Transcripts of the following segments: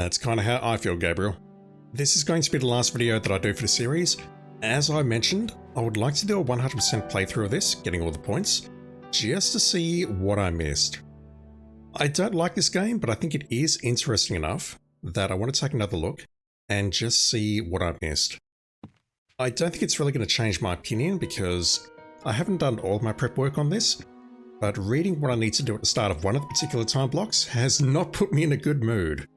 That's kind of how I feel, Gabriel. This is going to be the last video that I do for the series. As I mentioned, I would like to do a 100% playthrough of this, getting all the points, just to see what I missed. I don't like this game, but I think it is interesting enough that I want to take another look and just see what I missed. I don't think it's really going to change my opinion because I haven't done all of my prep work on this, but reading what I need to do at the start of one of the particular time blocks has not put me in a good mood.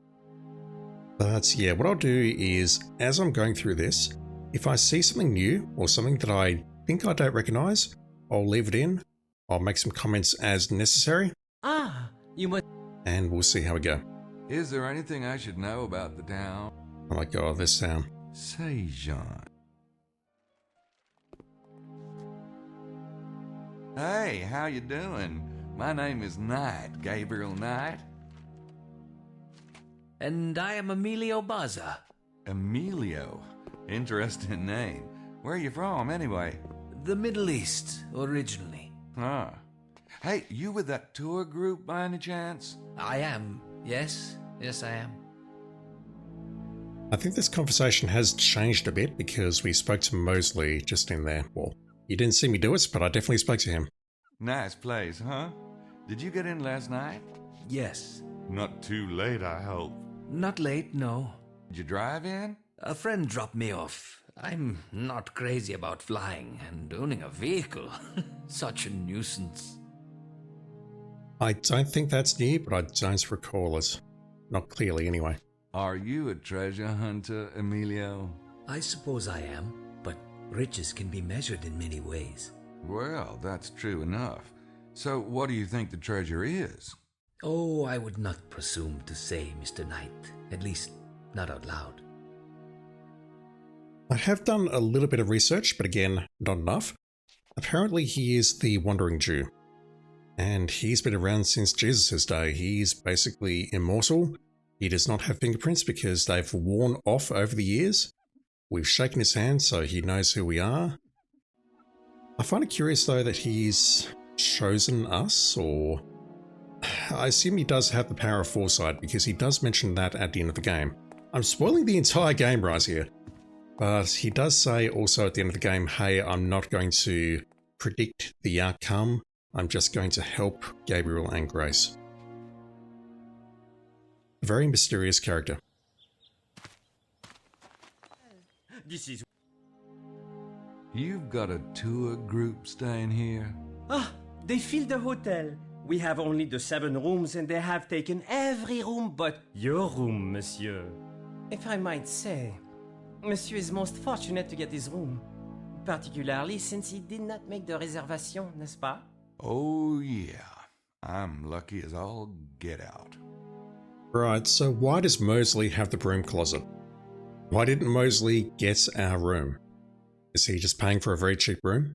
But yeah, what I'll do is, as I'm going through this, if I see something new or something that I think I don't recognize, I'll leave it in. I'll make some comments as necessary. You must. And we'll see how we go. Is there anything I should know about the town? Oh my god, this sound. Say, Jean. Hey, how you doing? My name is Knight, Gabriel Knight. And I am Emilio Baza. Emilio? Interesting name. Where are you from, anyway? The Middle East, originally. Ah. Hey, you with that tour group by any chance? I am, yes. Yes, I am. I think this conversation has changed a bit because we spoke to Mosley just in there. Well, you didn't see me do it, but I definitely spoke to him. Nice place, huh? Did you get in last night? Yes. Not too late, I hope. Not late, no. Did you drive in? A friend dropped me off. I'm not crazy about flying and owning a vehicle. Such a nuisance. I don't think that's new, but I don't recall it. Not clearly, anyway. Are you a treasure hunter, Emilio? I suppose I am, but riches can be measured in many ways. Well, that's true enough. So what do you think the treasure is? Oh, I would not presume to say, Mr. Knight. At least, not out loud. I have done a little bit of research, but again, not enough. Apparently he is the Wandering Jew. And he's been around since Jesus' day. He's basically immortal. He does not have fingerprints because they've worn off over the years. We've shaken his hand so he knows who we are. I find it curious though that he's chosen us, or... I assume he does have the power of foresight because he does mention that at the end of the game. I'm spoiling the entire game right here. But he does say also at the end of the game, hey, I'm not going to predict the outcome. I'm just going to help Gabriel and Grace. A very mysterious character. You've got a tour group staying here? They filled the hotel. We have only the 7 rooms and they have taken every room but your room, monsieur. If I might say, monsieur is most fortunate to get his room. Particularly since he did not make the reservation, n'est-ce pas? Oh yeah, I'm lucky as all get out. Right, so why does Mosley have the broom closet? Why didn't Mosley get our room? Is he just paying for a very cheap room?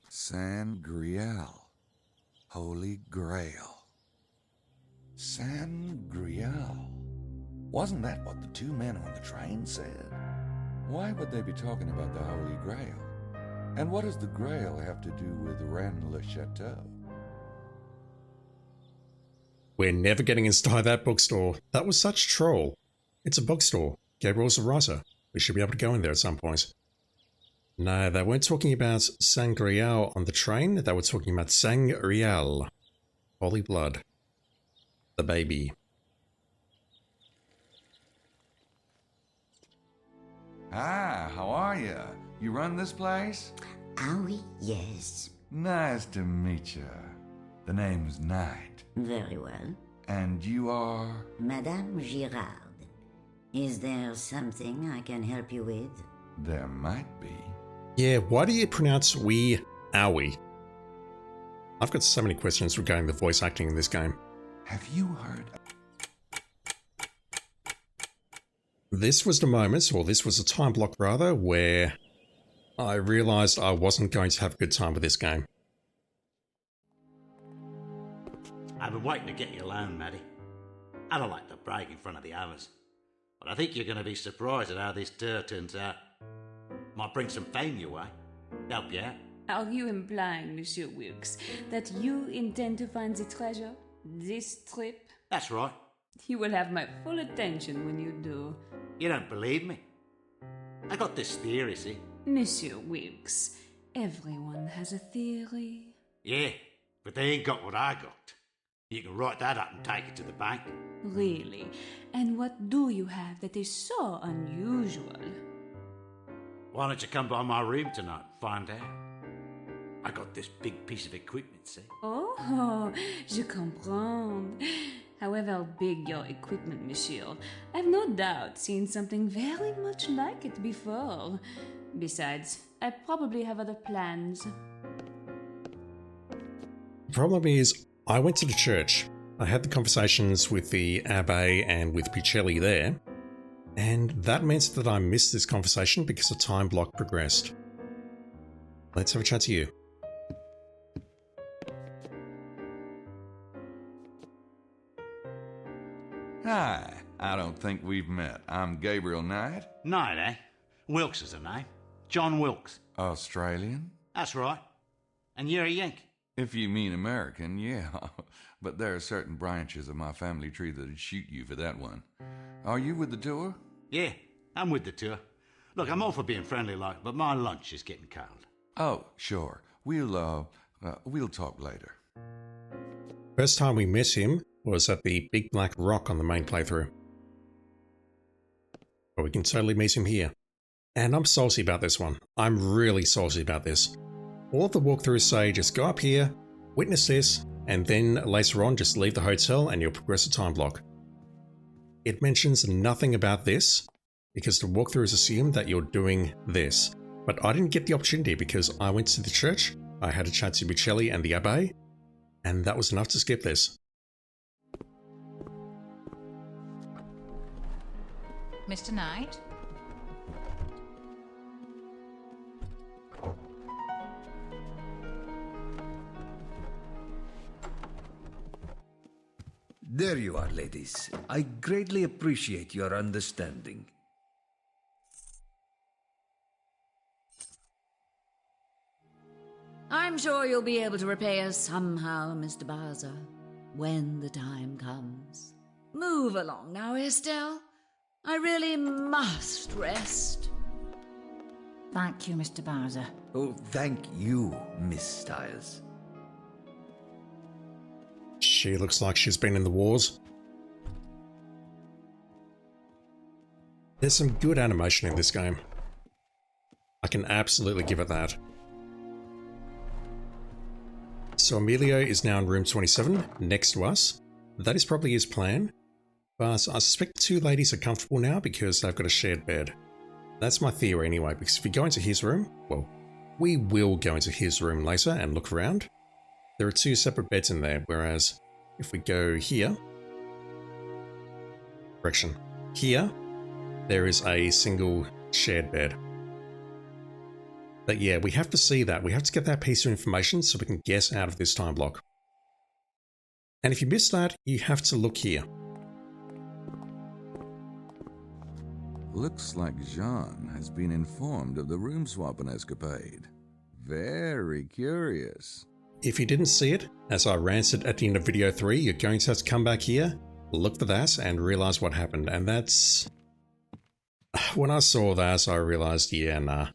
San Grial. Holy Grail. San Grial. Wasn't that what the 2 men on the train said? Why would they be talking about the Holy Grail? And what does the Grail have to do with Rennes-le-Château? We're never getting inside that bookstore. That was such troll. It's a bookstore. Gabriel's a writer. We should be able to go in there at some point. No, they weren't talking about Sangreal on the train. They were talking about Sangreal. Holy blood. The baby. Hi, how are you? You run this place? Ah oui, yes. Nice to meet you. The name's Knight. Very well. And you are? Madame Girard. Is there something I can help you with? There might be. Yeah, why do you pronounce we owie? I've got so many questions regarding the voice acting in this game. Have you heard? This was the moment, or this was a time block rather, where I realised I wasn't going to have a good time with this game. I've been waiting to get you alone, Maddie. I don't like to brag in front of the others, but I think you're going to be surprised at how this tour turns out. Might bring some fame your way. Help you out. Are you implying, Monsieur Wilkes, that you intend to find the treasure this trip? That's right. You will have my full attention when you do. You don't believe me? I got this theory, see? Monsieur Wilkes, everyone has a theory. Yeah, but they ain't got what I got. You can write that up and take it to the bank. Really? And what do you have that is so unusual? Why don't you come by my room tonight and find out? I got this big piece of equipment, see? Oh, je comprends. However big your equipment, monsieur, I've no doubt seen something very much like it before. Besides, I probably have other plans. The problem is, I went to the church. I had the conversations with the Abbe and with Picelli there, and that meant that I missed this conversation because the time block progressed. Let's have a chat to you. Hi, I don't think we've met. I'm Gabriel Knight. Knight, eh? Wilkes is the name. John Wilkes. Australian? That's right. And you're a Yank. If you mean American, yeah. But there are certain branches of my family tree that'd shoot you for that one. Are you with the tour? Yeah, I'm with the tour. Look, I'm all for being friendly like, but my lunch is getting cold. Oh, sure. We'll talk later. First time we met him was at the Big Black Rock on the main playthrough. But we can totally meet him here. And I'm salty about this one. I'm really salty about this. All the walkthroughs say just go up here, witness this, and then later on just leave the hotel and you'll progress the time block. It mentions nothing about this because the walkthroughs assume that you're doing this. But I didn't get the opportunity because I went to the church, I had a chat to Picelli and the Abbe, and that was enough to skip this. Mr. Knight? There you are, ladies. I greatly appreciate your understanding. I'm sure you'll be able to repay us somehow, Mr. Bowser, when the time comes. Move along now, Estelle. I really must rest. Thank you, Mr. Bowser. Oh, thank you, Miss Styles. She looks like she's been in the wars. There's some good animation in this game. I can absolutely give it that. So Emilio is now in room 27, next to us. That is probably his plan. But I suspect the two ladies are comfortable now because they've got a shared bed. That's my theory anyway, because if we go into his room, well, we will go into his room later and look around. There are two separate beds in there, whereas if we go here, correction, here, there is a single shared bed. But yeah, we have to see that. We have to get that piece of information so we can guess out of this time block. And if you missed that, you have to look here. Looks like Jean has been informed of the room swapping escapade. Very curious. If you didn't see it, as I ranted at the end of video 3, you're going to have to come back here, look for that, and realize what happened. And that's... When I saw that, I realized, yeah, nah.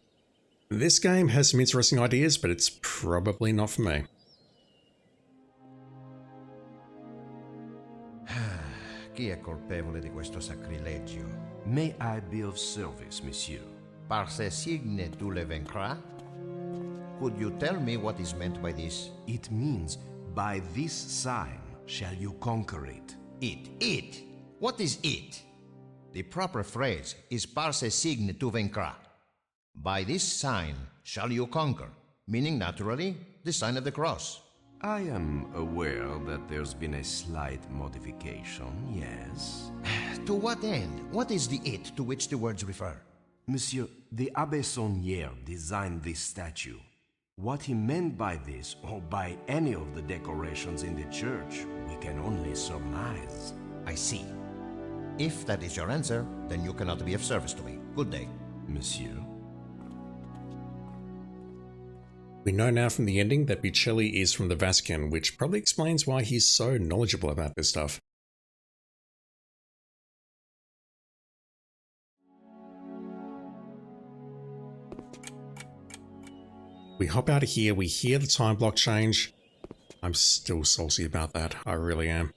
This game has some interesting ideas, but it's probably not for me. Chi è colpevole di questo sacrilegio? May I be of service, monsieur? Par ce signe tu le vaincras? Could you tell me what is meant by this? It means, by this sign shall you conquer it. It. What is it? The proper phrase is par ce signe tu vaincras. By this sign shall you conquer, meaning naturally the sign of the cross. I am aware that there's been a slight modification, yes. To what end? What is the it to which the words refer? Monsieur, the Abbé Saunière designed this statue. What he meant by this, or by any of the decorations in the church, we can only surmise. I see. If that is your answer, then you cannot be of service to me. Good day. Monsieur? We know now from the ending that Picelli is from the Vatican, which probably explains why he's so knowledgeable about this stuff. We hop out of here, we hear the time block change. I'm still salty about that, I really am.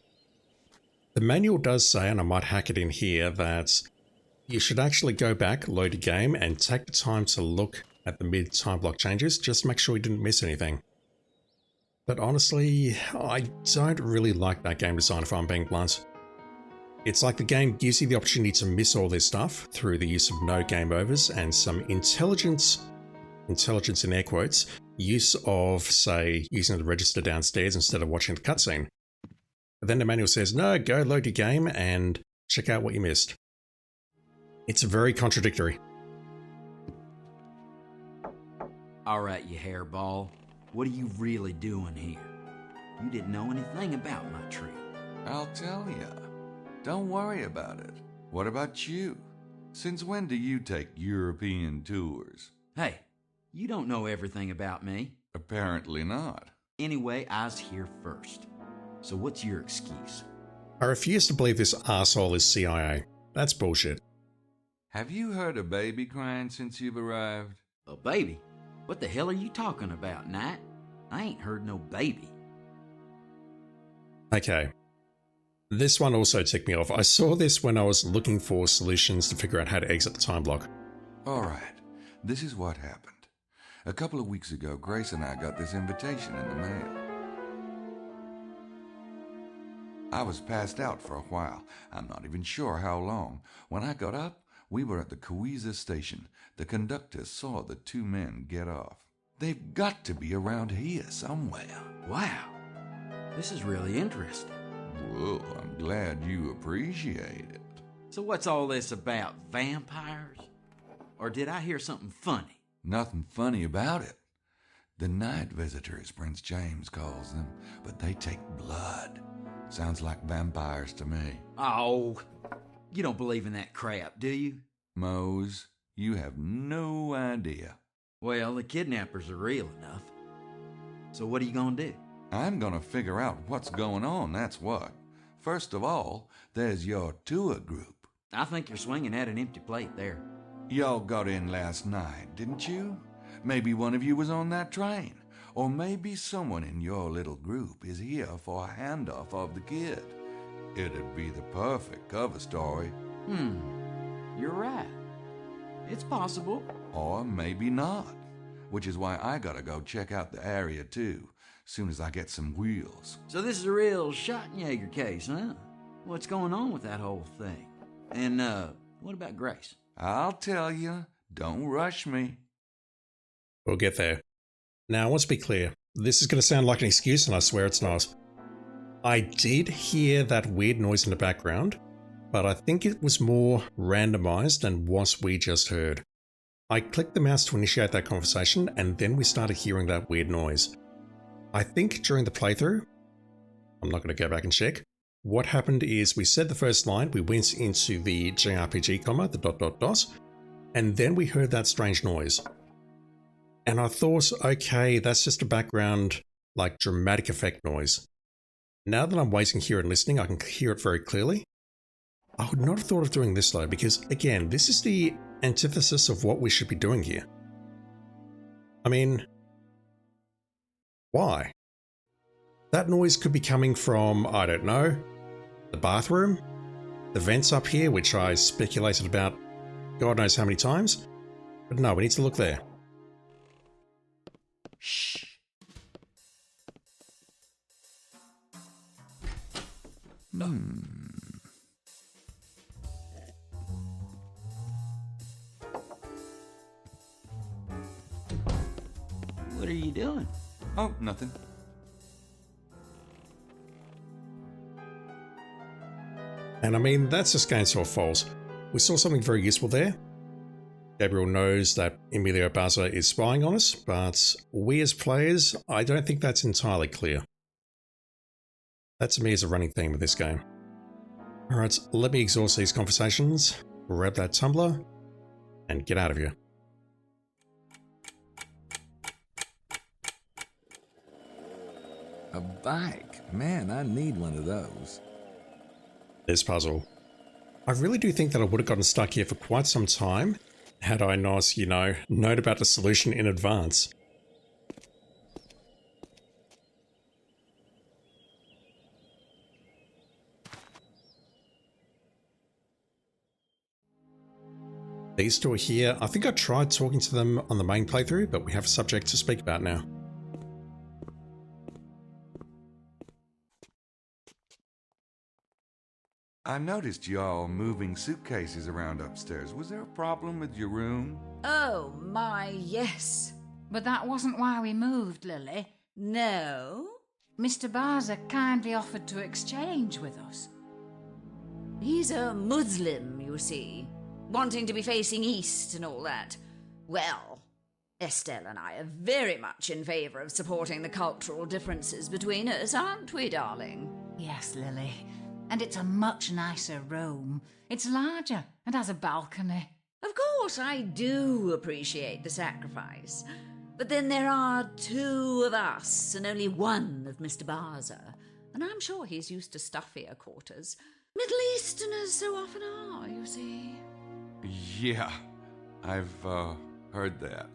The manual does say, and I might hack it in here, that you should actually go back, load your game, and take the time to look at the mid-time block changes, just to make sure you didn't miss anything. But honestly, I don't really like that game design if I'm being blunt. It's like the game gives you the opportunity to miss all this stuff through the use of no game overs and some intelligence in air quotes, use of, say, using the register downstairs instead of watching the cutscene. But then the manual says, no, go load your game and check out what you missed. It's very contradictory. Alright, you hairball. What are you really doing here? You didn't know anything about my trip. I'll tell ya. Don't worry about it. What about you? Since when do you take European tours? Hey, you don't know everything about me. Apparently not. Anyway, I was here first. So what's your excuse? I refuse to believe this arsehole is CIA. That's bullshit. Have you heard a baby crying since you've arrived? A baby? What the hell are you talking about, Knight? I ain't heard no baby. Okay. This one also ticked me off. I saw this when I was looking for solutions to figure out how to exit the time block. Alright, this is what happened. A couple of weeks ago, Grace and I got this invitation in the mail. I was passed out for a while. I'm not even sure how long. When I got up, we were at the Kawisa station. The conductor saw the two men get off. They've got to be around here somewhere. Wow, this is really interesting. Well, I'm glad you appreciate it. So what's all this about, vampires? Or did I hear something funny? Nothing funny about it. The night visitors, Prince James calls them, but they take blood. Sounds like vampires to me. Oh, you don't believe in that crap, do you? Mose, you have no idea. Well, the kidnappers are real enough. So what are you gonna do? I'm gonna figure out what's going on, that's what. First of all, there's your tour group. I think you're swinging at an empty plate there. Y'all got in last night, didn't you? Maybe one of you was on that train. Or maybe someone in your little group is here for a handoff of the kid. It'd be the perfect cover story. You're right. It's possible. Or maybe not. Which is why I gotta go check out the area too, soon as I get some wheels. So this is a real Schottenjäger case, huh? What's going on with that whole thing? And, what about Grace? I'll tell you. Don't rush me. We'll get there. Now, let's be clear. This is going to sound like an excuse, and I swear it's not. I did hear that weird noise in the background, but I think it was more randomized than what we just heard. I clicked the mouse to initiate that conversation, and then we started hearing that weird noise. I think during the playthrough, I'm not going to go back and check, what happened is we said the first line, we went into the JRPG comma, the ... and then we heard that strange noise. And I thought, okay, that's just a background, like, dramatic effect noise. Now that I'm waiting here and listening, I can hear it very clearly. I would not have thought of doing this though, because again, this is the antithesis of what we should be doing here. I mean, why? That noise could be coming from, I don't know, the bathroom, the vents up here, which I speculated about God knows how many times. But no, we need to look there. Shh. What are you doing? Oh, nothing. And I mean, that's just Gainesville Falls. We saw something very useful there. Gabriel knows that Emilio Barza is spying on us, but we as players, I don't think that's entirely clear. That to me is a running theme of this game. Alright, let me exhaust these conversations, grab that tumbler, and get out of here. A bike? Man, I need one of those. This puzzle. I really do think that I would have gotten stuck here for quite some time had I not, known about the solution in advance. These two are here. I think I tried talking to them on the main playthrough, but we have a subject to speak about now. I noticed y'all moving suitcases around upstairs. Was there a problem with your room? Oh, my, yes. But that wasn't why we moved, Lily. No? Mr. Barza kindly offered to exchange with us. He's a Muslim, you see, wanting to be facing east and all that. Well, Estelle and I are very much in favour of supporting the cultural differences between us, aren't we, darling? Yes, Lily. And it's a much nicer room. It's larger and has a balcony. Of course, I do appreciate the sacrifice. But then there are two of us and only one of Mr. Barza. And I'm sure he's used to stuffier quarters. Middle Easterners so often are, you see. Yeah, I've heard that.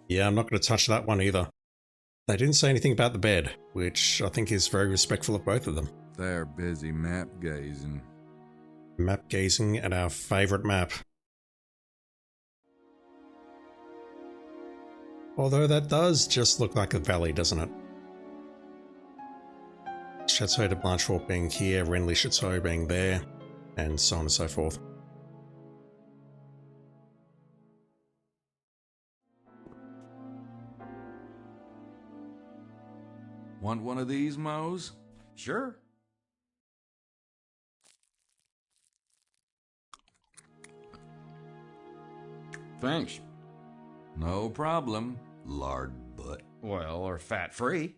Yeah, I'm not going to touch that one either. They didn't say anything about the bed, which I think is very respectful of both of them. They're busy map gazing. Map gazing at our favourite map. Although that does just look like a valley, doesn't it? Chateau de Blanchefort being here, Renly Chateau being there, and so on and so forth. Want one of these, Mose? Sure. Thanks. No problem, lard butt. Well, or fat-free.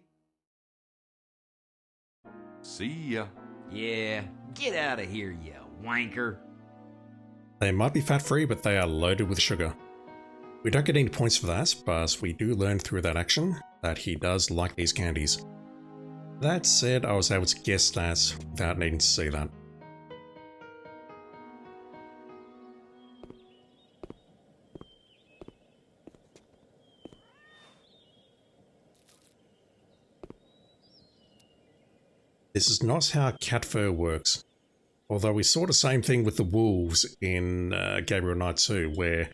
See ya. Yeah, get out of here, you wanker. They might be fat-free, but they are loaded with sugar. We don't get any points for that, but we do learn through that action that he does like these candies. That said, I was able to guess that without needing to see that. This is not how cat fur works. Although we saw the same thing with the wolves in Gabriel Knight 2, where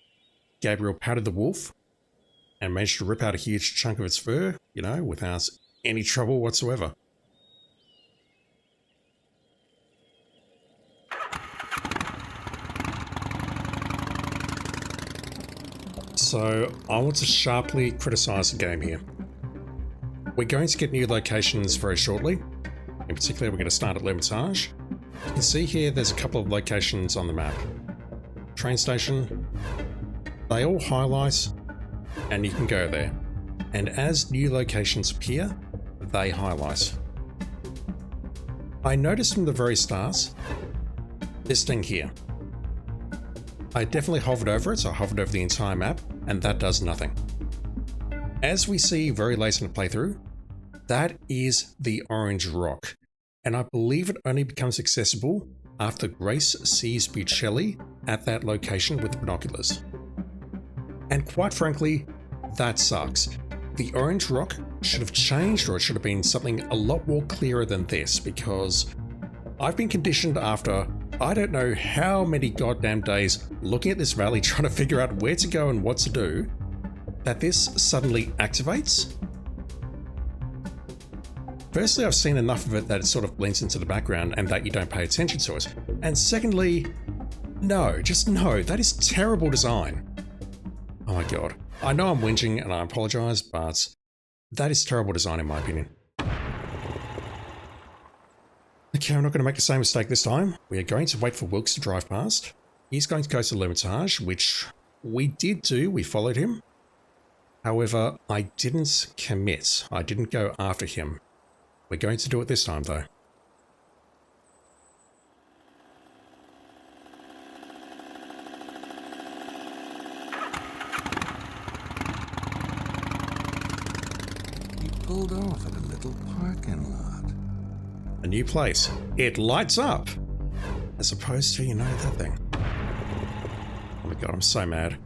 Gabriel patted the wolf and managed to rip out a huge chunk of its fur, you know, without any trouble whatsoever. So, I want to sharply criticize the game here. We're going to get new locations very shortly. In particular, we're going to start at L'Hermitage. You can see here there's a couple of locations on the map. Train station. They all highlight, and you can go there. And as new locations appear, they highlight. I noticed from the very start, this thing here. I definitely hovered over it, so I hovered over the entire map, and that does nothing. As we see very late in the playthrough, that is the orange rock, and I believe it only becomes accessible after Grace sees Buccelli at that location with binoculars. And quite frankly, that sucks. The orange rock should have changed, or it should have been something a lot more clearer than this, because I've been conditioned after I don't know how many goddamn days looking at this valley trying to figure out where to go and what to do, that this suddenly activates. Firstly, I've seen enough of it that it sort of blends into the background and that you don't pay attention to it. And secondly, no, just no, that is terrible design. Oh my god. I know I'm whinging and I apologise, but that is terrible design in my opinion. Okay, I'm not going to make the same mistake this time. We are going to wait for Wilkes to drive past. He's going to go to L'Hermitage, which we did do, we followed him. However, I didn't commit. I didn't go after him. We're going to do it this time though. He pulled off at a little parking lot. A new place. It lights up! As opposed to, you know, that thing. Oh my god, I'm so mad.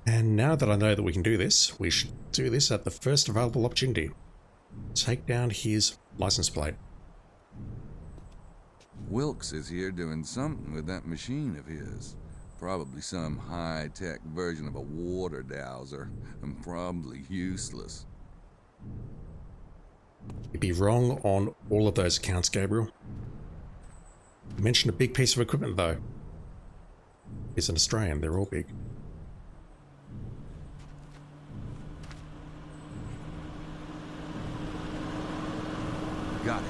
And now that I know that we can do this, we should do this at the first available opportunity. Take down his license plate. Wilkes is here doing something with that machine of his. Probably some high-tech version of a water dowser, and probably useless. You'd be wrong on all of those accounts, Gabriel. You mentioned a big piece of equipment, though. It's an Australian, they're all big. Got it.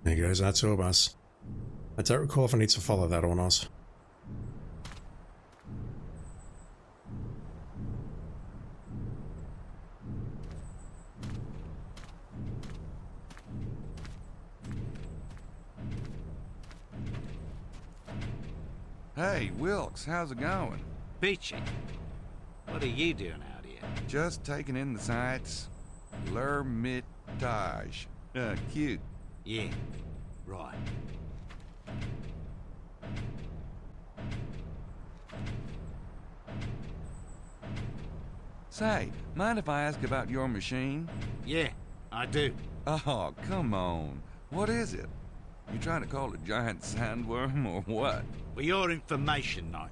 There goes that tour bus. I don't recall if I need to follow that or not. Hey, Wilkes, how's it going? Beachy. What are you doing out here? Just taking in the sights. L'Ermitage. Cute. Yeah, right. Say, mind if I ask about your machine? Yeah, I do. Oh, come on. What is it? You trying to call it a giant sandworm or what? For your information, Knight,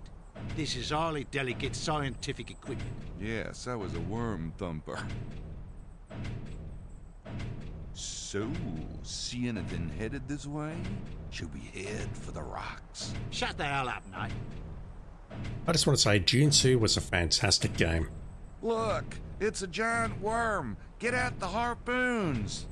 this is highly delicate scientific equipment. Yeah, so is a worm thumper. So, see anything headed this way? Should we head for the rocks? Shut the hell up, Knight. I just want to say Dune 2 was a fantastic game. Look, it's a giant worm. Get out the harpoons.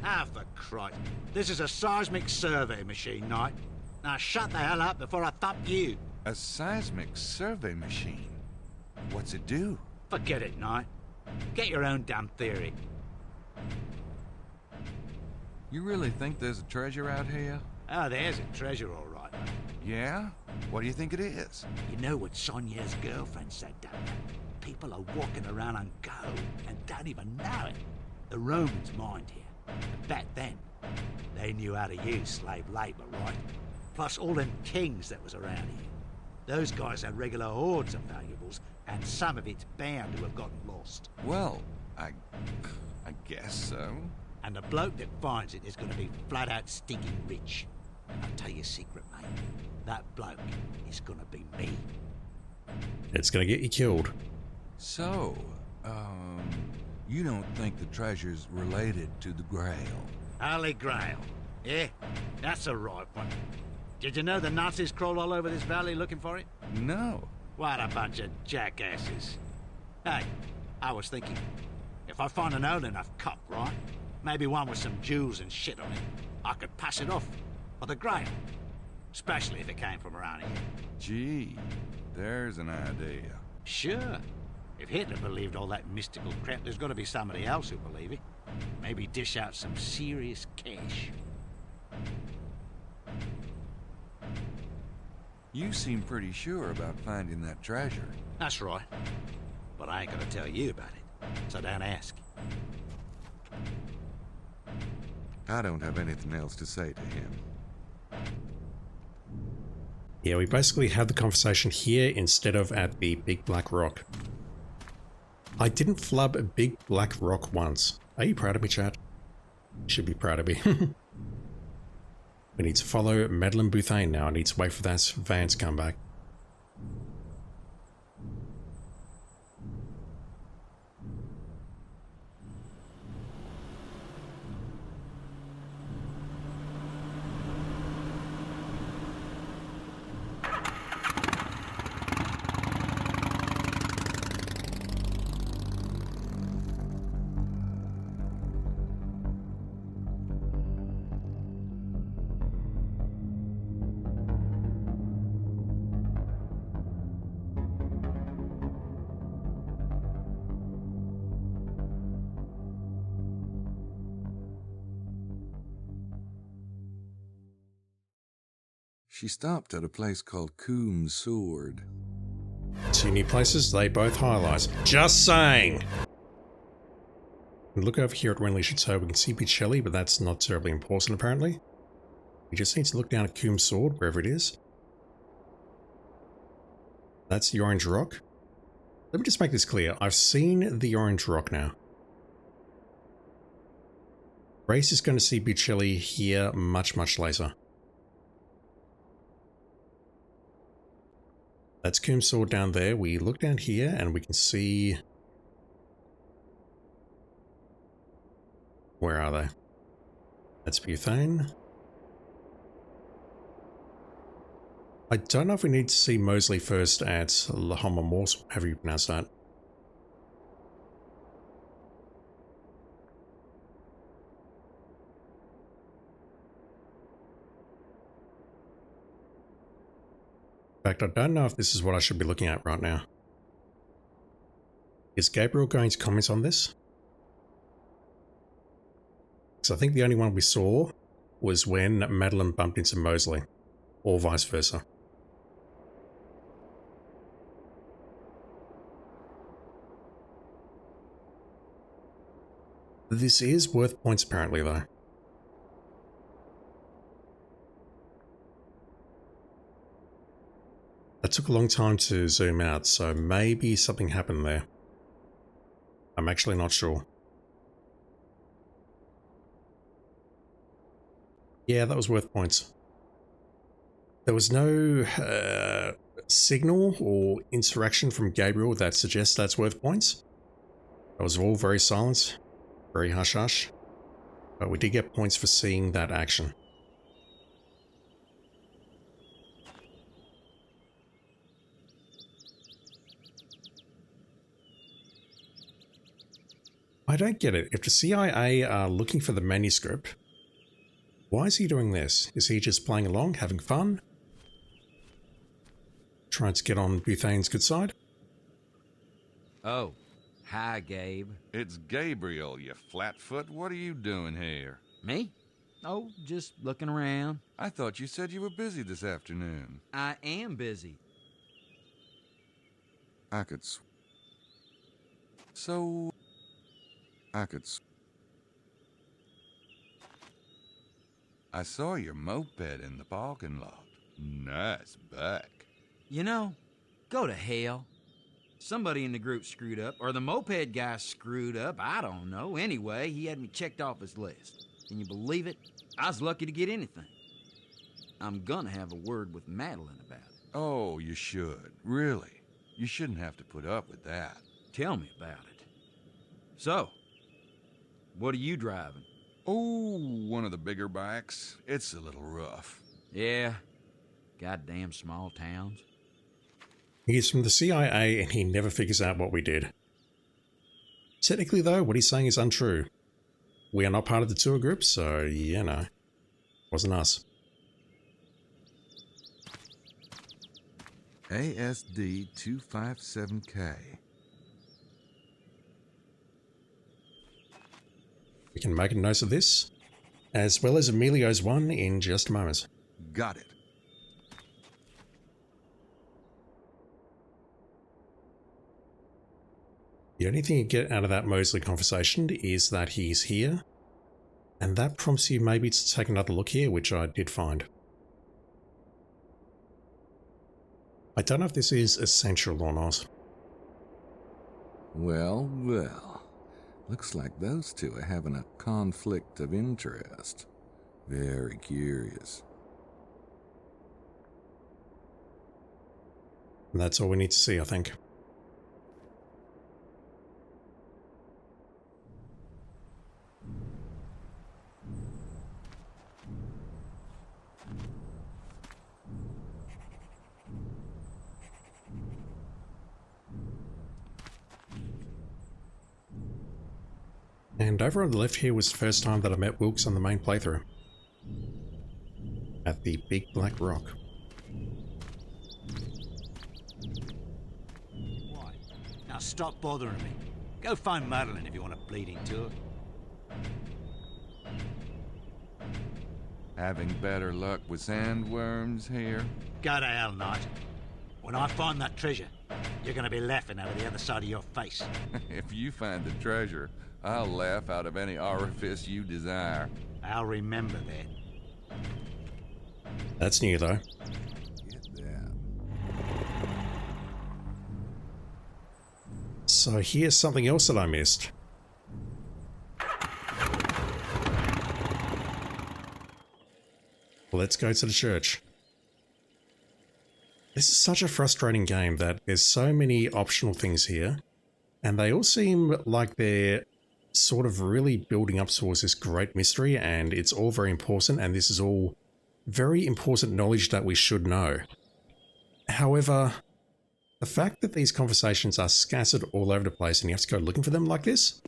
Ah, for Christ. This is a seismic survey machine, Knight. Now shut the hell up before I thump you. A seismic survey machine? What's it do? Forget it, Knight. Get your own damn theory. You really think there's a treasure out here? Oh, there's a treasure, all right. Yeah? What do you think it is? You know what Sonia's girlfriend said, don't you? People are walking around on go and don't even know it. The Romans mined here. And back then, they knew how to use slave labor, right? Plus all them kings that was around here. Those guys had regular hordes of valuables, and some of it's bound to have gotten lost. Well, I guess so. And the bloke that finds it is going to be flat out stinking rich. I'll tell you a secret, mate. That bloke is going to be me. It's going to get you killed. So, you don't think the treasure's related to the Grail? Holy Grail. Yeah, that's a right one. Did you know the Nazis crawl all over this valley looking for it? No. What a bunch of jackasses. Hey, I was thinking, if I find an old enough cup, right? Maybe one with some jewels and shit on it, I could pass it off for the Grail. Especially if it came from around here. Gee, there's an idea. Sure. If Hitler believed all that mystical crap, there's got to be somebody else who believe it. Maybe dish out some serious cash. You seem pretty sure about finding that treasure. That's right. But I ain't gonna tell you about it, so don't ask. I don't have anything else to say to him. Yeah, we basically had the conversation here instead of at the Big Black Rock. I didn't flub a Big Black Rock once. Are you proud of me, chat? You should be proud of me. We need to follow Madeleine Bouthane now. I need to wait for that van to come back. She stopped at a place called Coombs Sword. Two new places, they both highlight. Just saying! We look over here at Renly Chateau, we can see Picelli, but that's not terribly important apparently. We just need to look down at Coombs Sword, wherever it is. That's the Orange Rock. Let me just make this clear. I've seen the orange rock now. Grace is going to see Buccelli here much, much later. That's Coom's sword down there. We look down here and we can see... Where are they? That's Butane. I don't know if we need to see Mosley first at La Homomors, however you pronounce that. In fact, I don't know if this is what I should be looking at right now. Is Gabriel going to comment on this? Because I think the only one we saw was when Madeline bumped into Mosley, or vice versa. This is worth points apparently though. That took a long time to zoom out, so maybe something happened there. I'm actually not sure. Yeah, that was worth points. There was no signal or interaction from Gabriel that suggests that's worth points. It was all very silent, very hush-hush. But we did get points for seeing that action. I don't get it. If the CIA are looking for the manuscript, why is he doing this? Is he just playing along, having fun? Trying to get on Buthane's good side? Oh, hi, Gabe. It's Gabriel, you flatfoot. What are you doing here? Me? Oh, just looking around. I thought you said you were busy this afternoon. I am busy. I could I saw your moped in the parking lot. Nice bike. You know, go to hell. Somebody in the group screwed up, or the moped guy screwed up. I don't know. Anyway, he had me checked off his list. Can you believe it? I was lucky to get anything. I'm gonna have a word with Madeline about it. Oh, you should. Really. You shouldn't have to put up with that. Tell me about it. So, what are you driving? Oh, one of the bigger bikes. It's a little rough. Yeah, goddamn small towns. He's from the CIA and he never figures out what we did. Technically though, what he's saying is untrue. We are not part of the tour group, so you know, wasn't us. ASD 257K. We can make a note of this, as well as Emilio's one in just a moment. Got it. The only thing you get out of that Mosley conversation is that he's here, and that prompts you maybe to take another look here, which I did find. I don't know if this is essential or not. Well, well. Looks like those two are having a conflict of interest. Very curious. And that's all we need to see, I think. And over on the left here was the first time that I met Wilkes on the main playthrough. At the Big Black Rock. Why? Now stop bothering me. Go find Madeline if you want a bleeding tour. Having better luck with sandworms here? Go to hell, Knight. When I find that treasure, you're gonna be laughing out of the other side of your face. If you find the treasure, I'll laugh out of any orifice you desire. I'll remember that. That's new though. Get that. So here's something else that I missed. Let's go to the church. This is such a frustrating game that there's so many optional things here, and they all seem like they're sort of really building up towards this great mystery, and it's all very important, and this is all very important knowledge that we should know. However, the fact that these conversations are scattered all over the place and you have to go looking for them like this,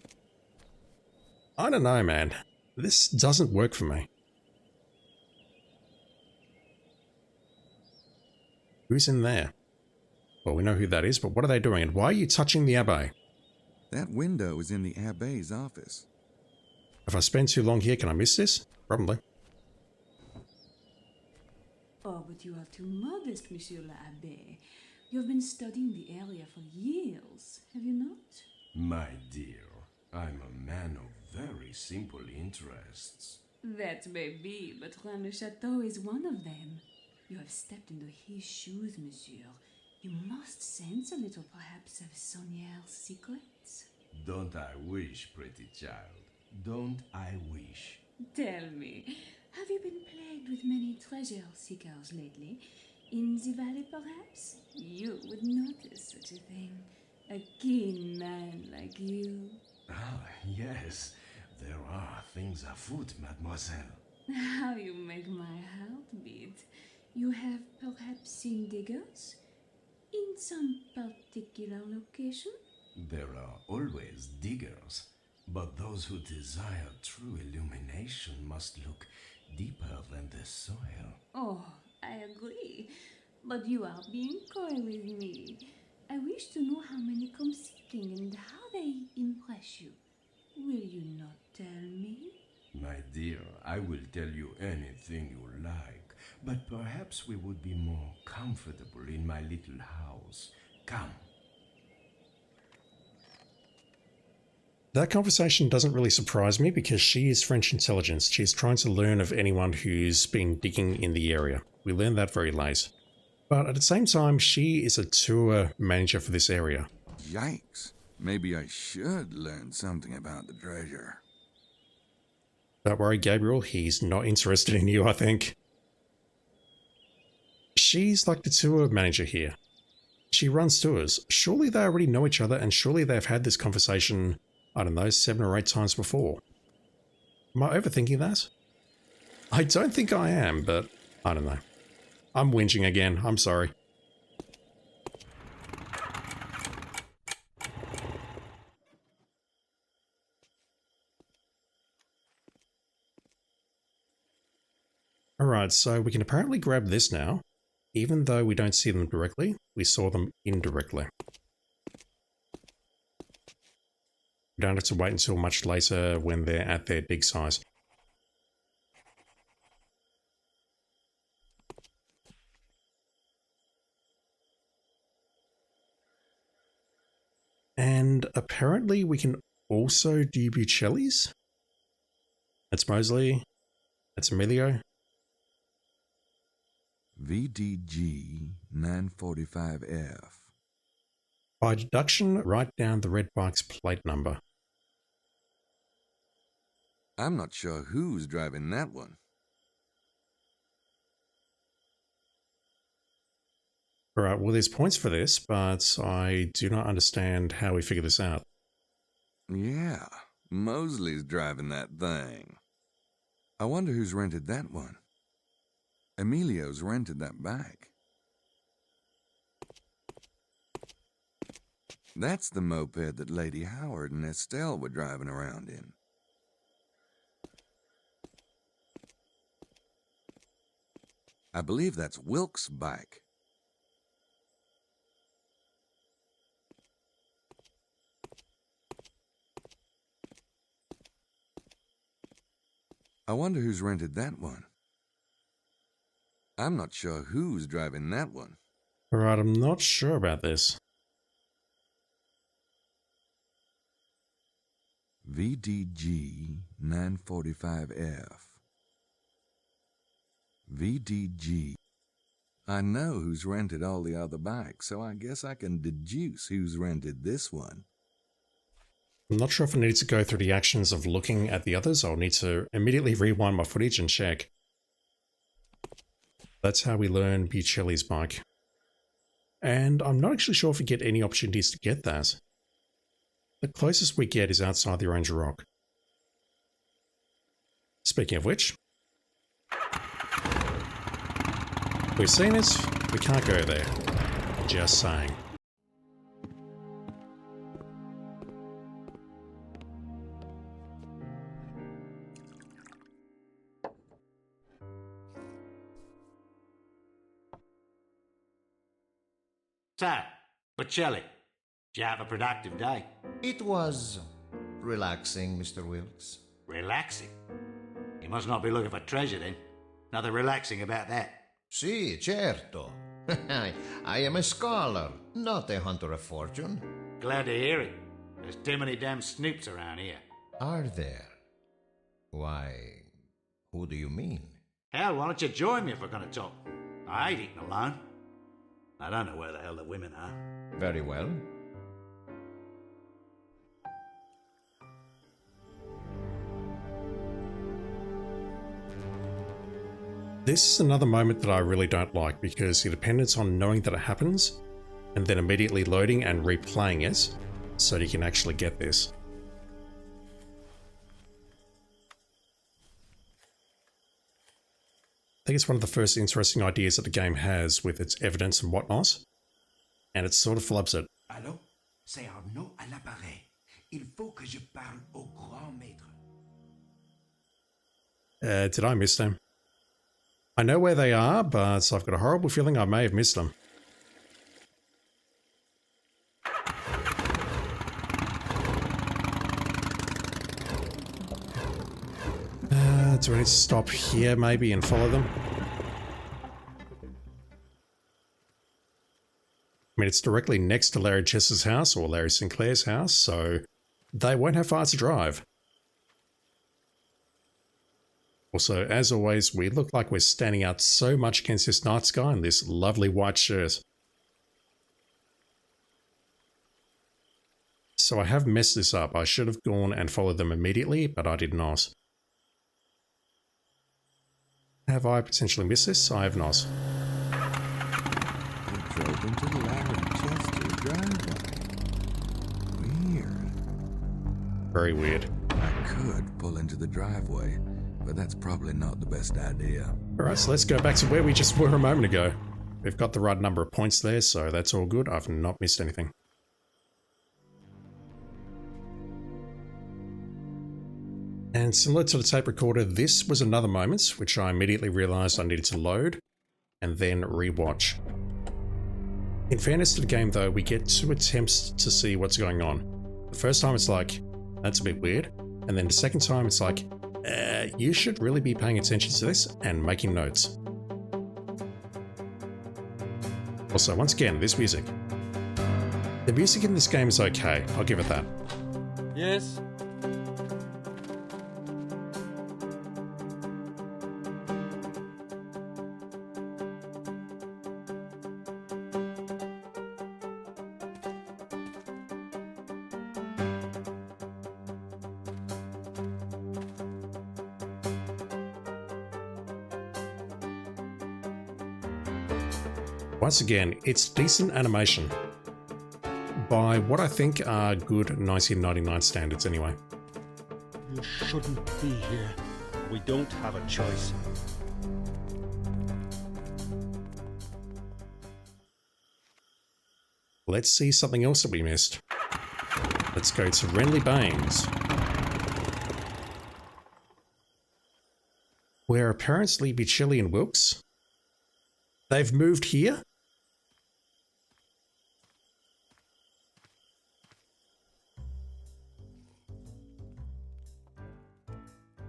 I don't know, man. This doesn't work for me. Who's in there? Well, we know who that is, but what are they doing, and why are you touching the Abbé? That window is in the Abbé's office. If I spend too long here, can I miss this? Probably. Oh, but you are too modest, Monsieur l'Abbé. You have been studying the area for years, have you not? My dear, I'm a man of very simple interests. That may be, but Rennes-le-Château is one of them. You have stepped into his shoes, monsieur. You must sense a little, perhaps, of Sonia's secrets. Don't I wish, pretty child? Don't I wish? Tell me, have you been plagued with many treasure seekers lately? In the valley, perhaps? You would notice such a thing. A keen man like you. Ah, yes. There are things afoot, mademoiselle. How you make my heart beat. You have perhaps seen diggers? In some particular location? There are always diggers, but those who desire true illumination must look deeper than the soil. Oh, I agree. But you are being coy with me. I wish to know how many come seeking and how they impress you. Will you not tell me? My dear, I will tell you anything you like, but perhaps we would be more comfortable in my little house. Come. That conversation doesn't really surprise me because she is French intelligence. She's trying to learn of anyone who's been digging in the area. We learned that very late. But at the same time, she is a tour manager for this area. Yikes. Maybe I should learn something about the treasure. Don't worry, Gabriel, he's not interested in you, I think. She's like the tour manager here. She runs tours. Surely they already know each other, and surely they've had this conversation, I don't know, 7 or 8 times before. Am I overthinking that? I don't think I am, but I don't know. I'm whinging again, I'm sorry. Alright, so we can apparently grab this now. Even though we don't see them directly, we saw them indirectly. We don't have to wait until much later when they're at their dig size. And apparently we can also do Bucelli's. That's Mosley. That's Emilio. VDG 945F. By deduction, write down the red bike's plate number. I'm not sure who's driving that one. Alright, well there's points for this, but I do not understand how we figure this out. Yeah, Mosley's driving that thing. I wonder who's rented that one. Emilio's rented that bike. That's the moped that Lady Howard and Estelle were driving around in. I believe that's Wilkes' bike. I wonder who's rented that one. I'm not sure who's driving that one. Alright, I'm not sure about this. VDG 945F. VDG. I know who's rented all the other bikes, so I guess I can deduce who's rented this one. I'm not sure if I need to go through the actions of looking at the others. I'll need to immediately rewind my footage and check. That's how we learn Buccelli's bike. And I'm not actually sure if we get any opportunities to get that. The closest we get is outside the Orange Rock. Speaking of which, we've seen it, we can't go there. Just saying. So, Bocelli, did you have a productive day? It was relaxing, Mr. Wilkes. Relaxing? You must not be looking for treasure then. Nothing relaxing about that. Si, certo. I am a scholar, not a hunter of fortune. Glad to hear it. There's too many damn snoops around here. Are there? Why, who do you mean? Hell, why don't you join me if we're going to talk? I hate eating alone. I don't know where the hell the women are. Very well. This is another moment that I really don't like because the dependence on knowing that it happens and then immediately loading and replaying it so that you can actually get this. I think it's one of the first interesting ideas that the game has with its evidence and whatnot, and it sort of flubs it. Allô? C'est Arnaud à l'appareil. Il faut que je parle au grand maître. Did I miss them? I know where they are, but I've got a horrible feeling I may have missed them. Do I need to stop here maybe and follow them? I mean, it's directly next to Larry Chess's house or Larry Sinclair's house, so they won't have far to drive. Also, as always, we look like we're standing out so much against this night sky in this lovely white shirt. So I have messed this up. I should have gone and followed them immediately, but I did not. Have I potentially missed this? I have not. They drove into the Larry Chester driveway. Weird. Very weird. I could pull into the driveway, but that's probably not the best idea. Alright, so let's go back to where we just were a moment ago. We've got the right number of points there, so that's all good. I've not missed anything. And similar to the tape recorder, this was another moment which I immediately realized I needed to load and then rewatch. In fairness to the game though, we get 2 attempts to see what's going on. The first time it's like, that's a bit weird. And then the second time it's like, you should really be paying attention to this and making notes. Also, once again, this music. The music in this game is okay, I'll give it that. Yes? Once again, it's decent animation. By what I think are good 1999 standards anyway. You shouldn't be here. We don't have a choice. Let's see something else that we missed. Let's go to Renly Baines, where apparently Buccelli and Wilkes, they've moved here?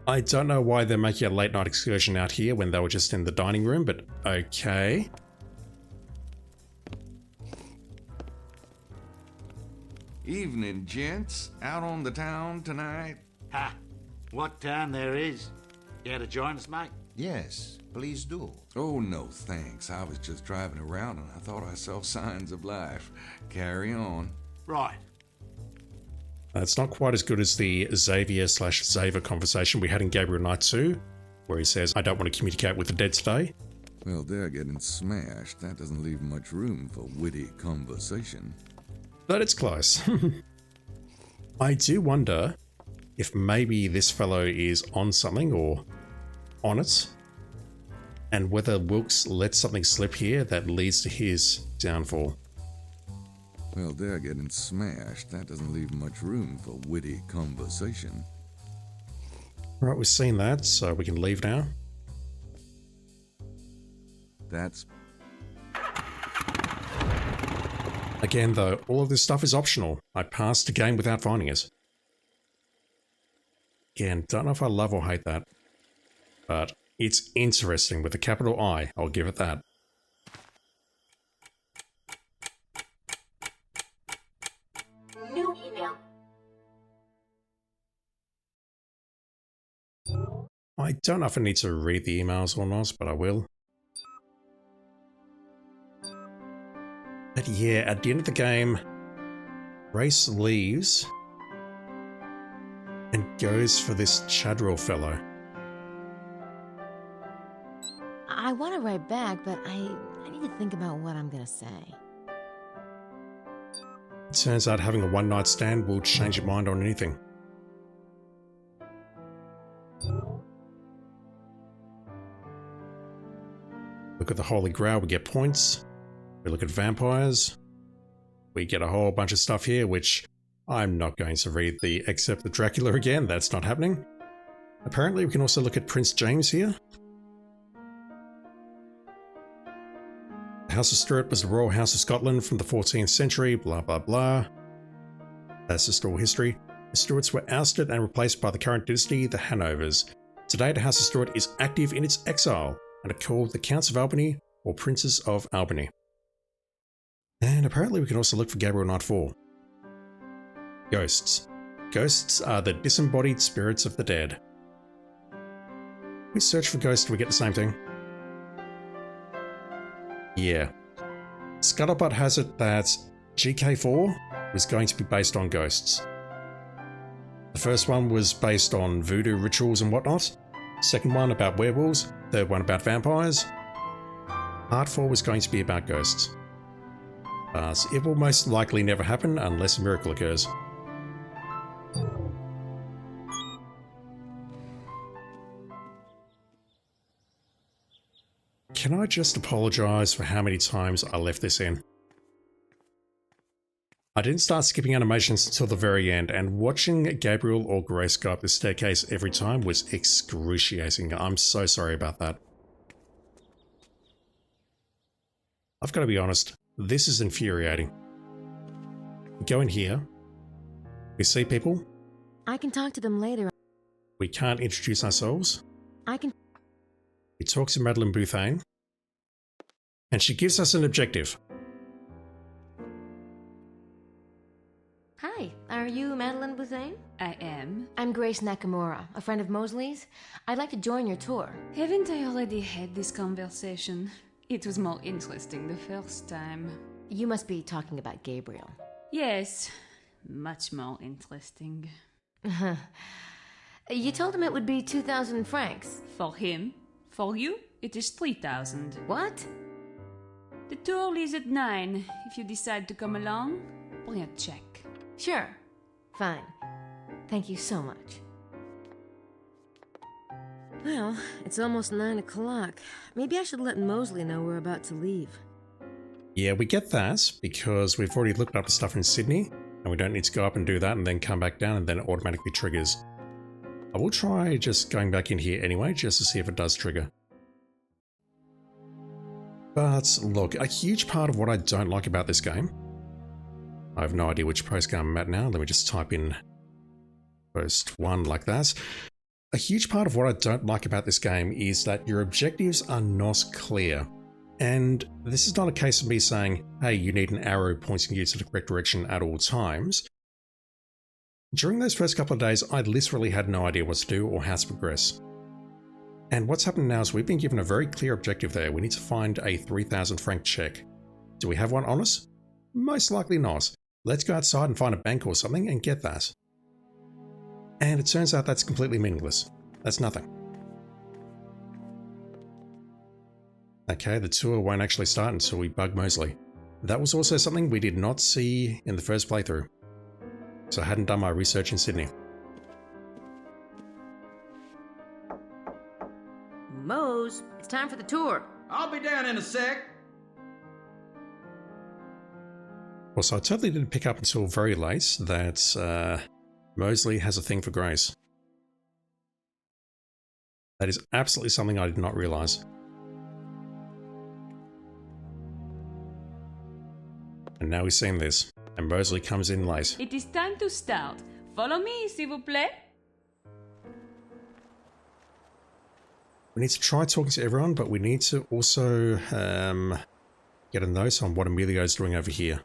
I don't know why they're making a late night excursion out here when they were just in the dining room, but okay. Evening, gents. Out on the town tonight? Ha! What town there is? Care to join us, mate? Yes, please do. Oh, no, thanks. I was just driving around and I thought I saw signs of life. Carry on. Right. It's not quite as good as the Xavier/Xaver conversation we had in Gabriel Knight 2, where he says, I don't want to communicate with the dead today. Well, they're getting smashed. That doesn't leave much room for witty conversation. But it's close. I do wonder if maybe this fellow is on something or on it, and whether Wilkes lets something slip here that leads to his downfall. Well, they're getting smashed. That doesn't leave much room for witty conversation. Right, we've seen that, so we can leave now. That's... Again, though, all of this stuff is optional. I passed the game without finding it. Again, don't know if I love or hate that. But it's interesting with a capital I, I'll give it that. New email. I don't know if I need to read the emails or not, but I will. But yeah, at the end of the game, Race leaves and goes for this Chadrell fellow. I want to write back, but I need to think about what I'm going to say. Turns out having a one-night stand will change your mind on anything. Look at the Holy Grail, we get points. We look at vampires. We get a whole bunch of stuff here, which I'm not going to read the except the Dracula again, that's not happening. Apparently we can also look at Prince James here. The House of Stuart was the Royal House of Scotland from the 14th century, blah blah blah. That's just all history. The Stuarts were ousted and replaced by the current dynasty, the Hanovers. Today the House of Stuart is active in its exile and are called the Counts of Albany or Princes of Albany. And apparently we can also look for Gabriel Knight 4. Ghosts. Ghosts are the disembodied spirits of the dead. We search for ghosts, do we get the same thing? Yeah. Scuttlebutt has it that GK4 was going to be based on ghosts. The first one was based on voodoo rituals and whatnot. Second one about werewolves. Third one about vampires. Part 4 was going to be about ghosts. It will most likely never happen unless a miracle occurs. Can I just apologise for how many times I left this in? I didn't start skipping animations until the very end, and watching Gabriel or Grace go up the staircase every time was excruciating. I'm so sorry about that. I've got to be honest, this is infuriating. We go in here, we see people, I can talk to them later. we can't introduce ourselves, we talk to Madeline Bouthane, and she gives us an objective. Hi, are you Madeline Bouthane? I am. I'm Grace Nakamura, a friend of Mosley's. I'd like to join your tour. Haven't I already had this conversation? It was more interesting the first time. You must be talking about Gabriel. Yes, much more interesting. You told him it would be 2,000 francs. For him. For you, it is 3,000. What? The tour leaves at 9. If you decide to come along, bring a check. Sure. Fine. Thank you so much. Well, it's almost 9 o'clock. Maybe I should let Mosley know we're about to leave. Yeah, we get that because we've already looked up the stuff in Sydney and we don't need to go up and do that and then come back down and then it automatically triggers. I will try just going back in here anyway, just to see if it does trigger. But look, a huge part of what I don't like about this game, I have no idea which postcard I'm at now, let me just type in post 1 like that. A huge part of what I don't like about this game is that your objectives are not clear. And this is not a case of me saying, hey, you need an arrow pointing you to the correct direction at all times. During those first couple of days, I literally had no idea what to do or how to progress. And what's happened now is we've been given a very clear objective there. We need to find a 3,000 franc check. Do we have one on us? Most likely not. Let's go outside and find a bank or something and get that. And it turns out that's completely meaningless. That's nothing. Okay, the tour won't actually start until we bug Mosley. That was also something we did not see in the first playthrough, so I hadn't done my research in Sydney. Mose, it's time for the tour. I'll be down in a sec. Well, so I totally didn't pick up until very late that Mosley has a thing for Grace. That is absolutely something I did not realise. And now we've seen this, and Mosley comes in late. It is time to start. Follow me, s'il vous plaît. We need to try talking to everyone, but we need to also get a note on what Emilio's doing over here.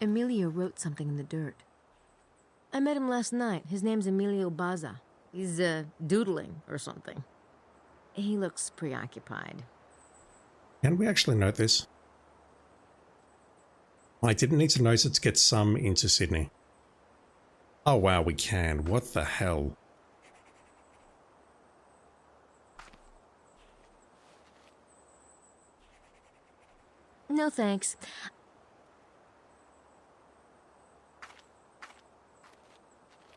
Emilio wrote something in the dirt. I met him last night. His name's Emilio Baza. He's doodling or something. He looks preoccupied. Can we actually note this? I didn't need to note it to get some into Sydney. Oh wow, we can. What the hell? No thanks.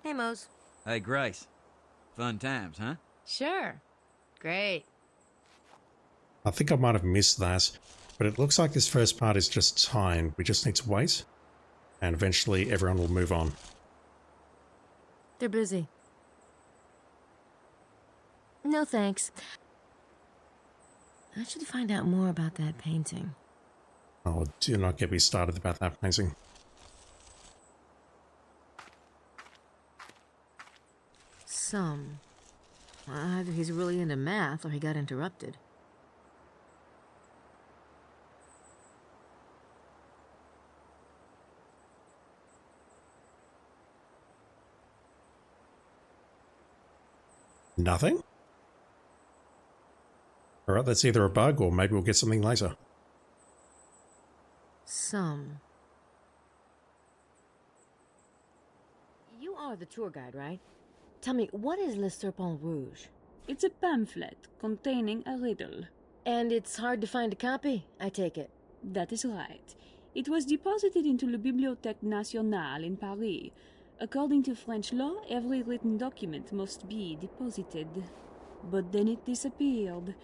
Hey, Mose. Hey, Grace. Fun times, huh? Sure. Great. I think I might have missed that, but it looks like this first part is just time. We just need to wait, and eventually everyone will move on. They're busy. No thanks. I should find out more about that painting. Oh, do not get me started about that painting. Some. Either he's really into math or he got interrupted. Nothing? Alright, that's either a bug or maybe we'll get something later. Some. You are the tour guide, right? Tell me, what is Le Serpent Rouge? It's a pamphlet containing a riddle. And it's hard to find a copy, I take it. That is right. It was deposited into la Bibliothèque Nationale in Paris. According to French law, every written document must be deposited. But then it disappeared.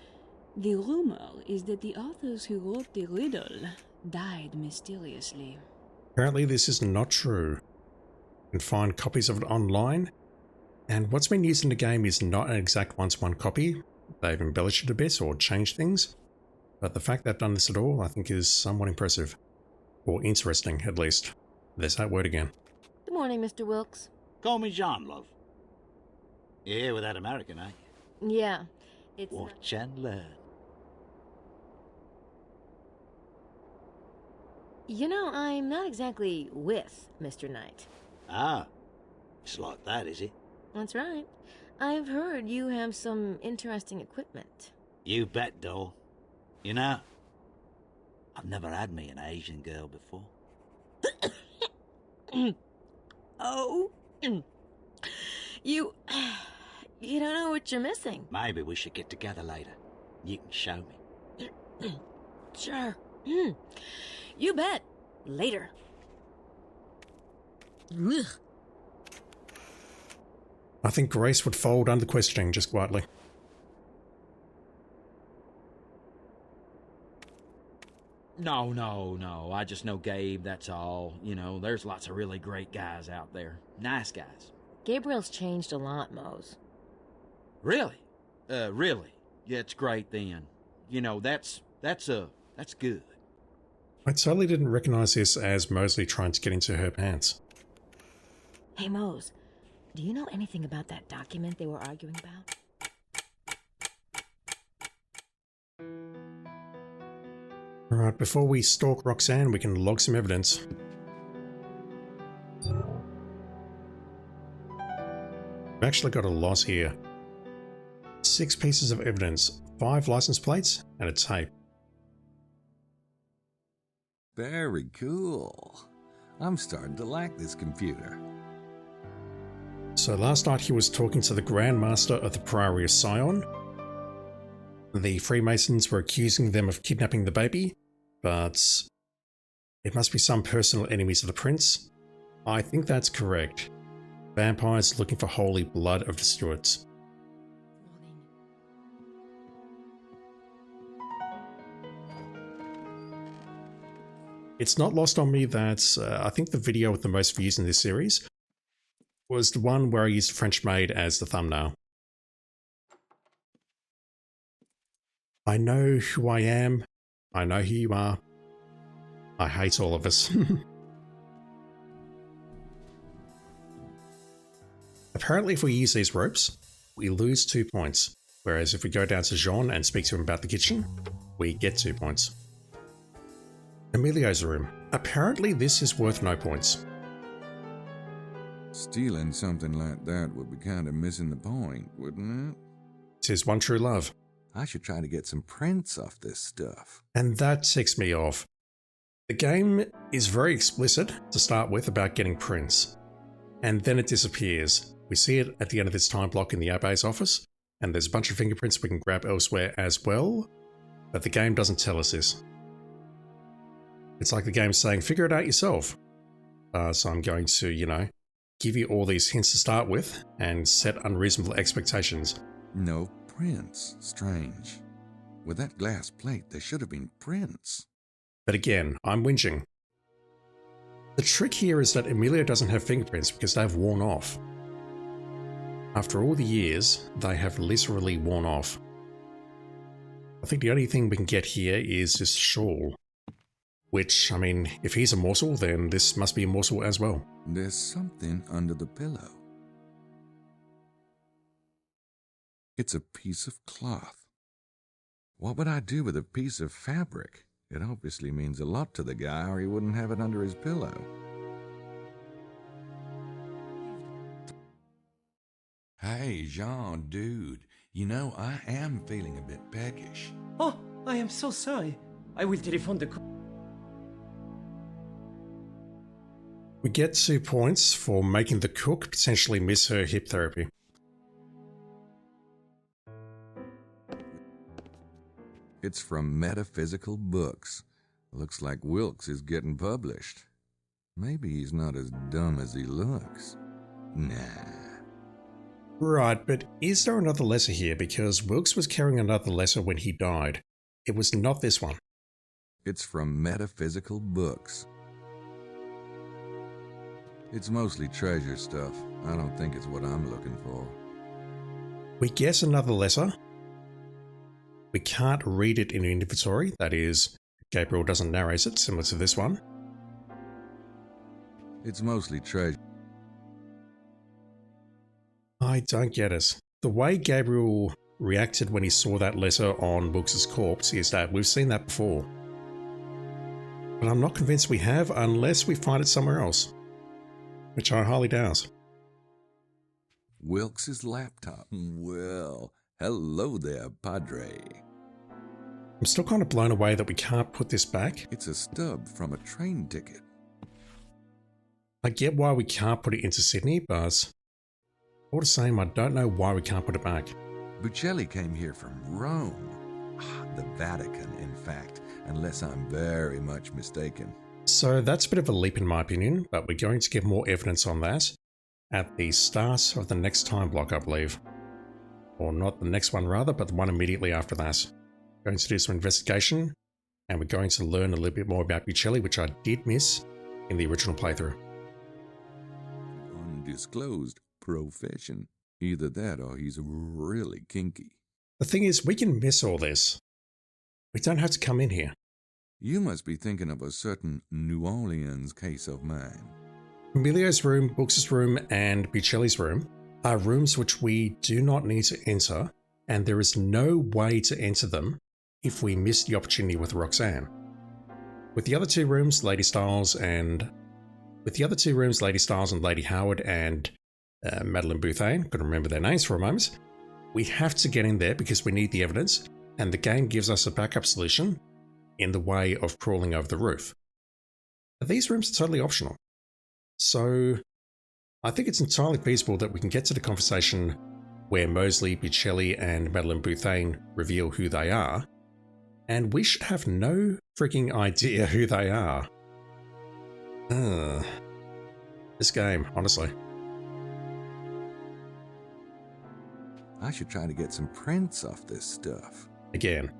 The rumor is that the authors who wrote the riddle died mysteriously. Apparently this is not true. You can find copies of it online, and what's been used in the game is not an exact one-to-one copy. They've embellished it a bit or changed things, but the fact they've done this at all I think is somewhat impressive. Or interesting, at least. There's that word again. Good morning, Mr. Wilkes. Call me John, love. You're here with that American, eh? Yeah, it's... Watch and learn. You know, I'm not exactly with Mr. Knight. Ah, it's like that, is it? That's right. I've heard you have some interesting equipment. You bet, doll. You know, I've never had me an Asian girl before. Oh. You don't know what you're missing. Maybe we should get together later. You can show me. Sure. You bet. Later. Ugh. I think Grace would fold under questioning just quietly. No. I just know Gabe, that's all. You know, there's lots of really great guys out there. Nice guys. Gabriel's changed a lot, Mose. Really? Really? Yeah, it's great then. You know, that's good. I totally didn't recognize this as Mosley trying to get into her pants. Hey, Mose, do you know anything about that document they were arguing about? Alright, before we stalk Roxanne, we can log some evidence. We've actually got a lot here. 6 pieces of evidence, 5 license plates, and a tape. Very cool. I'm starting to like this computer. So last night he was talking to the Grand Master of the Priory of Sion. The Freemasons were accusing them of kidnapping the baby, but it must be some personal enemies of the prince. I think that's correct. Vampires looking for holy blood of the Stuarts. It's not lost on me that I think the video with the most views in this series was the one where I used French Maid as the thumbnail. I know who I am. I know who you are. I hate all of us. Apparently if we use these ropes, we lose 2 points. Whereas if we go down to Jean and speak to him about the kitchen, we get 2 points. Emilio's room. Apparently this is worth no points. Stealing something like that would be kind of missing the point, wouldn't it? 'Tis one true love. I should try to get some prints off this stuff. And that ticks me off. The game is very explicit to start with about getting prints. And then it disappears. We see it at the end of this time block in the Abbe's office, and there's a bunch of fingerprints we can grab elsewhere as well, but the game doesn't tell us this. It's like the game's saying, figure it out yourself. So I'm going to, give you all these hints to start with and set unreasonable expectations. No prints. Strange. With that glass plate, there should have been prints. But again, I'm whinging. The trick here is that Emilio doesn't have fingerprints because they've worn off. After all the years, they have literally worn off. I think the only thing we can get here is this shawl. Which, I mean, if he's a morsel, then this must be a morsel as well. There's something under the pillow. It's a piece of cloth. What would I do with a piece of fabric? It obviously means a lot to the guy, or he wouldn't have it under his pillow. Hey, Jean, dude. I am feeling a bit peckish. Oh, I am so sorry. I will telephone the... We get 2 points for making the cook potentially miss her hip therapy. It's from Metaphysical Books. Looks like Wilkes is getting published. Maybe he's not as dumb as he looks. Nah. Right, but is there another letter here? Because Wilkes was carrying another letter when he died. It was not this one. It's from Metaphysical Books. It's mostly treasure stuff. I don't think it's what I'm looking for. We get another letter. We can't read it in inventory. That is, Gabriel doesn't narrate it, similar to this one. It's mostly treasure. I don't get it. The way Gabriel reacted when he saw that letter on Wilkes' corpse is that we've seen that before. But I'm not convinced we have unless we find it somewhere else. Which I highly doubt. Wilkes' laptop. Well, hello there, Padre. I'm still kind of blown away that we can't put this back. It's a stub from a train ticket. I get why we can't put it into Sydney, but all the same, I don't know why we can't put it back. Buccelli came here from Rome. The Vatican, in fact, unless I'm very much mistaken. So that's a bit of a leap in my opinion, but we're going to get more evidence on that at the start of the next time block, I believe. Or not the next one rather, but the one immediately after that. We're going to do some investigation, and we're going to learn a little bit more about Buccelli, which I did miss in the original playthrough. Undisclosed profession. Either that or he's really kinky. The thing is, we can miss all this. We don't have to come in here. You must be thinking of a certain New Orleans case of mine. Emilio's room, Wilkes' room, and Buccelli's room are rooms which we do not need to enter, and there is no way to enter them if we miss the opportunity with Roxanne. With the other two rooms, Lady Styles and Lady Howard and Madeline Bouthane, couldn't remember their names for a moment, we have to get in there because we need the evidence, and the game gives us a backup solution in the way of crawling over the roof. But these rooms are totally optional. So I think it's entirely feasible that we can get to the conversation where Mosley, Bicelli, and Madeleine Bouthane reveal who they are, and we should have no freaking idea who they are. This game, honestly. I should try to get some prints off this stuff. Again,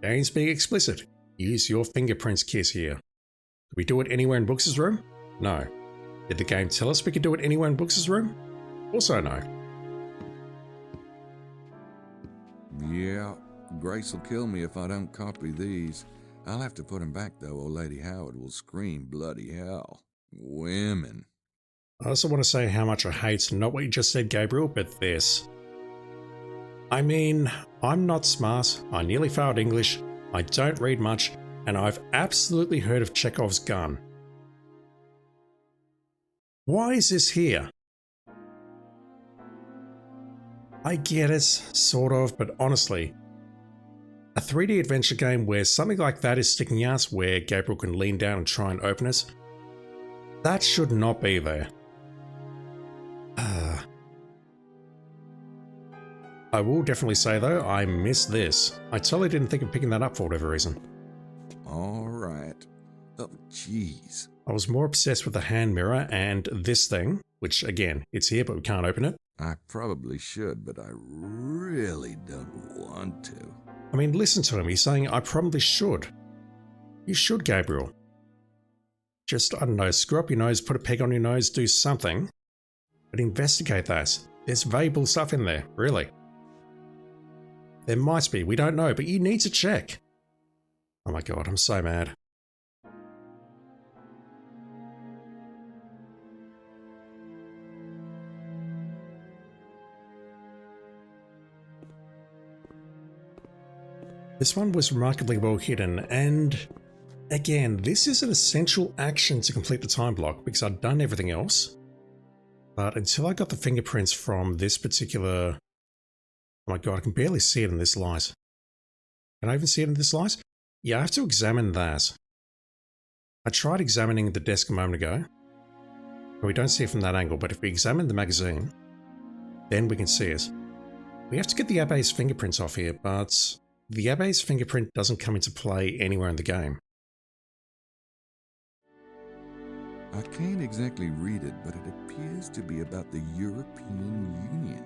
game's being explicit. Use your fingerprints, kiss here. Could we do it anywhere in Brooks's room? No. Did the game tell us we could do it anywhere in Brooks's room? Also no. Yeah, Grace will kill me if I don't copy these. I'll have to put them back, though, or Lady Howard will scream bloody hell. Women. I also want to say how much I hate not what you just said, Gabriel, but this. I mean, I'm not smart, I nearly failed English, I don't read much, and I've absolutely heard of Chekhov's gun. Why is this here? I get it, sort of, but honestly, a 3D adventure game where something like that is sticking out, where Gabriel can lean down and try and open it, that should not be there. I will definitely say though, I miss this. I totally didn't think of picking that up for whatever reason. Alright. Oh, jeez. I was more obsessed with the hand mirror and this thing, which again, it's here but we can't open it. I probably should, but I really don't want to. I mean, listen to him, he's saying I probably should. You should, Gabriel. Just, I don't know, screw up your nose, put a peg on your nose, do something. But investigate that. There's valuable stuff in there, really. There might be, we don't know, but you need to check. Oh my god, I'm so mad. This one was remarkably well hidden, and again, this is an essential action to complete the time block because I'd done everything else. But until I got the fingerprints from this particular... Oh my god, I can barely see it in this light. Can I even see it in this light? Yeah, I have to examine that. I tried examining the desk a moment ago. And we don't see it from that angle, but if we examine the magazine, then we can see it. We have to get the Abbe's fingerprints off here, but the Abbe's fingerprint doesn't come into play anywhere in the game. I can't exactly read it, but it appears to be about the European Union.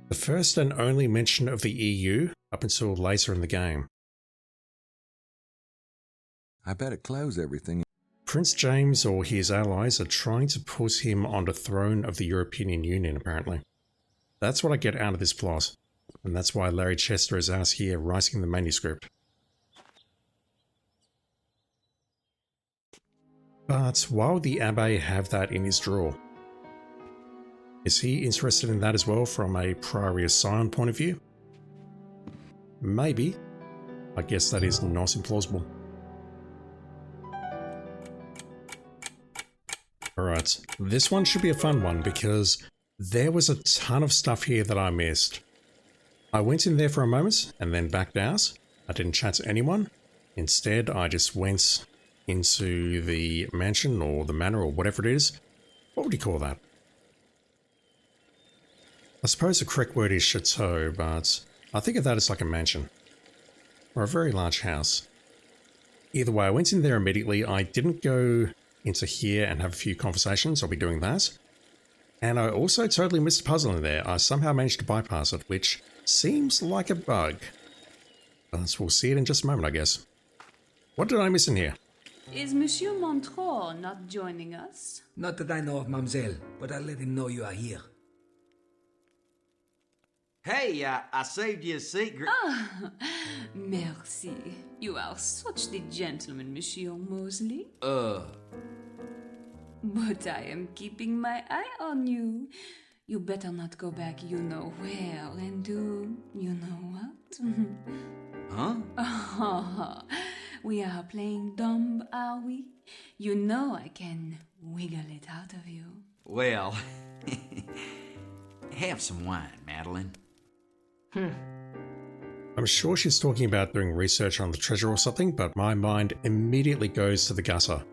The first and only mention of the EU up until later in the game. I better close everything. Prince James or his allies are trying to put him on the throne of the European Union, apparently. That's what I get out of this plot, and that's why Larry Chester is out here writing the manuscript. But why would the Abbe have that in his drawer? Is he interested in that as well from a Priory Scion point of view? Maybe. I guess that is not implausible. Alright, this one should be a fun one because there was a ton of stuff here that I missed. I went in there for a moment and then backed out. I didn't chat to anyone. Instead, I just went into the mansion or the manor or whatever it is. What would you call that? I suppose the correct word is chateau, but I think of that as like a mansion. Or a very large house. Either way, I went in there immediately. I didn't go into here and have a few conversations. I'll be doing that. And I also totally missed a puzzle in there. I somehow managed to bypass it, which seems like a bug. But we'll see it in just a moment, I guess. What did I miss in here? Is Monsieur Montreux not joining us? Not that I know of, mademoiselle, but I'll let him know you are here. Hey, I saved you a seat. Ah, merci. You are such the gentleman, Monsieur Mosley. But I am keeping my eye on you. You better not go back you know where and do you know what? Huh? Oh, we are playing dumb, are we? You know I can wiggle it out of you. Well, have some wine, Madeline. I'm sure she's talking about doing research on the treasure or something, but my mind immediately goes to the gusser.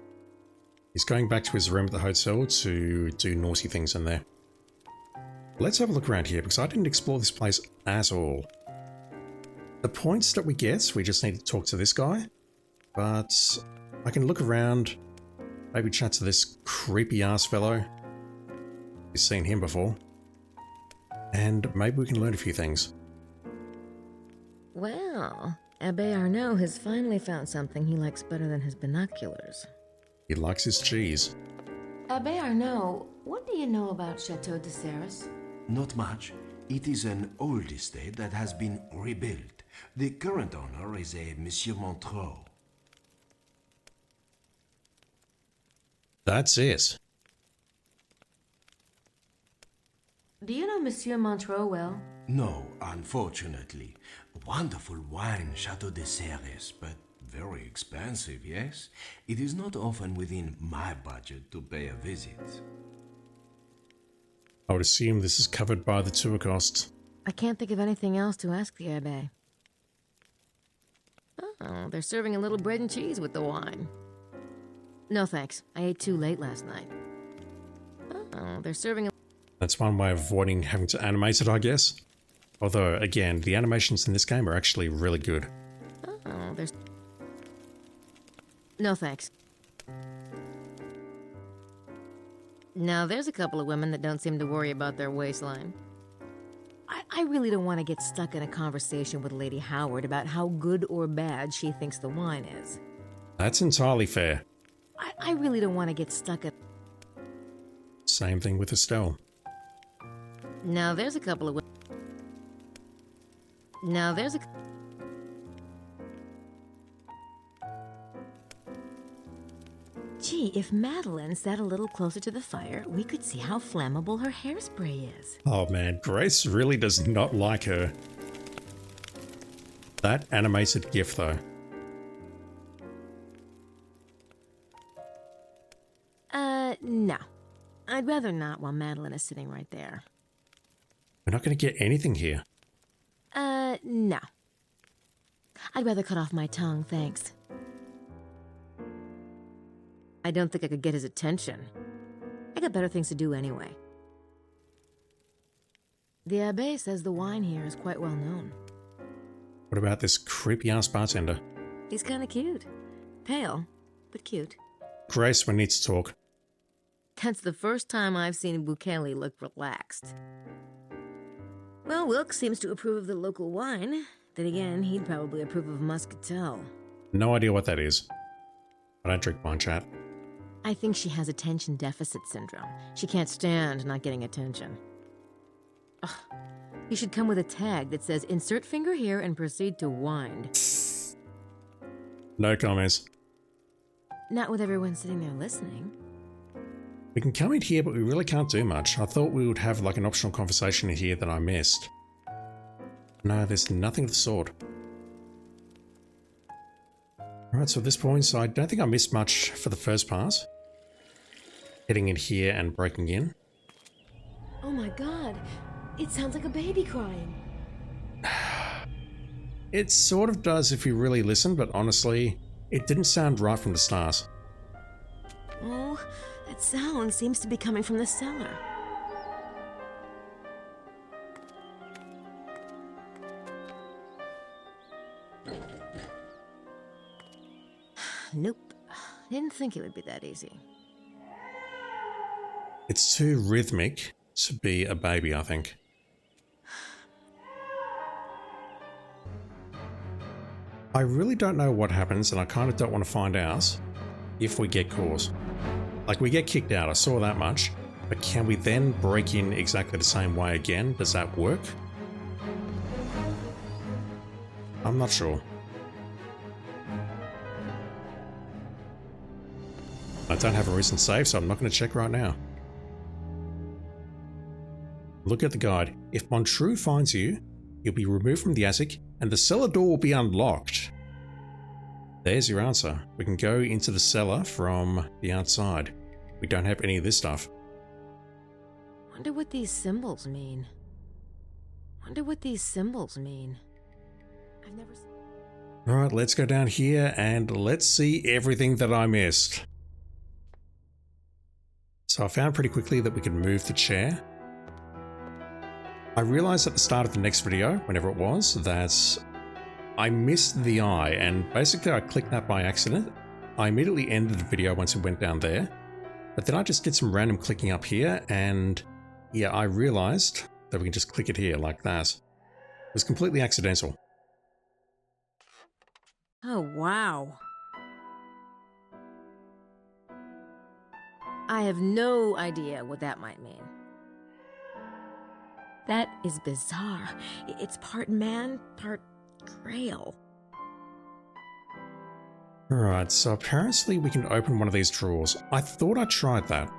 He's going back to his room at the hotel to do naughty things in there. Let's have a look around here, because I didn't explore this place at all. The points that we get, we just need to talk to this guy. But I can look around, maybe chat to this creepy ass fellow. You've seen him before. And maybe we can learn a few things. Well, Abbe Arnaud has finally found something he likes better than his binoculars. He likes his cheese. Abbe Arnaud, what do you know about Chateau de Serres? Not much. It is an old estate that has been rebuilt. The current owner is a Monsieur Montreux. That's it. Do you know Monsieur Montreux well? No, unfortunately. Wonderful wine, Chateau de Serres, but very expensive, yes? It is not often within my budget to pay a visit. I would assume this is covered by the tour costs. I can't think of anything else to ask the Abbe. Oh, they're serving a little bread and cheese with the wine. No thanks, I ate too late last night. Oh, they're serving a... That's one way of avoiding having to animate it, I guess. Although, again, the animations in this game are actually really good. Oh, there's... No thanks. Now, there's a couple of women that don't seem to worry about their waistline. I really don't want to get stuck in a conversation with Lady Howard about how good or bad she thinks the wine is. That's entirely fair. I really don't want to get stuck in... Same thing with Estelle. Now, there's a couple of women... Now, there's a... Gee, if Madeline sat a little closer to the fire, we could see how flammable her hairspray is. Oh man, Grace really does not like her. That animated gif though. No. I'd rather not while Madeline is sitting right there. We're not going to get anything here. No. I'd rather cut off my tongue, thanks. I don't think I could get his attention. I got better things to do anyway. The Abbe says the wine here is quite well known. What about this creepy-ass bartender? He's kinda cute. Pale, but cute. Grace, we need to talk. That's the first time I've seen Bukele look relaxed. Well, Wilkes seems to approve of the local wine. Then again, he'd probably approve of Muscatel. No idea what that is. I don't drink wine, chat. I think she has attention deficit syndrome. She can't stand not getting attention. Ugh. You should come with a tag that says, insert finger here and proceed to wind. No comments. Not with everyone sitting there listening. We can come in here, but we really can't do much. I thought we would have like an optional conversation in here that I missed. No, there's nothing of the sort. Alright, so at this point, I don't think I missed much for the first part. Heading in here and breaking in. Oh my god, it sounds like a baby crying. It sort of does if you really listen, but honestly, it didn't sound right from the start. Oh, that sound seems to be coming from the cellar. Nope. Didn't think it would be that easy. It's too rhythmic to be a baby, I think. I really don't know what happens, and I kind of don't want to find out if we get caught. Like, we get kicked out, I saw that much, but can we then break in exactly the same way again? Does that work? I'm not sure. I don't have a recent save, so I'm not going to check right now. Look at the guide. If Montreux finds you, you'll be removed from the attic and the cellar door will be unlocked. There's your answer. We can go into the cellar from the outside. We don't have any of this stuff. Wonder what these symbols mean. I've never. Alright, let's go down here and let's see everything that I missed. So I found pretty quickly that we could move the chair. I realized at the start of the next video, whenever it was, that I missed the eye, and basically I clicked that by accident. I immediately ended the video once it went down there, but then I just did some random clicking up here, and yeah, I realized that we can just click it here like that. It was completely accidental. Oh, wow. I have no idea what that might mean. That is bizarre. It's part man, part grail. Alright, so apparently we can open one of these drawers. I thought I tried that.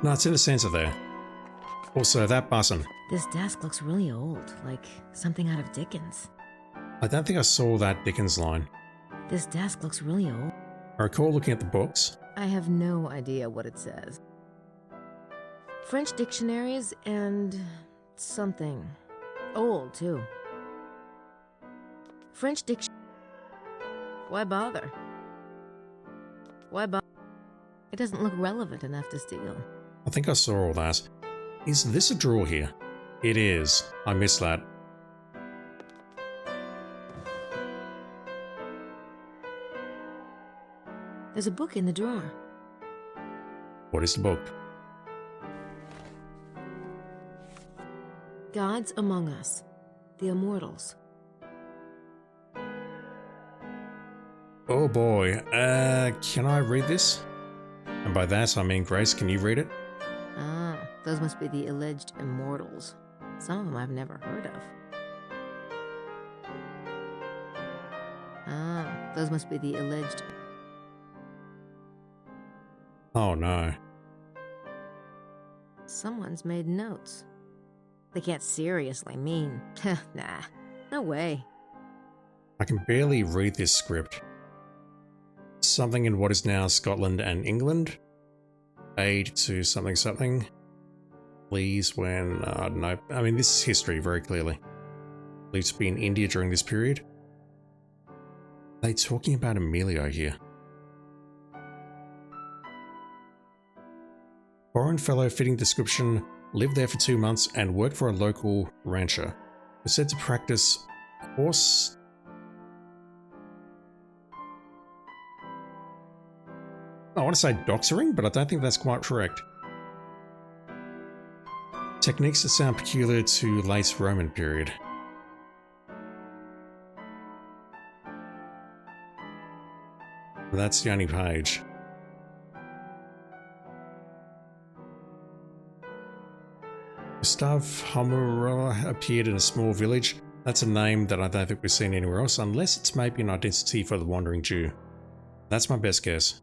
No, it's in the center there. Also, that button. This desk looks really old, like something out of Dickens. I don't think I saw that Dickens line. This desk looks really old. I recall looking at the books. I have no idea what it says. French dictionaries and something. Old, too. French dictionary. Why bother? Why bother? It doesn't look relevant enough to steal. I think I saw all that. Is this a drawer here? It is. I missed that. There's a book in the drawer. What is the book? Gods Among Us. The Immortals. Oh boy. Can I read this? And by that I mean, Grace, can you read it? Ah, those must be the alleged immortals. Some of them I've never heard of. Ah, those must be the alleged... Oh no. Someone's made notes. They can't seriously mean... Nah, no way. I can barely read this script. Something in what is now Scotland and England. Aid to something something. Please when... no, I mean this is history very clearly. Believed to be in India during this period. Are they talking about Emilio here? Foreign fellow fitting description, lived there for 2 months and worked for a local rancher. Was said to practice horse... I want to say doctoring, but I don't think that's quite correct. Techniques that sound peculiar to late Roman period. That's the only page. Gustav Homer appeared in a small village. That's a name that I don't think we've seen anywhere else, unless it's maybe an identity for the Wandering Jew. That's my best guess.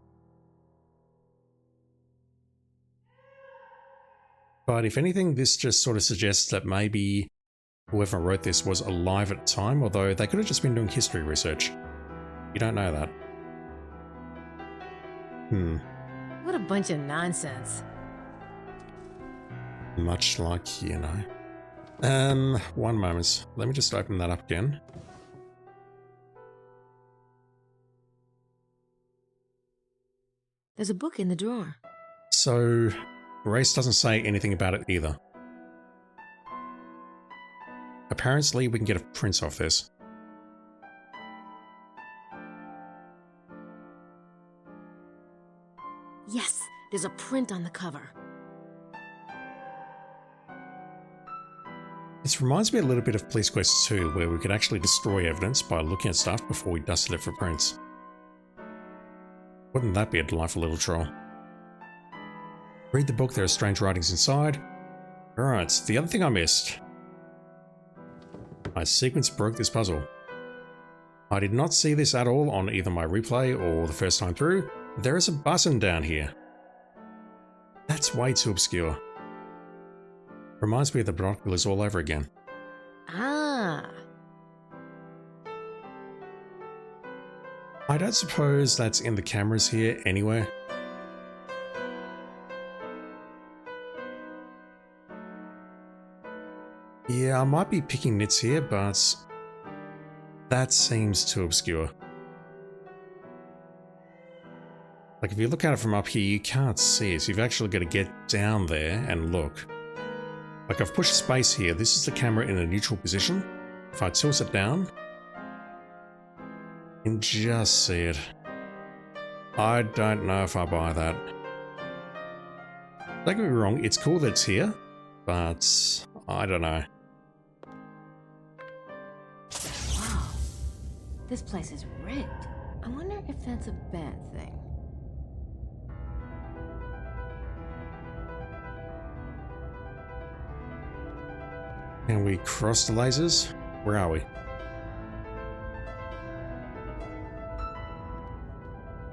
But if anything, this just sort of suggests that maybe whoever wrote this was alive at the time, although they could have just been doing history research. You don't know that. What a bunch of nonsense. Much like, you know. One moment. Let me just open that up again. There's a book in the drawer. So, Grace doesn't say anything about it either. Apparently, we can get a print off this. Yes, there's a print on the cover. This reminds me a little bit of Police Quest 2, where we could actually destroy evidence by looking at stuff before we dusted it for prints. Wouldn't that be a delightful little troll? Read the book, there are strange writings inside. Alright, the other thing I missed. My sequence broke this puzzle. I did not see this at all on either my replay or the first time through. There is a button down here. That's way too obscure. Reminds me of the binoculars all over again. Ah. I don't suppose that's in the cameras here anywhere. Yeah, I might be picking nits here, but that seems too obscure. Like, if you look at it from up here, you can't see it, so you've actually got to get down there and look. Like, I've pushed space here. This is the camera in a neutral position. If I tilt it down, you can just see it. I don't know if I buy that. Don't get me wrong, it's cool that it's here, but I don't know. Wow, this place is rigged. I wonder if that's a bad thing. Can we cross the lasers? Where are we?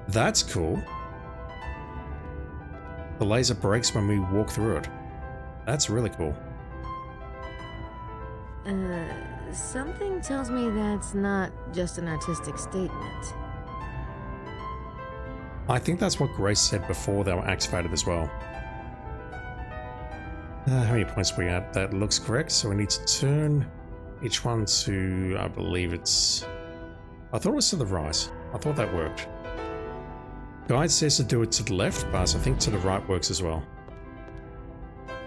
That's cool. The laser breaks when we walk through it. That's really cool. Something tells me that's not just an artistic statement. I think that's what Grace said before they were activated as well. How many points are we at? That looks correct, so we need to turn each one to, I believe it's... I thought it was to the right. I thought that worked. Guide says to do it to the left, but I think to the right works as well.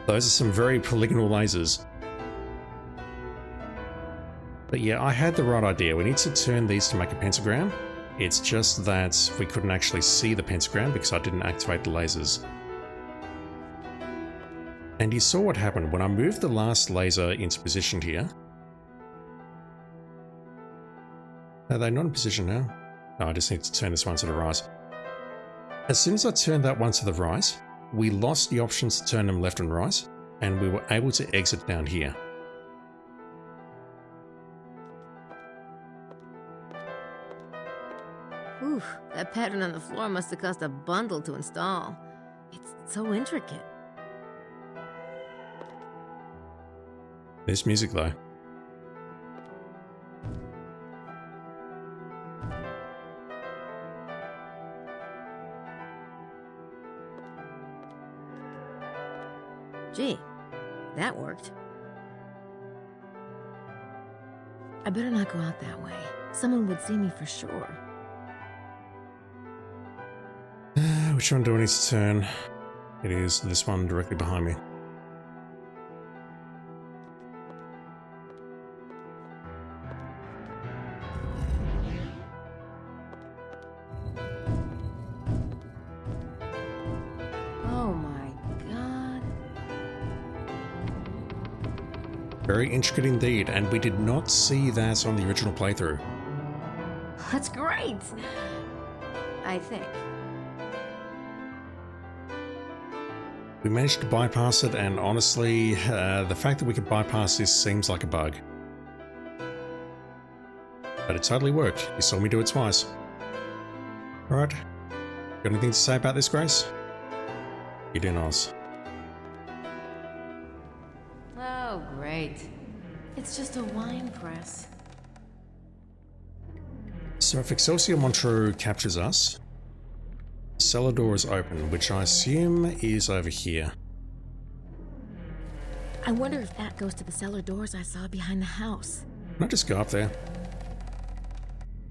Those are some very polygonal lasers. But yeah, I had the right idea. We need to turn these to make a pentagram. It's just that we couldn't actually see the pentagram because I didn't activate the lasers. And you saw what happened when I moved the last laser into position here. Are they not in position now? No, I just need to turn this one to the right. As soon as I turned that one to the right, we lost the options to turn them left and right, and we were able to exit down here. Oof, that pattern on the floor must have cost a bundle to install. It's so intricate. This music though. Gee, that worked. I better not go out that way. Someone would see me for sure. Which one do I need to turn? It is this one directly behind me. Oh my god. Very intricate indeed, and we did not see that on the original playthrough. That's great! I think. We managed to bypass it, and honestly, the fact that we could bypass this seems like a bug. But it totally worked. You saw me do it twice. Alright. Got anything to say about this, Grace? You do not. Oh, great. It's just a wine press. So if Excelsior Montreux captures us, the cellar door is open, which I assume is over here. I wonder if that goes to the cellar doors I saw behind the house. Can I just go up there?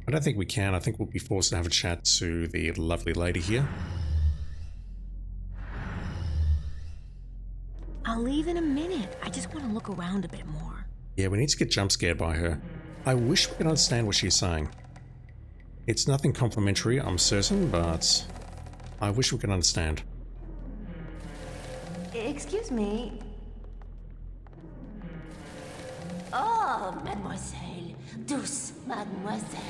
I don't think we can. I think we'll be forced to have a chat to the lovely lady here. I'll leave in a minute. I just want to look around a bit more. Yeah, we need to get jump scared by her. I wish we could understand what she's saying. It's nothing complimentary, I'm certain, but I wish we could understand. Excuse me. Oh, mademoiselle, douce mademoiselle,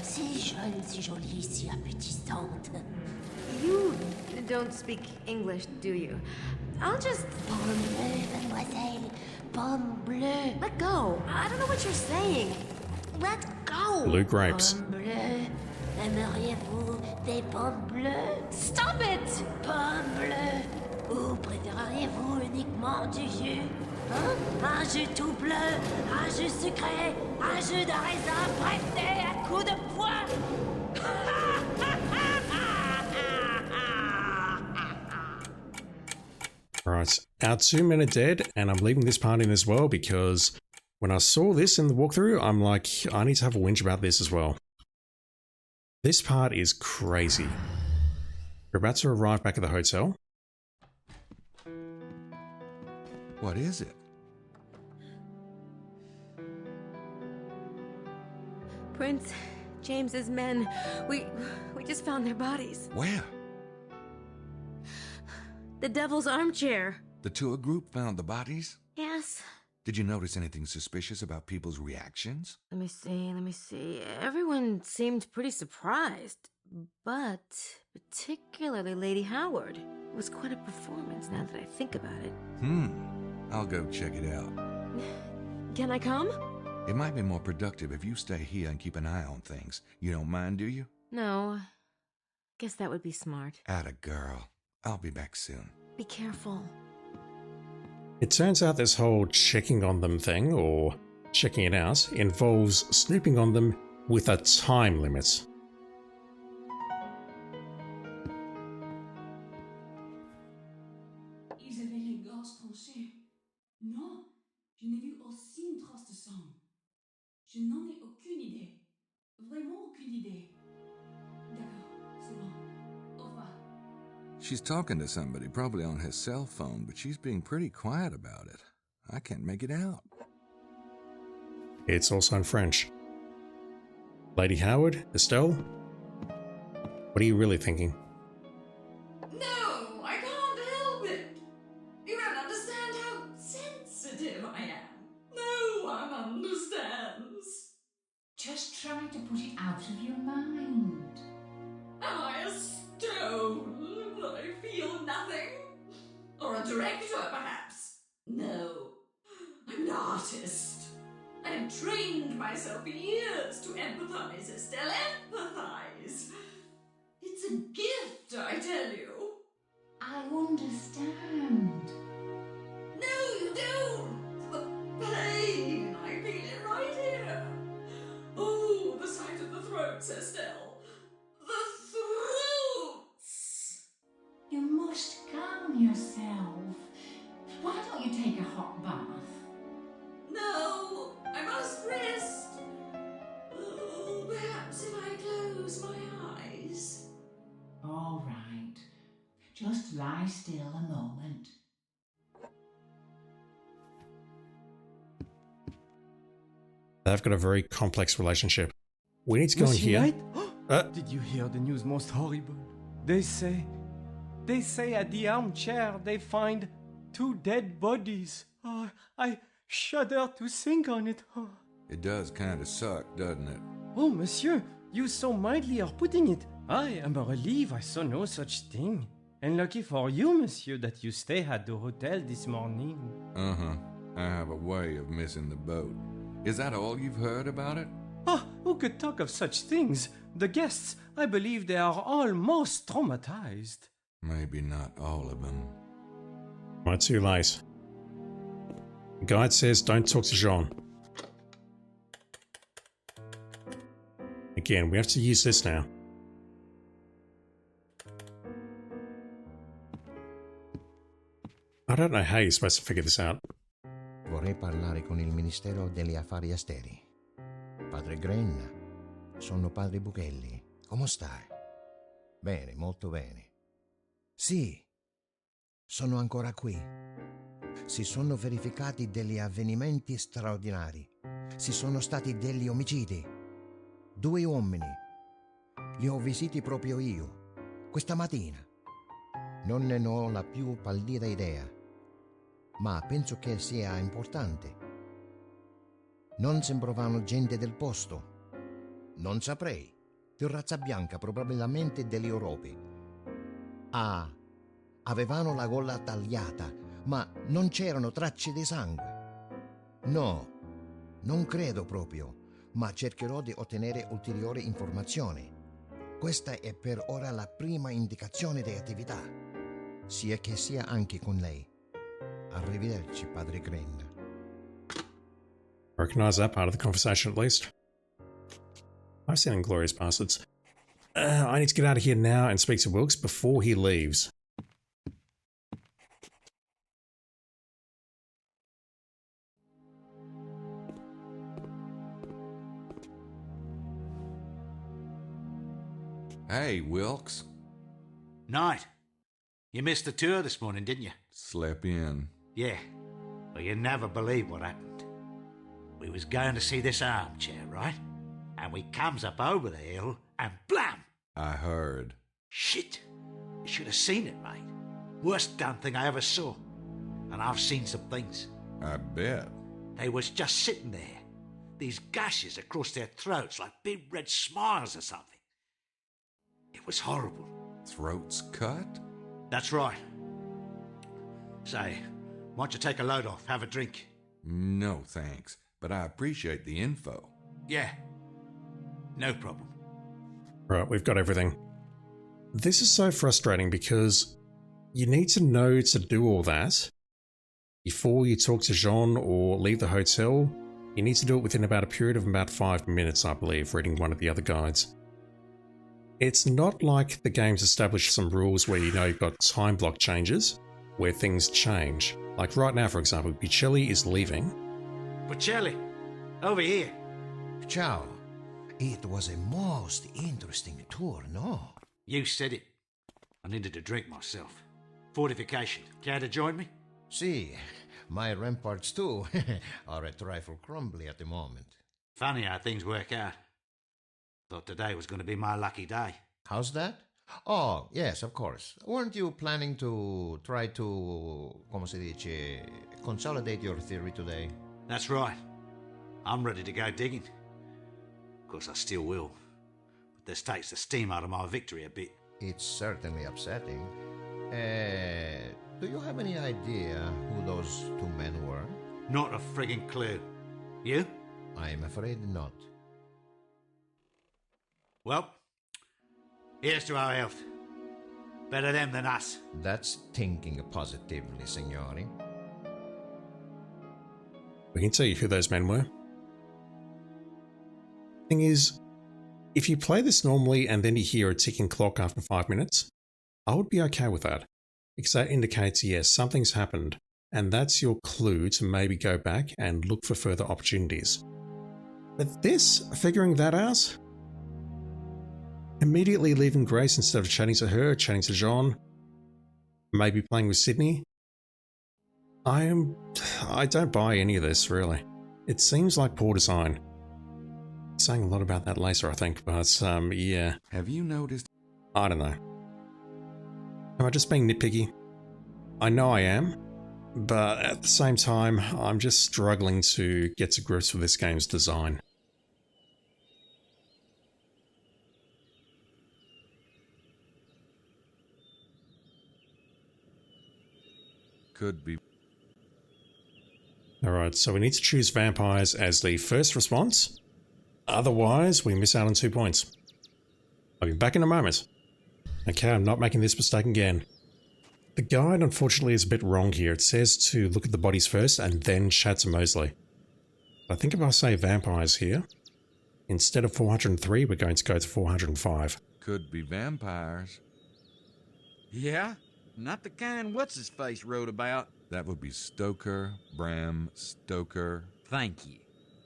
si jeune, si jolie, si appétissante. You don't speak English, do you? I'll just... Pomme bleue, mademoiselle, pomme bleue. Let go. I don't know what you're saying. Let go. Blue grapes. Pomme bleue, aimeriez-vous des pommes bleues? Stop it! Pomme bleue, ou préféreriez-vous uniquement du jus? Hein? Un jus tout bleu, un jus sucré, un jus de raisin prêté à coups de poing. Alright, Alright, our 2 men are dead, and I'm leaving this part in as well because when I saw this in the walkthrough, I'm like, I need to have a whinge about this as well. This part is crazy. We're about to arrive back at the hotel. What is it? Prince, James's men, we just found their bodies. Where? The Devil's Armchair. The tour group found the bodies? Yes. Did you notice anything suspicious about people's reactions? Let me see. Everyone seemed pretty surprised, but particularly Lady Howard. It was quite a performance now that I think about it. I'll go check it out. Can I come? It might be more productive if you stay here and keep an eye on things. You don't mind, do you? No. Guess that would be smart. Atta girl. I'll be back soon. Be careful. It turns out this whole checking on them thing, or checking it out, involves snooping on them with a time limit. Ils avaient les gorges tranchées. Non, je n'ai vu aussi une trace de sang. Je n'en ai aucune idée. Vraiment aucune idée. D'accord, c'est bon. Au revoir. She's talking to somebody, probably on his cell phone, but she's being pretty quiet about it. I can't make it out. It's also in French. Lady Howard, Estelle? What are you really thinking? No, I can't help it. You don't understand how sensitive I am. No one understands. Just try to put it out of your mind. Am I a stone that I feel nothing? Or a director, perhaps? No, I'm an artist. I have trained myself for years to empathize, Estelle. Empathize. It's a gift, I tell you. I understand. No, you don't. The pain. I feel it right here. Oh, the sight of the throats, Estelle. The throats. You must calm yourself. Why don't you take a hot bath? No, I must rest. Oh, perhaps if I close my eyes. All right. Just lie still a moment. They've got a very complex relationship. We need to go in Monsieur here. Knight? Did you hear the news most horrible? They say at the armchair they find 2 dead bodies. Oh, I shudder to think on it. Oh. It does kind of suck, doesn't it? Oh, monsieur, you so mildly are putting it. I am relieved I saw no such thing. And lucky for you, monsieur, that you stay at the hotel this morning. Uh-huh. I have a way of missing the boat. Is that all you've heard about it? Ah, who could talk of such things? The guests, I believe they are all most traumatized. Maybe not all of them. Why too late? The guide says don't talk to Jean. Again, we have to use this now. I don't know how you're supposed to figure this out. Vorrei parlare con il Ministero degli Affari Esteri. Padre Gren, sono padre Buchelli. Come stai? Bene, molto bene. Sì, sono ancora qui. Si sono verificati degli avvenimenti straordinari. Ci sono stati degli omicidi. 2 uomini. Li ho visiti proprio io, questa mattina. Non ne ho la più pallida idea, ma penso che sia importante. Non sembravano gente del posto. Non saprei. Di razza bianca, probabilmente dell'Europa. Ah, avevano la gola tagliata, ma non c'erano tracce di sangue. No, non credo proprio, ma cercherò di ottenere ulteriori informazioni. Questa è per ora la prima indicazione di attività, sia che sia anche con lei. Arrivederci, padre Gren. Recognize that part of the conversation at least. I've seen Inglourious Bastards. I need to get out of here now and speak to Wilkes before he leaves. Hey, Wilkes. Knight, you missed the tour this morning, didn't you? Slept in. Yeah. Well, you never believe what happened. We was going to see this armchair, right? And we comes up over the hill and blam! I heard. Shit! You should have seen it, mate. Worst damn thing I ever saw. And I've seen some things. I bet. They was just sitting there. These gashes across their throats like big red smiles or something. It was horrible. Throats cut? That's right. Say, why don't you take a load off, have a drink? No, thanks. But I appreciate the info. Yeah. No problem. Right, we've got everything. This is so frustrating because you need to know to do all that before you talk to Jean or leave the hotel. You need to do it within about a period of about 5 minutes, I believe, reading one of the other guides. It's not like the game's established some rules where you know you've got time block changes, where things change. Like right now, for example, Bocelli is leaving. Bocelli, over here. Ciao. It was a most interesting tour, no? You said it. I needed a drink myself. Fortification. Care to join me? See, my ramparts too are a trifle crumbly at the moment. Funny how things work out. Thought today was going to be my lucky day. How's that? Oh, yes, of course. Weren't you planning to try to, como se dice, consolidate your theory today? That's right. I'm ready to go digging. Of course, I still will. But this takes the steam out of my victory a bit. It's certainly upsetting. Do you have any idea who those two men were? Not a friggin' clue. You? I'm afraid not. Well, here's to our health. Better them than us. That's thinking positively, signori. We can tell you who those men were. Thing is, if you play this normally and then you hear a ticking clock after 5 minutes, I would be okay with that. Because that indicates, yes, something's happened, and that's your clue to maybe go back and look for further opportunities. But this, figuring that out, immediately leaving Grace instead of chatting to her, chatting to Jean, maybe playing with Sydney, I don't buy any of this, really. It seems like poor design. Saying a lot about that later, I think, but yeah. Have you noticed? I don't know. Am I just being nitpicky? I know I am, but at the same time, I'm just struggling to get to grips with this game's design. Could be. Alright, so we need to choose vampires as the first response. Otherwise, we miss out on 2 points. I'll be back in a moment. Okay, I'm not making this mistake again. The guide, unfortunately, is a bit wrong here. It says to look at the bodies first and then chat to Mosley. I think if I say vampires here, instead of 403, we're going to go to 405. Could be vampires. Yeah? Not the kind what's-his-face wrote about. That would be Stoker, Bram Stoker. Thank you.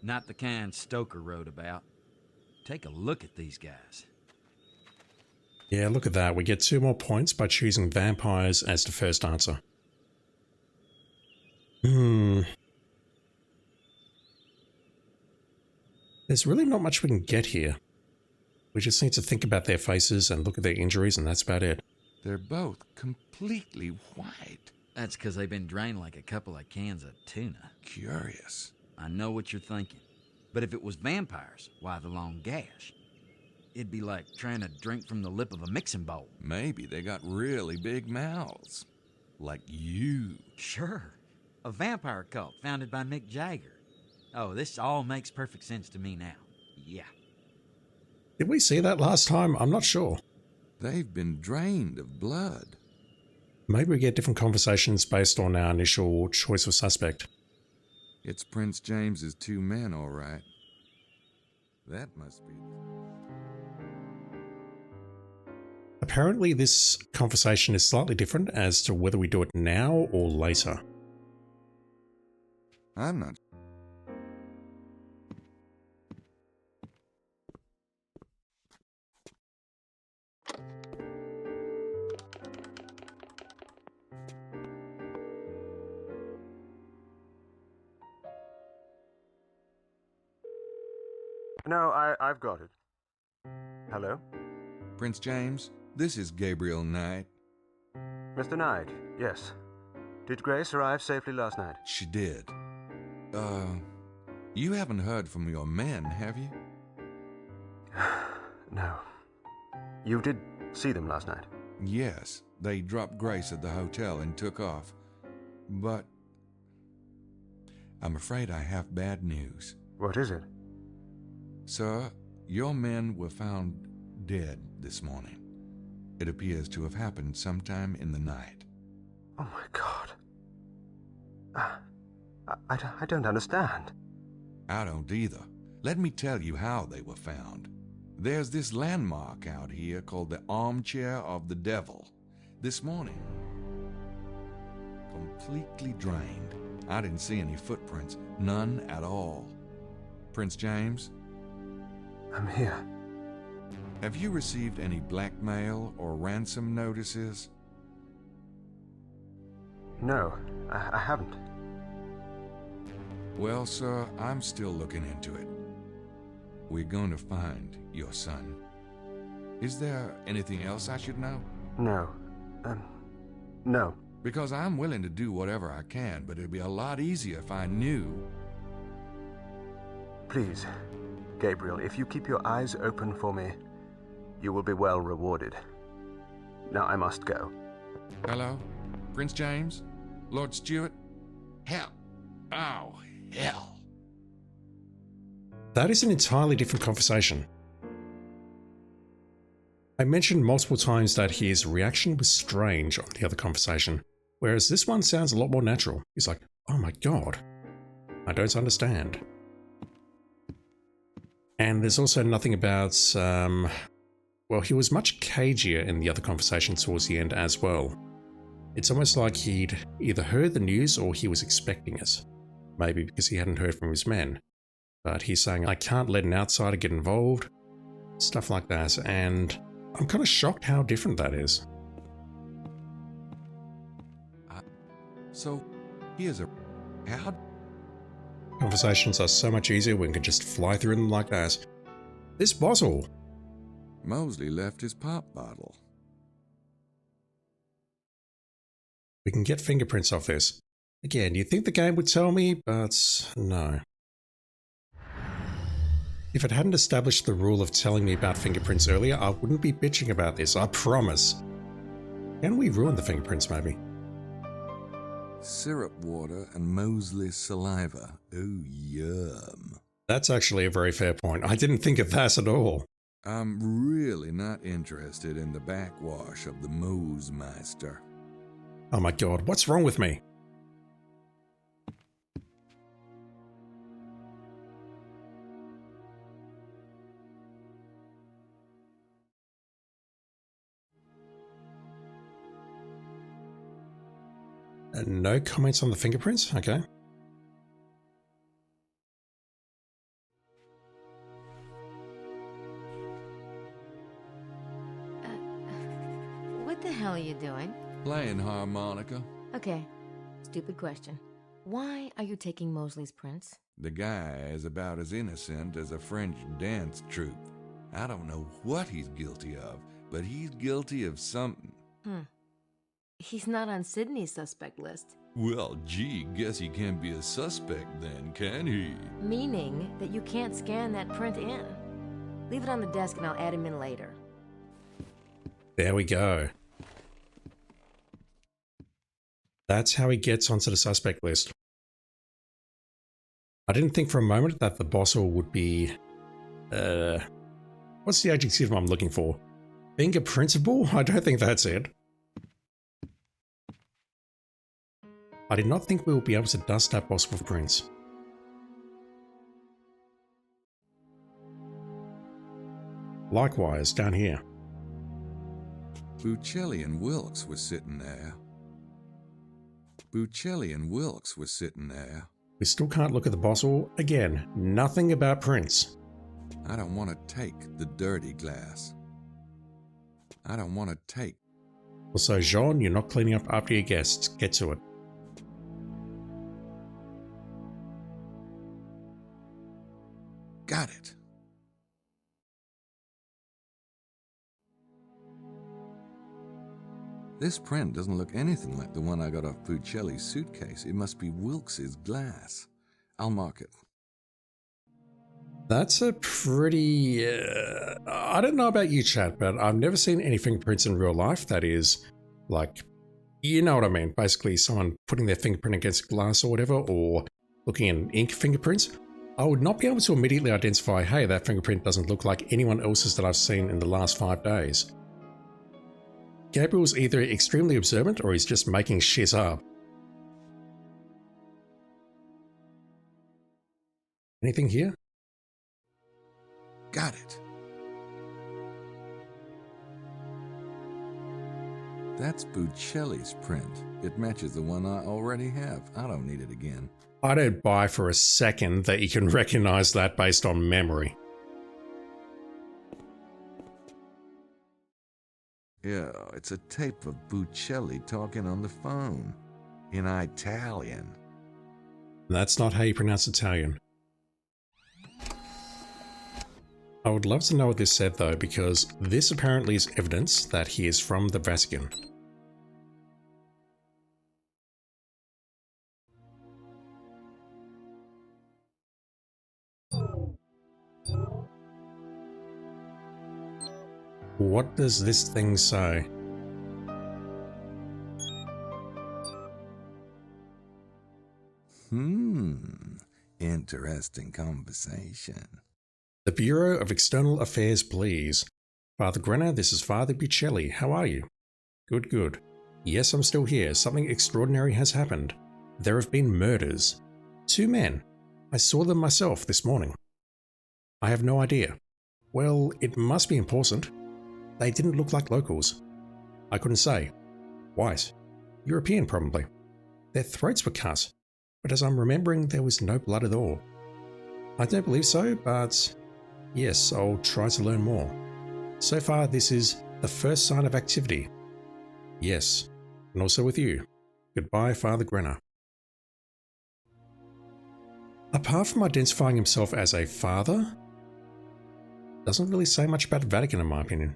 Not the kind Stoker wrote about. Take a look at these guys. Yeah, look at that. We get 2 more points by choosing vampires as the first answer. There's really not much we can get here. We just need to think about their faces and look at their injuries, and that's about it. They're both completely white. That's because they've been drained like a couple of cans of tuna. Curious. I know what you're thinking. But if it was vampires, why the long gash? It'd be like trying to drink from the lip of a mixing bowl. Maybe they got really big mouths. Like you. Sure. A vampire cult founded by Mick Jagger. Oh, this all makes perfect sense to me now. Yeah. Did we see that last time? I'm not sure. They've been drained of blood. Maybe we get different conversations based on our initial choice of suspect. It's Prince James's 2 men, all right. That must be... Apparently this conversation is slightly different as to whether we do it now or later. I'm not... No, I've got it. Hello? Prince James, this is Gabriel Knight. Mr. Knight, yes. Did Grace arrive safely last night? She did. You haven't heard from your men, have you? No. You did see them last night? Yes, they dropped Grace at the hotel and took off. But I'm afraid I have bad news. What is it? Sir, your men were found dead this morning. It appears to have happened sometime in the night. Oh my God. I don't understand. I don't either. Let me tell you how they were found. There's this landmark out here called the Armchair of the Devil. This morning, completely drained. I didn't see any footprints, none at all. Prince James? I'm here. Have you received any blackmail or ransom notices? No, I haven't. Well, sir, I'm still looking into it. We're going to find your son. Is there anything else I should know? No. No. Because I'm willing to do whatever I can, but it'd be a lot easier if I knew. Please, Gabriel, if you keep your eyes open for me, you will be well rewarded. Now I must go. Hello? Prince James? Lord Stuart? Hell. Oh, hell. That is an entirely different conversation. I mentioned multiple times that his reaction was strange on the other conversation, whereas this one sounds a lot more natural. He's like, oh my God, I don't understand. And there's also nothing about, well, he was much cagier in the other conversation towards the end as well. It's almost like he'd either heard the news or he was expecting it. Maybe because he hadn't heard from his men. But he's saying, I can't let an outsider get involved. Stuff like that. And I'm kind of shocked how different that is. So, here's a... How... Conversations are so much easier when we can just fly through them like that. This bottle. Mosley left his pop bottle. We can get fingerprints off this. Again, you'd think the game would tell me, but no. If it hadn't established the rule of telling me about fingerprints earlier, I wouldn't be bitching about this, I promise. Can we ruin the fingerprints, maybe? Syrup water and Mosley's saliva. Oh, yum. That's actually a very fair point. I didn't think of that at all. I'm really not interested in the backwash of the Mosemeister. Oh my God, what's wrong with me? No comments on the fingerprints? Okay. What the hell are you doing? Playing harmonica. Okay, stupid question. Why are you taking Mosley's prints? The guy is about as innocent as a French dance troupe. I don't know what he's guilty of, but he's guilty of something. He's not on Sydney's suspect list. Well, gee, guess he can't be a suspect then, can he? Meaning that you can't scan that print in. Leave it on the desk and I'll add him in later. There we go. That's how he gets onto the suspect list. I didn't think for a moment that the bottle would be... what's the adjective I'm looking for? Fingerprintable? I don't think that's it. I did not think we would be able to dust that bottle with prints. Likewise, down here. Buccelli and Wilkes were sitting there. Buccelli and Wilkes were sitting there. We still can't look at the bottle. Again, nothing about prints. I don't want to take the dirty glass. I don't want to take... Also, Jean, you're not cleaning up after your guests. Get to it. Got it. This print doesn't look anything like the one I got off Buccelli's suitcase. It must be Wilkes's glass. I'll mark it. That's a pretty... I don't know about you, chat, but I've never seen any fingerprints in real life that is, like, you know what I mean. Basically, someone putting their fingerprint against glass or whatever, or looking at ink fingerprints. I would not be able to immediately identify, hey, that fingerprint doesn't look like anyone else's that I've seen in the last 5 days. Gabriel's either extremely observant or he's just making shit up. Anything here? Got it. That's Buccelli's print. It matches the one I already have. I don't need it again. I don't buy for a second that you can recognize that based on memory. Yeah, it's a tape of Buccelli talking on the phone. In Italian. That's not how you pronounce Italian. I would love to know what this said though, because this apparently is evidence that he is from the Vatican. What does this thing say? Interesting conversation. The Bureau of External Affairs, please. Father Grenner, this is Father Buccelli. How are you? Good, good. Yes, I'm still here. Something extraordinary has happened. There have been murders. 2 men. I saw them myself this morning. I have no idea. Well, it must be important. They didn't look like locals. I couldn't say. White. European, probably. Their throats were cut, but as I'm remembering, there was no blood at all. I don't believe so, but yes, I'll try to learn more. So far, this is the first sign of activity. Yes, and also with you. Goodbye, Father Grenner. Apart from identifying himself as a father, doesn't really say much about Vatican in my opinion.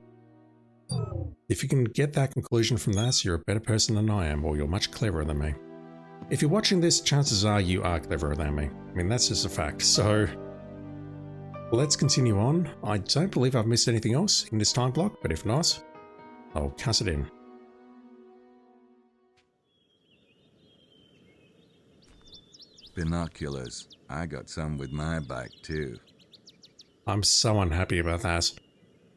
If you can get that conclusion from that, you're a better person than I am, or you're much cleverer than me. If you're watching this, chances are you are cleverer than me. I mean, that's just a fact. So, let's continue on. I don't believe I've missed anything else in this time block, but if not, I'll cut it in. Binoculars. I got some with my bike too. I'm so unhappy about that.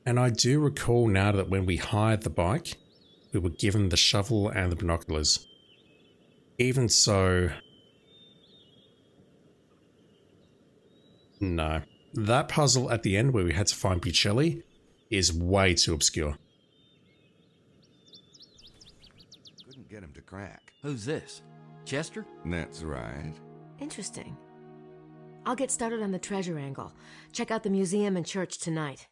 And I do recall now that when we hired the bike, we were given the shovel and the binoculars. Even so... No. That puzzle at the end where we had to find Buccelli is way too obscure. Couldn't get him to crack. Who's this? Chester? That's right. Interesting. I'll get started on the treasure angle. Check out the museum and church tonight.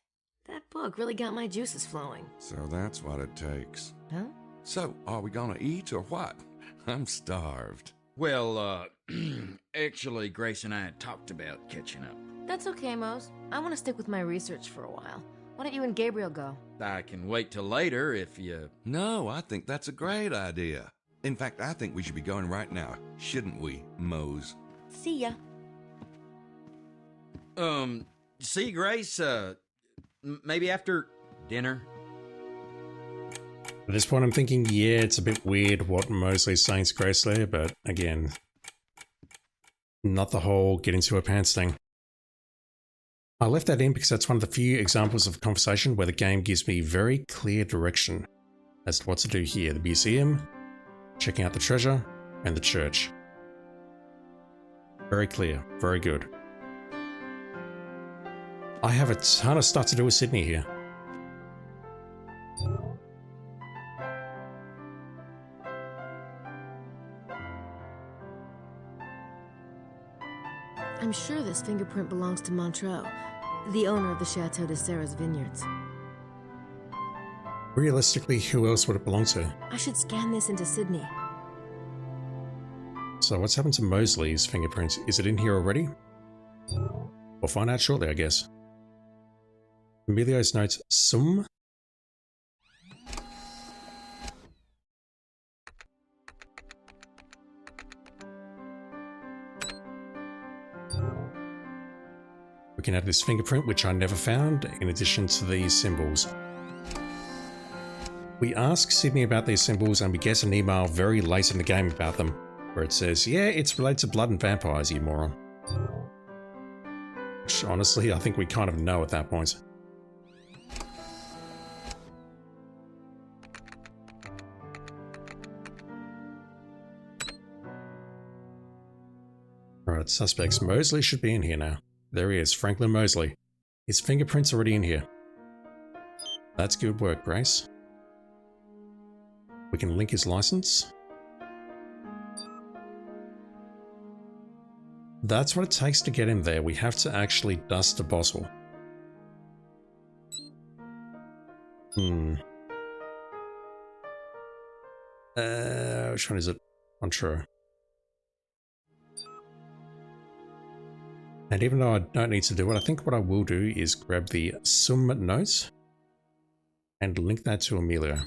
That book really got my juices flowing. So that's what it takes. Huh? So, are we gonna eat or what? I'm starved. Well, actually, Grace and I had talked about catching up. That's okay, Mose. I want to stick with my research for a while. Why don't you and Gabriel go? I can wait till later if you... No, I think that's a great idea. In fact, I think we should be going right now, shouldn't we, Mose? See ya. See, Grace, maybe after dinner? At this point I'm thinking, yeah, it's a bit weird what Mosley's saying to Grace there, but again, not the whole get into her pants thing. I left that in because that's one of the few examples of conversation where the game gives me very clear direction as to what to do here. The museum, checking out the treasure, and the church. Very clear, very good. I have a ton of stuff to do with Sydney here. I'm sure this fingerprint belongs to Montreux, the owner of the Chateau de Serres Vineyards. Realistically, who else would it belong to? I should scan this into Sydney. So what's happened to Mosley's fingerprint? Is it in here already? We'll find out shortly, I guess. Emilio's notes, sum? We can have this fingerprint, which I never found, in addition to these symbols. We ask Sydney about these symbols and we get an email very late in the game about them, where it says, yeah, it's related to blood and vampires, you moron. Which, honestly, I think we kind of know at that point. Alright, suspects. Mosley should be in here now. There he is, Franklin Mosley. His fingerprint's already in here. That's good work, Grace. We can link his license. That's what it takes to get him there. We have to actually dust a bottle. Which one is it? Unsure. And even though I don't need to do it, I think what I will do is grab the sum note and link that to Amelia.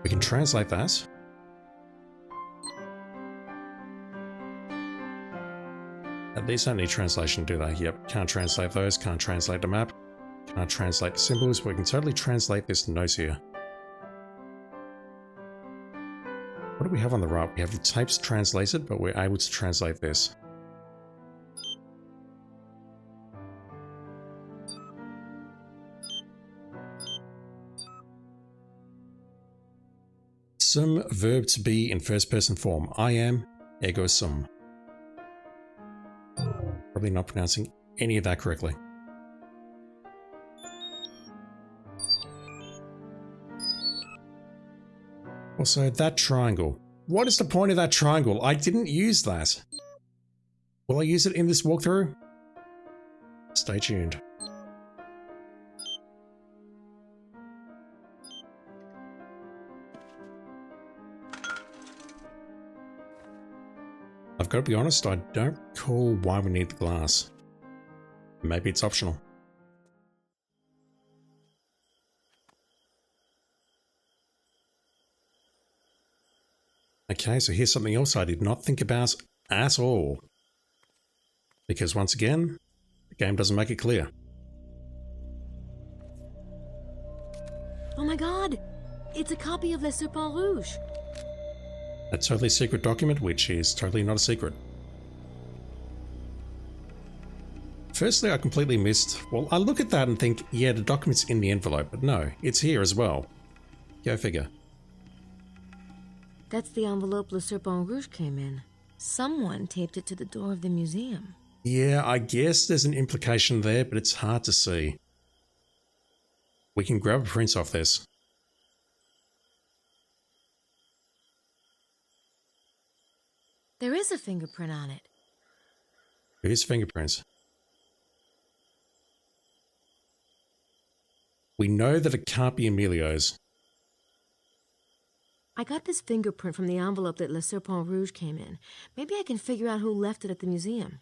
We can translate that. These don't need translation, do they? Yep, can't translate those, can't translate the map, can't translate the symbols, but we can totally translate this note here. What do we have on the right? We have the tapes translated, but we're able to translate this. Sum, verb to be in first person form. I am, ego sum. Probably not pronouncing any of that correctly. Also, that triangle. What is the point of that triangle? I didn't use that. Will I use it in this walkthrough? Stay tuned. I've got to be honest, I don't recall why we need the glass. Maybe it's optional. Okay, so here's something else I did not think about at all. Because once again, the game doesn't make it clear. Oh my god! It's a copy of Le Serpent Rouge! A totally secret document, which is totally not a secret. Firstly, I completely missed... Well, I look at that and think, yeah, the document's in the envelope, but no, it's here as well. Go figure. That's the envelope Le Serpent Rouge came in. Someone taped it to the door of the museum. Yeah, I guess there's an implication there, but it's hard to see. We can grab a print off this. There is a fingerprint on it. Whose fingerprints? We know that it can't be Emilio's. I got this fingerprint from the envelope that Le Serpent Rouge came in. Maybe I can figure out who left it at the museum.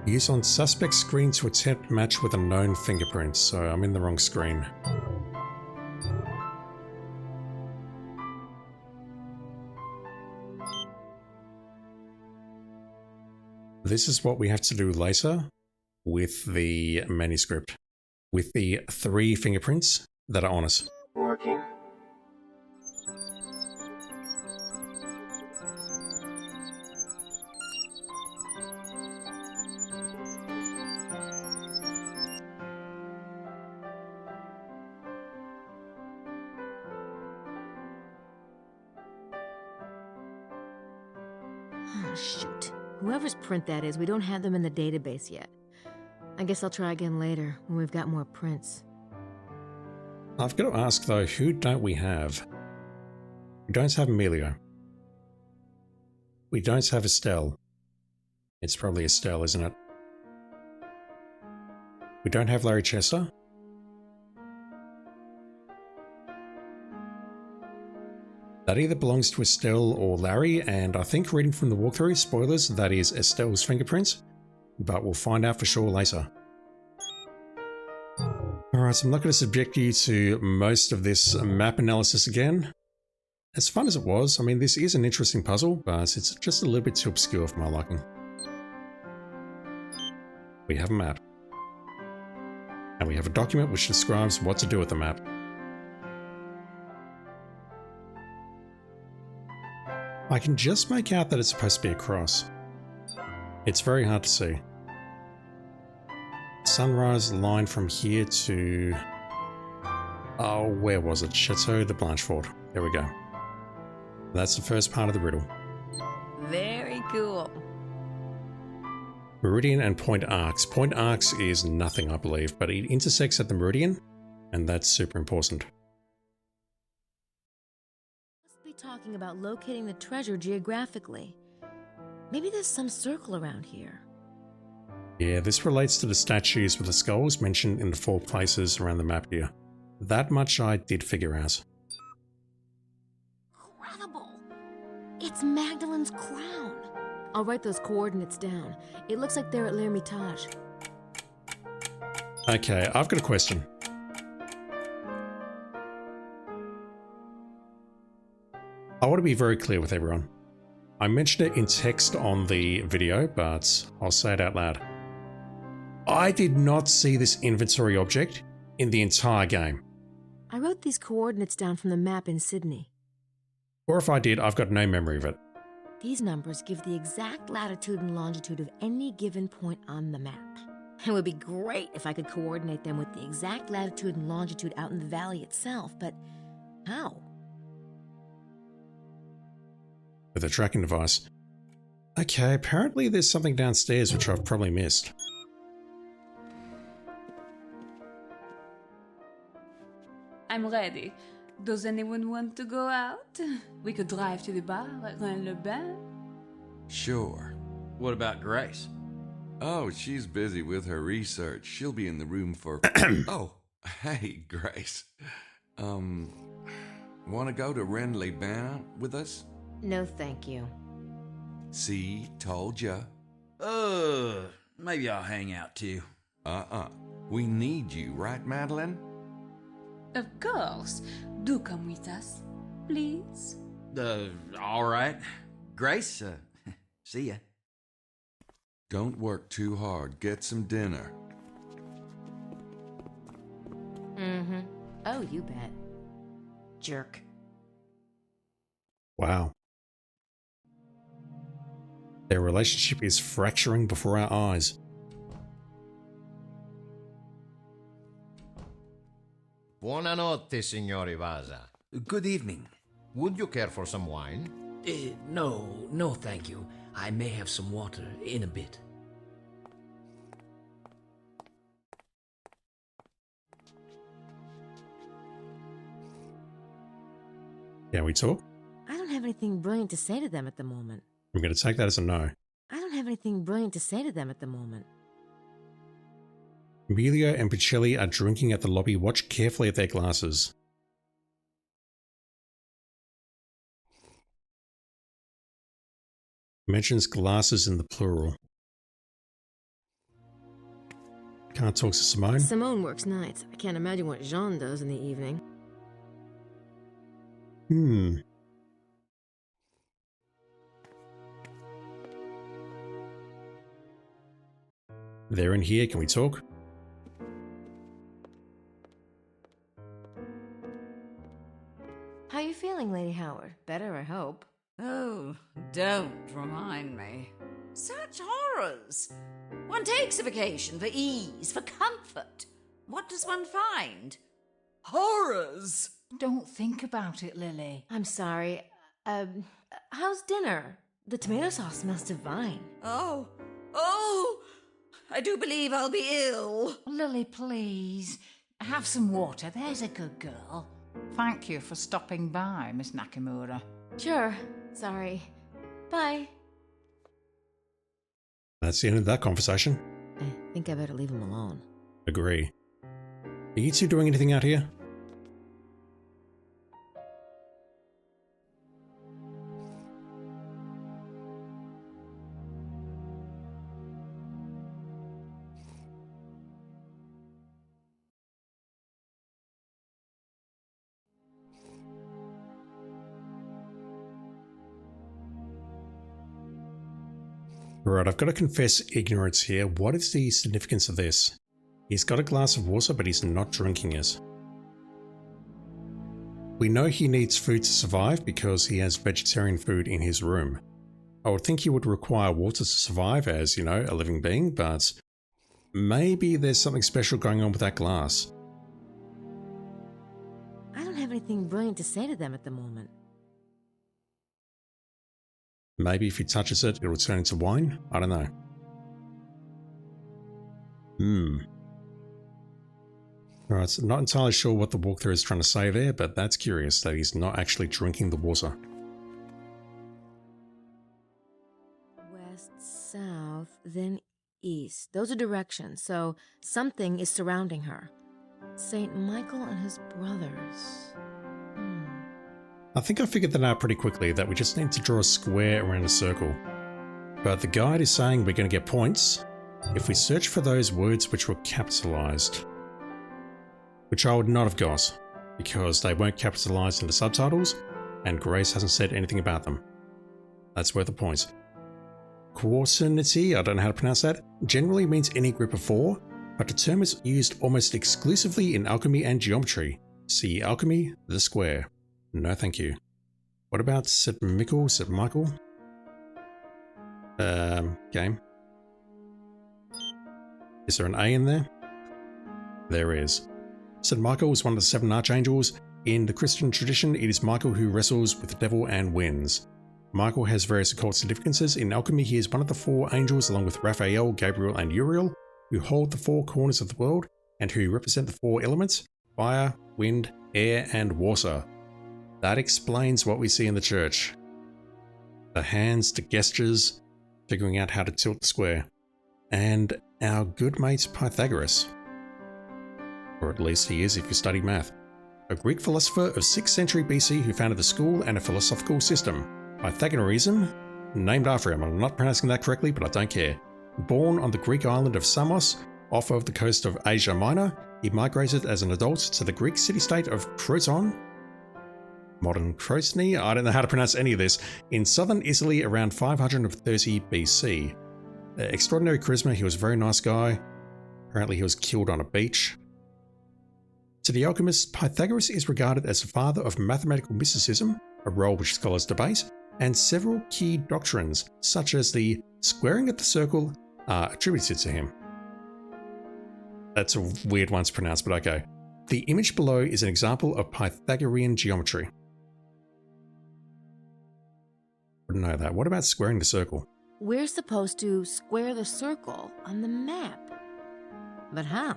Use on suspect screen to attempt match with a known fingerprint, so I'm in the wrong screen. This is what we have to do later with the manuscript, with the 3 fingerprints that are on it. Working. Oh, shoot. Whoever's print that is, we don't have them in the database yet. I guess I'll try again later, when we've got more prints. I've got to ask though, who don't we have? We don't have Emilio. We don't have Estelle. It's probably Estelle, isn't it? We don't have Larry Chester. That either belongs to Estelle or Larry, and I think reading from the walkthrough, spoilers, that is Estelle's fingerprints, but we'll find out for sure later. Alright, so I'm not going to subject you to most of this map analysis again. As fun as it was, I mean, this is an interesting puzzle, but it's just a little bit too obscure for my liking. We have a map. And we have a document which describes what to do with the map. I can just make out that it's supposed to be a cross. It's very hard to see. Sunrise line from here to... Oh, where was it? Chateau de Blanchefort. There we go. That's the first part of the riddle. Very cool. Meridian and point arcs. Point arcs is nothing, I believe, but it intersects at the meridian, and that's super important. Must be talking about locating the treasure geographically. Maybe there's some circle around here. Yeah, this relates to the statues with the skulls mentioned in the 4 places around the map here. That much I did figure out. Incredible! It's Magdalen's crown. I'll write those coordinates down. It looks like they're at l'Hermitage. Okay, I've got a question. I want to be very clear with everyone. I mentioned it in text on the video, but I'll say it out loud. I did not see this inventory object in the entire game. I wrote these coordinates down from the map in Sydney. Or if I did, I've got no memory of it. These numbers give the exact latitude and longitude of any given point on the map. It would be great if I could coordinate them with the exact latitude and longitude out in the valley itself, but how? With a tracking device. Okay, apparently there's something downstairs which I've probably missed. I'm ready. Does anyone want to go out? We could drive to the bar at Rennes-le-Bain. Sure. What about Grace? Oh, she's busy with her research. She'll be in the room for... Oh, hey, Grace. Want to go to Rennes-les-Bains with us? No, thank you. See, told ya. Maybe I'll hang out too. We need you, right, Madeline? Of course. Do come with us, please. All right. Grace, see ya. Don't work too hard. Get some dinner. Mm-hmm. Oh, you bet. Jerk. Wow. Their relationship is fracturing before our eyes. Buonanotte, signori Vaza. Good evening. Would you care for some wine? No, thank you. I may have some water in a bit. Can we talk? I don't have anything brilliant to say to them at the moment. I'm going to take that as a no. I don't have anything brilliant to say to them at the moment. Emilio and Pacelli are drinking at the lobby. Watch carefully at their glasses. Mentions glasses in the plural. Can't talk to Simone. Simone works nights. I can't imagine what Jean does in the evening. They're in here. Can we talk? How you feeling, Lady Howard? Better, I hope. Oh, don't remind me. Such horrors. One takes a vacation for ease, for comfort. What does one find? Horrors. Don't think about it, Lily. I'm sorry. How's dinner? The tomato sauce smells divine. Oh, I do believe I'll be ill. Lily, please. Have some water, there's a good girl. Thank you for stopping by, Miss Nakamura. Sure. Sorry. Bye. That's the end of that conversation. I think I better leave him alone. Agree. Are you two doing anything out here? Right, I've got to confess ignorance here. What is the significance of this? He's got a glass of water, but he's not drinking it. We know he needs food to survive because he has vegetarian food in his room. I would think he would require water to survive as, you know, a living being, but maybe there's something special going on with that glass. I don't have anything brilliant to say to them at the moment. Maybe if he touches it, it'll turn into wine? I don't know. Alright, not entirely sure what the walkthrough is trying to say there, but that's curious that he's not actually drinking the water. West, south, then east. Those are directions, so something is surrounding her. Saint Michael and his brothers. I think I figured that out pretty quickly, that we just need to draw a square around a circle. But the guide is saying we're going to get points if we search for those words which were capitalized. Which I would not have got, because they weren't capitalized in the subtitles, and Grace hasn't said anything about them. That's worth a point. Quaternity, I don't know how to pronounce that, generally means any group of four, but the term is used almost exclusively in alchemy and geometry. See alchemy, the square. No thank you. What about St. Michael? Game. Is there an A in there? There is. St. Michael is one of the 7 archangels. In the Christian tradition, it is Michael who wrestles with the devil and wins. Michael has various occult significances. In alchemy, he is one of the 4 angels along with Raphael, Gabriel and Uriel, who hold the 4 corners of the world and who represent the 4 elements: fire, wind, air and water. That explains what we see in the church. The hands, the gestures, figuring out how to tilt the square. And our good mate Pythagoras. Or at least he is if you study math. A Greek philosopher of 6th century BC who founded the school and a philosophical system. Pythagoreanism, named after him. I'm not pronouncing that correctly, but I don't care. Born on the Greek island of Samos, off of the coast of Asia Minor, he migrated as an adult to the Greek city-state of Croton, modern Krosny, I don't know how to pronounce any of this, in southern Italy around 530 BC. Extraordinary charisma, he was a very nice guy. Apparently he was killed on a beach. To the alchemists, Pythagoras is regarded as the father of mathematical mysticism, a role which scholars debate, and several key doctrines, such as the squaring of the circle, are attributed to him. That's a weird one to pronounce, but okay. The image below is an example of Pythagorean geometry. Wouldn't know that. What about squaring the circle? We're supposed to square the circle on the map. But how?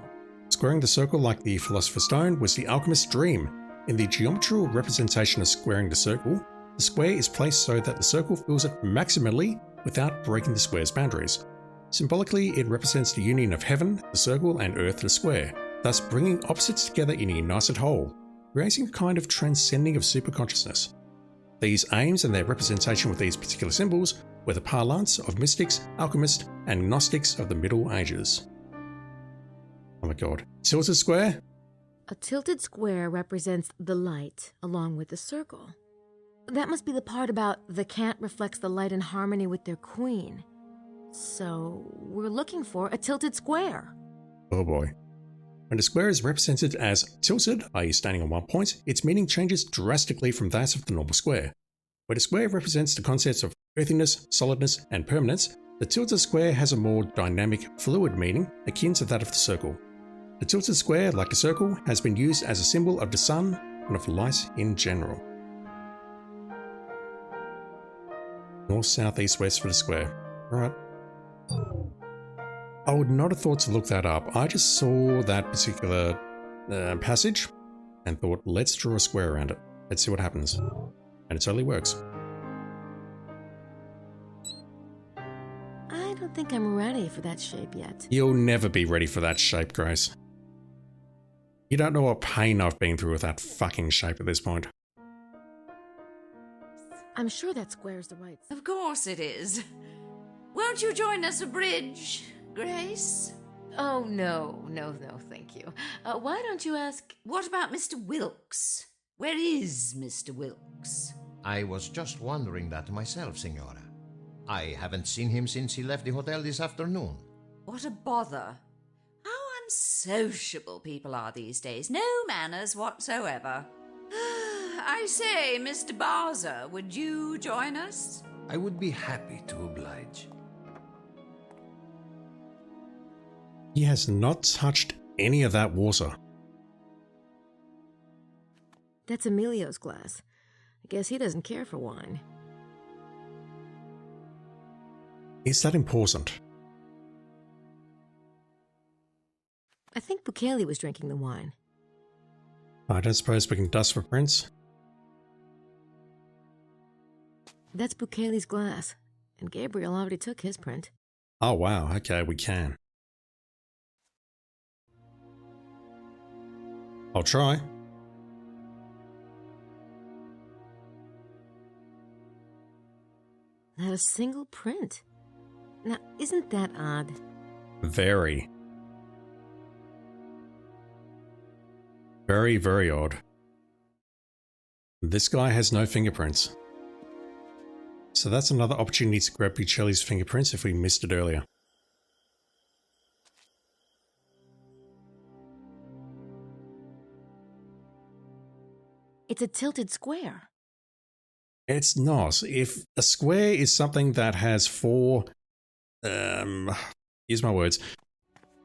Squaring the circle, like the Philosopher's Stone, was the alchemist's dream. In the geometrical representation of squaring the circle, the square is placed so that the circle fills it maximally without breaking the square's boundaries. Symbolically, it represents the union of heaven, the circle, and earth, the square, thus bringing opposites together in a united whole, creating a kind of transcending of superconsciousness. These aims and their representation with these particular symbols were the parlance of mystics, alchemists, and Gnostics of the Middle Ages. Oh my god. Tilted square? A tilted square represents the light along with the circle. That must be the part about the cat reflects the light in harmony with their queen. So we're looking for a tilted square. Oh boy. When a square is represented as tilted, i.e. standing on one point, its meaning changes drastically from that of the normal square. When a square represents the concepts of earthiness, solidness, and permanence, the tilted square has a more dynamic, fluid meaning akin to that of the circle. The tilted square, like the circle, has been used as a symbol of the sun and of light in general. North, south, east, west for the square. Alright. I would not have thought to look that up. I just saw that particular passage and thought, let's draw a square around it. Let's see what happens. And it totally works. I don't think I'm ready for that shape yet. You'll never be ready for that shape, Grace. You don't know what pain I've been through with that fucking shape at this point. I'm sure that square's the right size. Of course it is. Won't you join us a bridge, Grace? Oh, no, thank you. Why don't you ask... What about Mr. Wilkes? Where is Mr. Wilkes? I was just wondering that myself, Signora. I haven't seen him since he left the hotel this afternoon. What a bother. How unsociable people are these days. No manners whatsoever. I say, Mr. Barza, would you join us? I would be happy to oblige. He has not touched any of that water. That's Emilio's glass. I guess he doesn't care for wine. Is that important? I think Bukele was drinking the wine. I don't suppose we can dust for prints. That's Bukele's glass, and Gabriel already took his print. Oh wow, okay, we can. I'll try. Not a single print. Now, isn't that odd? Very. Very, very odd. This guy has no fingerprints. So that's another opportunity to grab Bucelli's fingerprints if we missed it earlier. It's a tilted square. It's not. If a square is something that has four... use my words.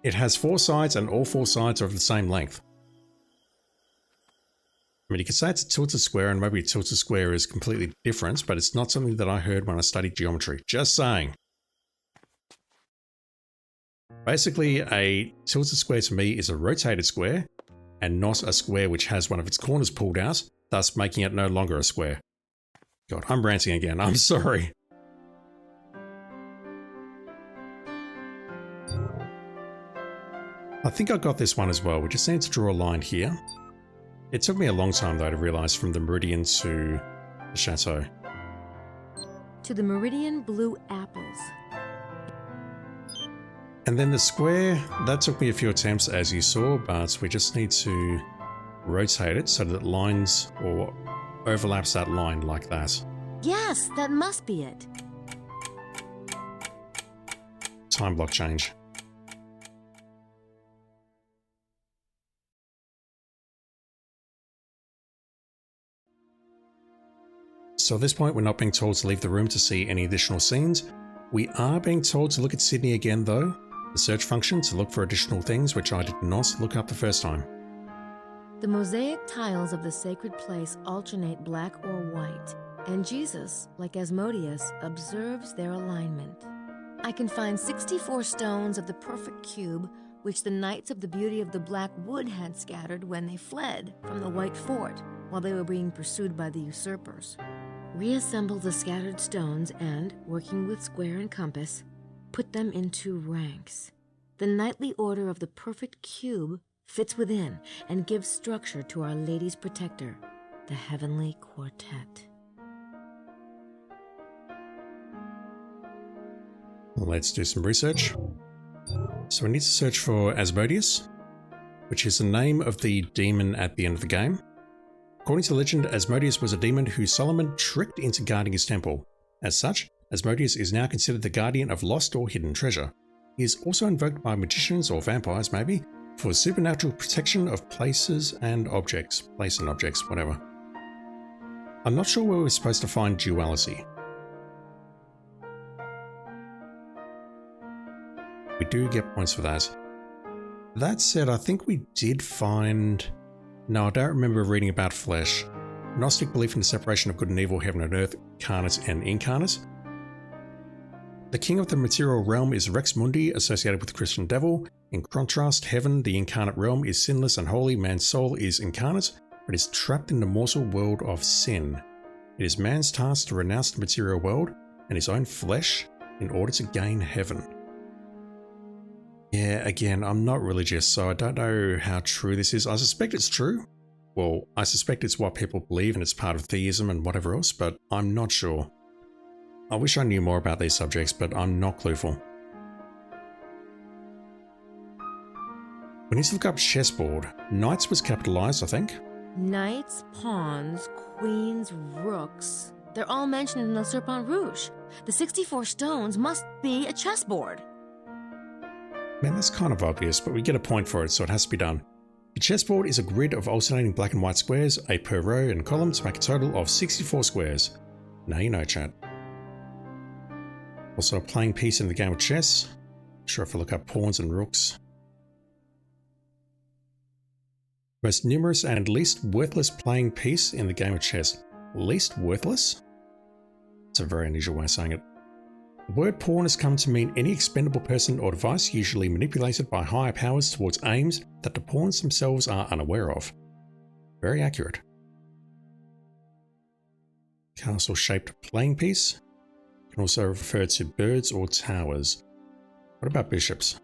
It has four sides and all four sides are of the same length. I mean, you could say it's a tilted square, and maybe a tilted square is completely different, but it's not something that I heard when I studied geometry. Just saying. Basically, a tilted square to me is a rotated square, and not a square which has one of its corners pulled out, thus making it no longer a square. God, I'm ranting again. I'm sorry. I think I got this one as well. We just need to draw a line here. It took me a long time though to realise from the meridian to the chateau. To the meridian blue apples. And then the square, that took me a few attempts as you saw, but we just need to rotate it so that it lines or overlaps that line like that. Yes, that must be it. Time block change. So at this point, we're not being told to leave the room to see any additional scenes. We are being told to look at Sydney again though, the search function to look for additional things which I did not look up the first time. The mosaic tiles of the sacred place alternate black or white, and Jesus, like Asmodeus, observes their alignment. I can find 64 stones of the perfect cube, which the Knights of the Beauty of the Black Wood had scattered when they fled from the White Fort while they were being pursued by the usurpers. Reassemble the scattered stones and, working with square and compass, put them into ranks. The knightly order of the perfect cube fits within and gives structure to Our Lady's protector, the Heavenly Quartet. Let's do some research. So we need to search for Asmodeus, which is the name of the demon at the end of the game. According to legend, Asmodeus was a demon who Solomon tricked into guarding his temple. As such, Asmodeus is now considered the guardian of lost or hidden treasure. He is also invoked by magicians or vampires maybe, for supernatural protection of places and objects. Place and objects, whatever. I'm not sure where we're supposed to find duality. We do get points for that. That said, I think we did find... No, I don't remember reading about flesh. Gnostic belief in the separation of good and evil, heaven and earth, carnate and incarnate. The king of the material realm is Rex Mundi, associated with the Christian devil. In contrast, heaven, the incarnate realm, is sinless and holy. Man's soul is incarnate, but is trapped in the mortal world of sin. It is man's task to renounce the material world and his own flesh in order to gain heaven. Yeah, again, I'm not religious, so I don't know how true this is. I suspect it's true. Well, I suspect it's what people believe and it's part of theism and whatever else, but I'm not sure. I wish I knew more about these subjects, but I'm not clueful. We need to look up chessboard. Knights was capitalized, I think. Knights, pawns, queens, rooks. They're all mentioned in the Serpent Rouge. The 64 stones must be a chessboard. Man, that's kind of obvious, but we get a point for it, so it has to be done. The chessboard is a grid of alternating black and white squares, 8 per row and column, to make a total of 64 squares. Now you know, chat. Also a playing piece in the game of chess. Sure, if I look up pawns and rooks. Most numerous and least worthless playing piece in the game of chess. Least worthless? It's a very unusual way of saying it. The word pawn has come to mean any expendable person or device usually manipulated by higher powers towards aims that the pawns themselves are unaware of. Very accurate. Castle-shaped playing piece can also refer to birds or towers. What about bishops?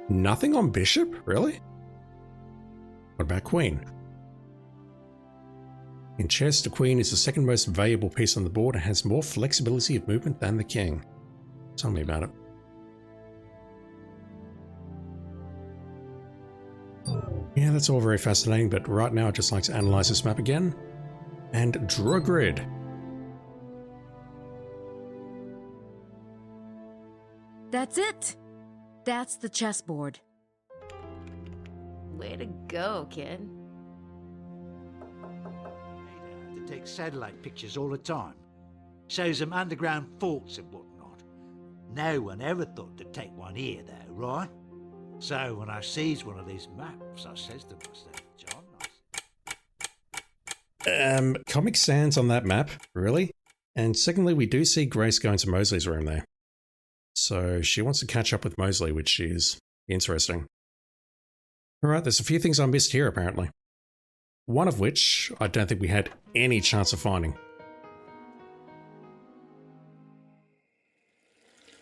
Nothing on bishop? Really? What about queen? In chess, the queen is the second most valuable piece on the board and has more flexibility of movement than the king. Tell me about it. Yeah, that's all very fascinating, but right now I'd just like to analyze this map again and draw a grid. That's it. That's the chessboard. Way to go, kid. To take satellite pictures all the time. Shows them underground forts and whatnot. No one ever thought to take one here, though, right? So when I sees one of these maps, I says to myself, John, Comic Sans on that map, really? And secondly, we do see Grace going to Mosley's room there. So she wants to catch up with Mosley, which is interesting. Alright, there's a few things I missed here, apparently. One of which I don't think we had any chance of finding.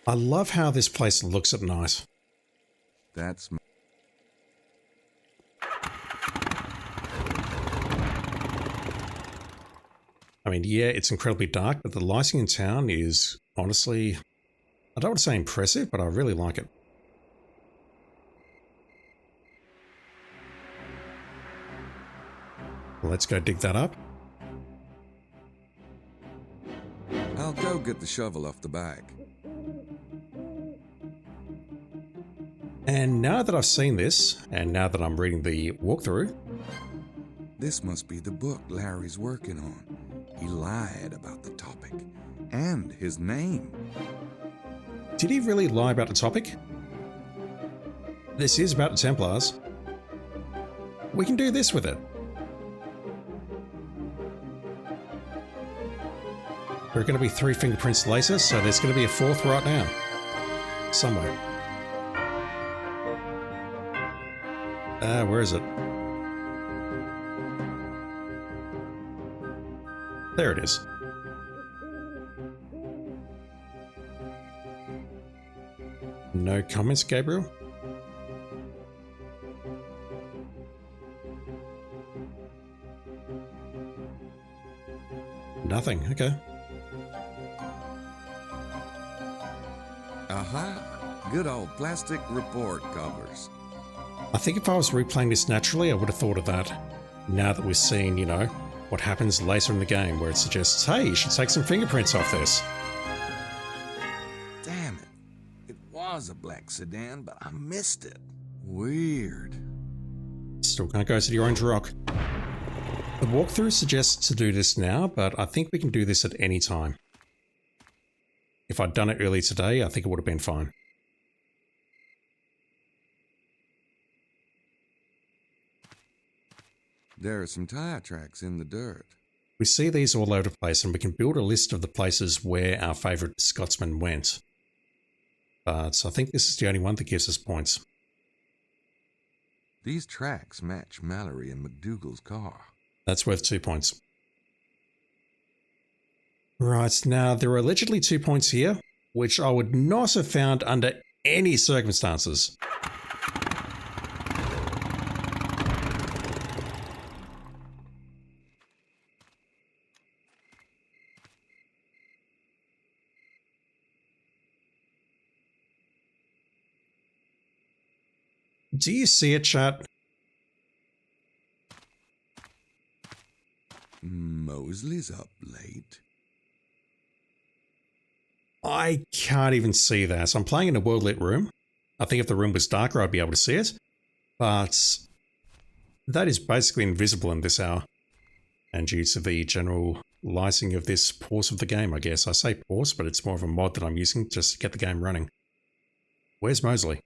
I love how this place looks at night. That's... I mean, yeah, it's incredibly dark, but the lighting in town is honestly, I don't want to say impressive, but I really like it. Let's go dig that up. I'll go get the shovel off the bag. And now that I've seen this, and now that I'm reading the walkthrough... This must be the book Larry's working on. He lied about the topic. And his name. Did he really lie about the topic? This is about the Templars. We can do this with it. There are going to be 3 fingerprints later, so there's going to be a 4th right now. Somewhere. Where is it? There it is. No comments, Gabriel? Nothing, okay. Aha! Good old plastic report covers. I think if I was replaying this naturally, I would have thought of that. Now that we've seen, you know, what happens later in the game where it suggests, hey, you should take some fingerprints off this. Damn it. It was a black sedan, but I missed it. Weird. Still can't go to the orange rock. The walkthrough suggests to do this now, but I think we can do this at any time. If I'd done it earlier today, I think it would have been fine. There are some tire tracks in the dirt. We see these all over the place, and we can build a list of the places where our favourite Scotsman went. But I think this is the only one that gives us points. These tracks match Mallory and McDougal's car. That's worth 2 points. Right, now there are allegedly 2 points here, which I would not have found under any circumstances. Do you see it, chat? Mosley's up late. I can't even see that. So I'm playing in a well-lit room. I think if the room was darker, I'd be able to see it. But that is basically invisible in this hour. And due to the general lighting of this pause of the game, I guess. I say pause, but it's more of a mod that I'm using just to get the game running. Where's Mosley?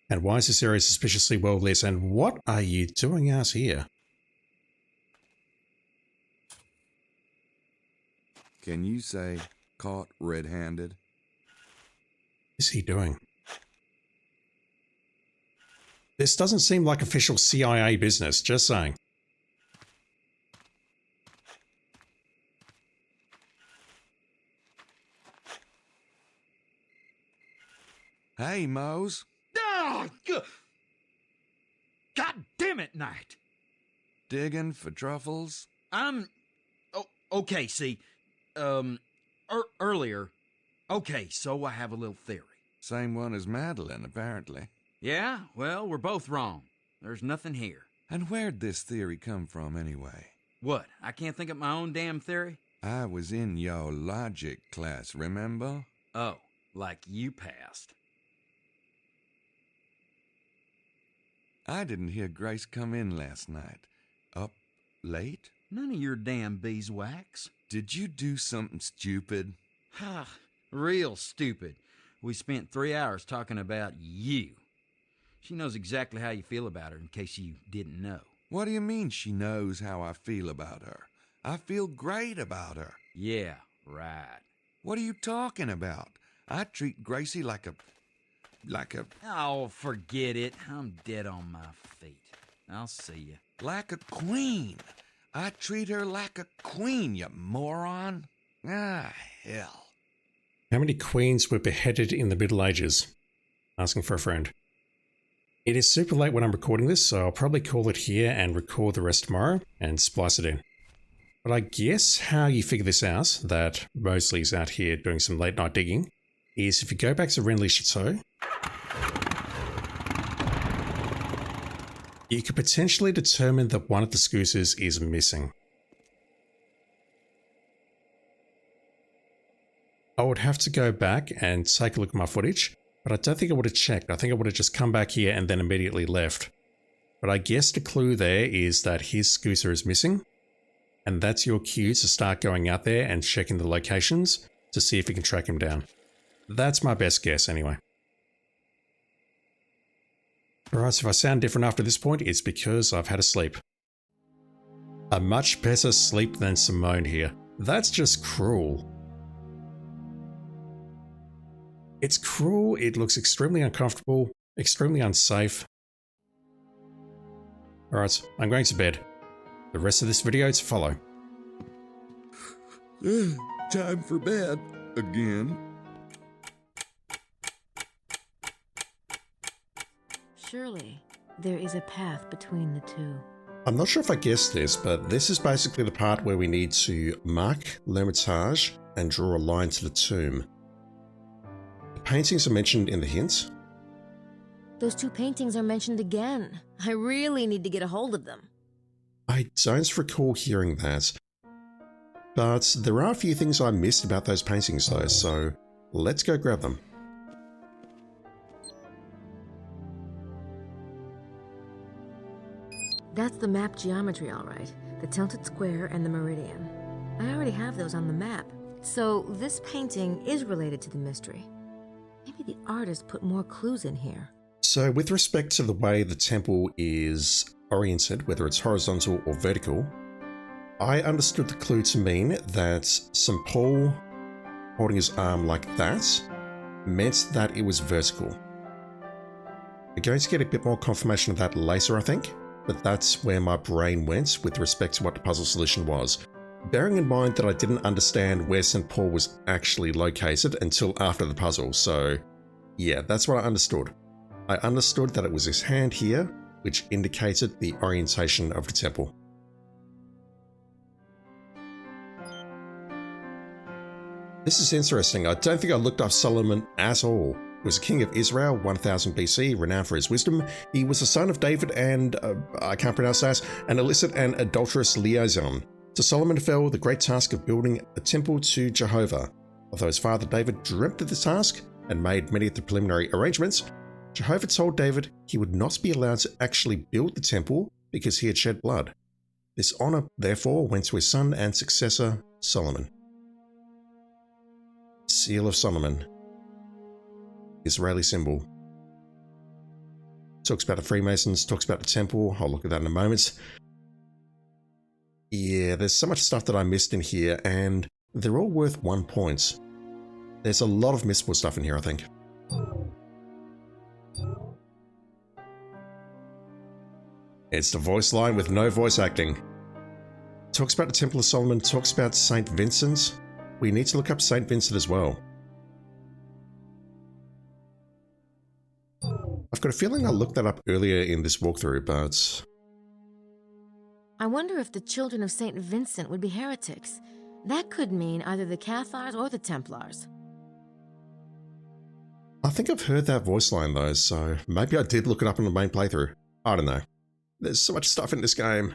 And why is this area suspiciously well lit? And what are you doing out here? Can you say caught red-handed? What is he doing? This doesn't seem like official CIA business, just saying. Hey, Mose. Oh, God damn it, Knight. Digging for truffles? Okay, see, earlier. Okay, so I have a little theory. Same one as Madeline, apparently. Yeah, well, we're both wrong. There's nothing here. And where'd this theory come from, anyway? What, I can't think of my own damn theory? I was in your logic class, remember? Oh, like you passed. I didn't hear Grace come in last night. Up late? None of your damn beeswax. Did you do something stupid? Ha, real stupid. We spent 3 hours talking about you. She knows exactly how you feel about her, in case you didn't know. What do you mean she knows how I feel about her? I feel great about her. Yeah, right. What are you talking about? I treat Gracie like a... Oh, forget it. I'm dead on my feet. I'll see you. Like a queen. I treat her like a queen, you moron. Ah, hell. How many queens were beheaded in the Middle Ages? Asking for a friend. It is super late when I'm recording this, so I'll probably call it here and record the rest tomorrow and splice it in. But I guess how you figure this out, that Mosley's out here doing some late night digging, is if you go back to Renly Chateau, you could potentially determine that one of the scooters is missing. I would have to go back and take a look at my footage, but I don't think I would have checked. I think I would have just come back here and then immediately left. But I guess the clue there is that his scooter is missing, and that's your cue to start going out there and checking the locations to see if you can track him down. That's my best guess anyway. Alright, so if I sound different after this point, it's because I've had a sleep. A much better sleep than Simone here. That's just cruel. It's cruel, it looks extremely uncomfortable, extremely unsafe. Alright, I'm going to bed. The rest of this video to follow. Time for bed. Again. Surely, there is a path between the two. I'm not sure if I guessed this, but this is basically the part where we need to mark L'Hermitage and draw a line to the tomb. The paintings are mentioned in the hints. Those two paintings are mentioned again. I really need to get a hold of them. I don't recall hearing that. But there are a few things I missed about those paintings though, so let's go grab them. That's the map geometry, all right. The tilted square and the meridian. I already have those on the map. So this painting is related to the mystery. Maybe the artist put more clues in here. So with respect to the way the temple is oriented, whether it's horizontal or vertical, I understood the clue to mean that St. Paul holding his arm like that meant that it was vertical. We're going to get a bit more confirmation of that later, I think, but that's where my brain went with respect to what the puzzle solution was. Bearing in mind that I didn't understand where St. Paul was actually located until after the puzzle, so yeah, that's what I understood. I understood that it was his hand here, which indicated the orientation of the temple. This is interesting. I don't think I looked up Solomon at all. He was a king of Israel, 1000 BC, renowned for his wisdom. He was the son of David and, I can't pronounce that, an illicit and adulterous liaison. To Solomon fell the great task of building a temple to Jehovah. Although his father David dreamt of the task and made many of the preliminary arrangements, Jehovah told David he would not be allowed to actually build the temple because he had shed blood. This honor, therefore, went to his son and successor, Solomon. Seal of Solomon. Israeli symbol. Talks about the Freemasons, talks about the temple. I'll look at that in a moment. Yeah, there's so much stuff that I missed in here, and they're all worth 1 point. There's a lot of missable stuff in here, I think. It's the voice line with no voice acting. Talks about the Temple of Solomon, talks about St. Vincent. We need to look up St. Vincent as well. I've got a feeling I looked that up earlier in this walkthrough, but... I wonder if the children of St. Vincent would be heretics. That could mean either the Cathars or the Templars. I think I've heard that voice line though, so maybe I did look it up in the main playthrough. I don't know. There's so much stuff in this game.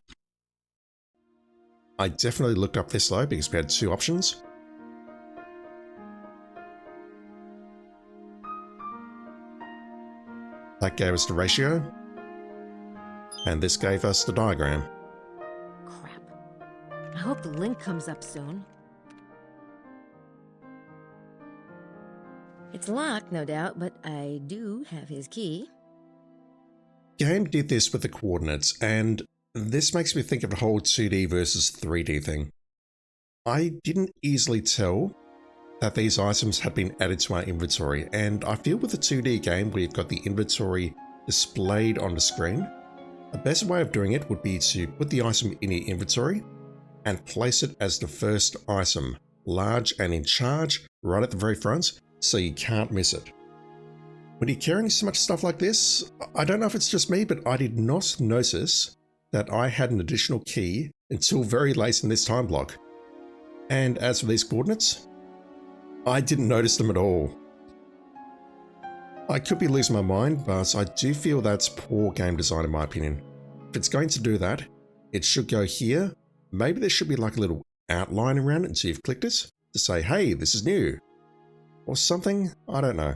I definitely looked up this though because we had 2 options. That gave us the ratio. And this gave us the diagram. Crap. I hope the link comes up soon. It's locked, no doubt, but I do have his key. Game did this with the coordinates, and this makes me think of the whole 2D versus 3D thing. I didn't easily tell that these items had been added to our inventory, and I feel with the 2D game where you've got the inventory displayed on the screen, the best way of doing it would be to put the item in your inventory and place it as the first item, large and in charge, right at the very front, so you can't miss it. When you're carrying so much stuff like this, I don't know if it's just me, but I did not notice that I had an additional key until very late in this time block. And as for these coordinates, I didn't notice them at all. I could be losing my mind, but I do feel that's poor game design in my opinion. If it's going to do that, it should go here. Maybe there should be like a little outline around it until you've clicked it to say, hey, this is new. Or something, I don't know.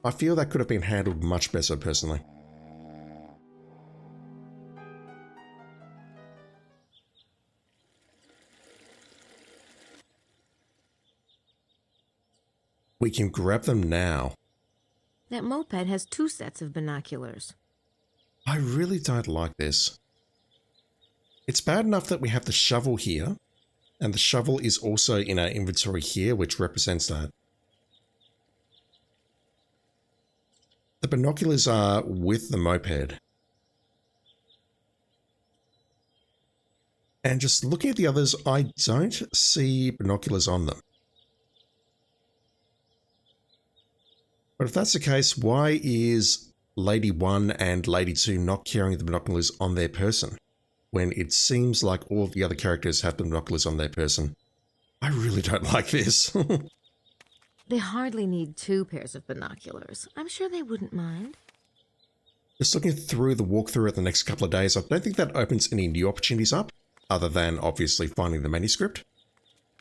I feel that could have been handled much better personally. We can grab them now. That moped has 2 sets of binoculars. I really don't like this. It's bad enough that we have the shovel here, and the shovel is also in our inventory here, which represents that. The binoculars are with the moped. And just looking at the others, I don't see binoculars on them. But if that's the case, why is Lady 1 and Lady 2 not carrying the binoculars on their person, when it seems like all of the other characters have the binoculars on their person? I really don't like this. They hardly need 2 pairs of binoculars. I'm sure they wouldn't mind. Just looking through the walkthrough at the next couple of days, I don't think that opens any new opportunities up, other than obviously finding the manuscript.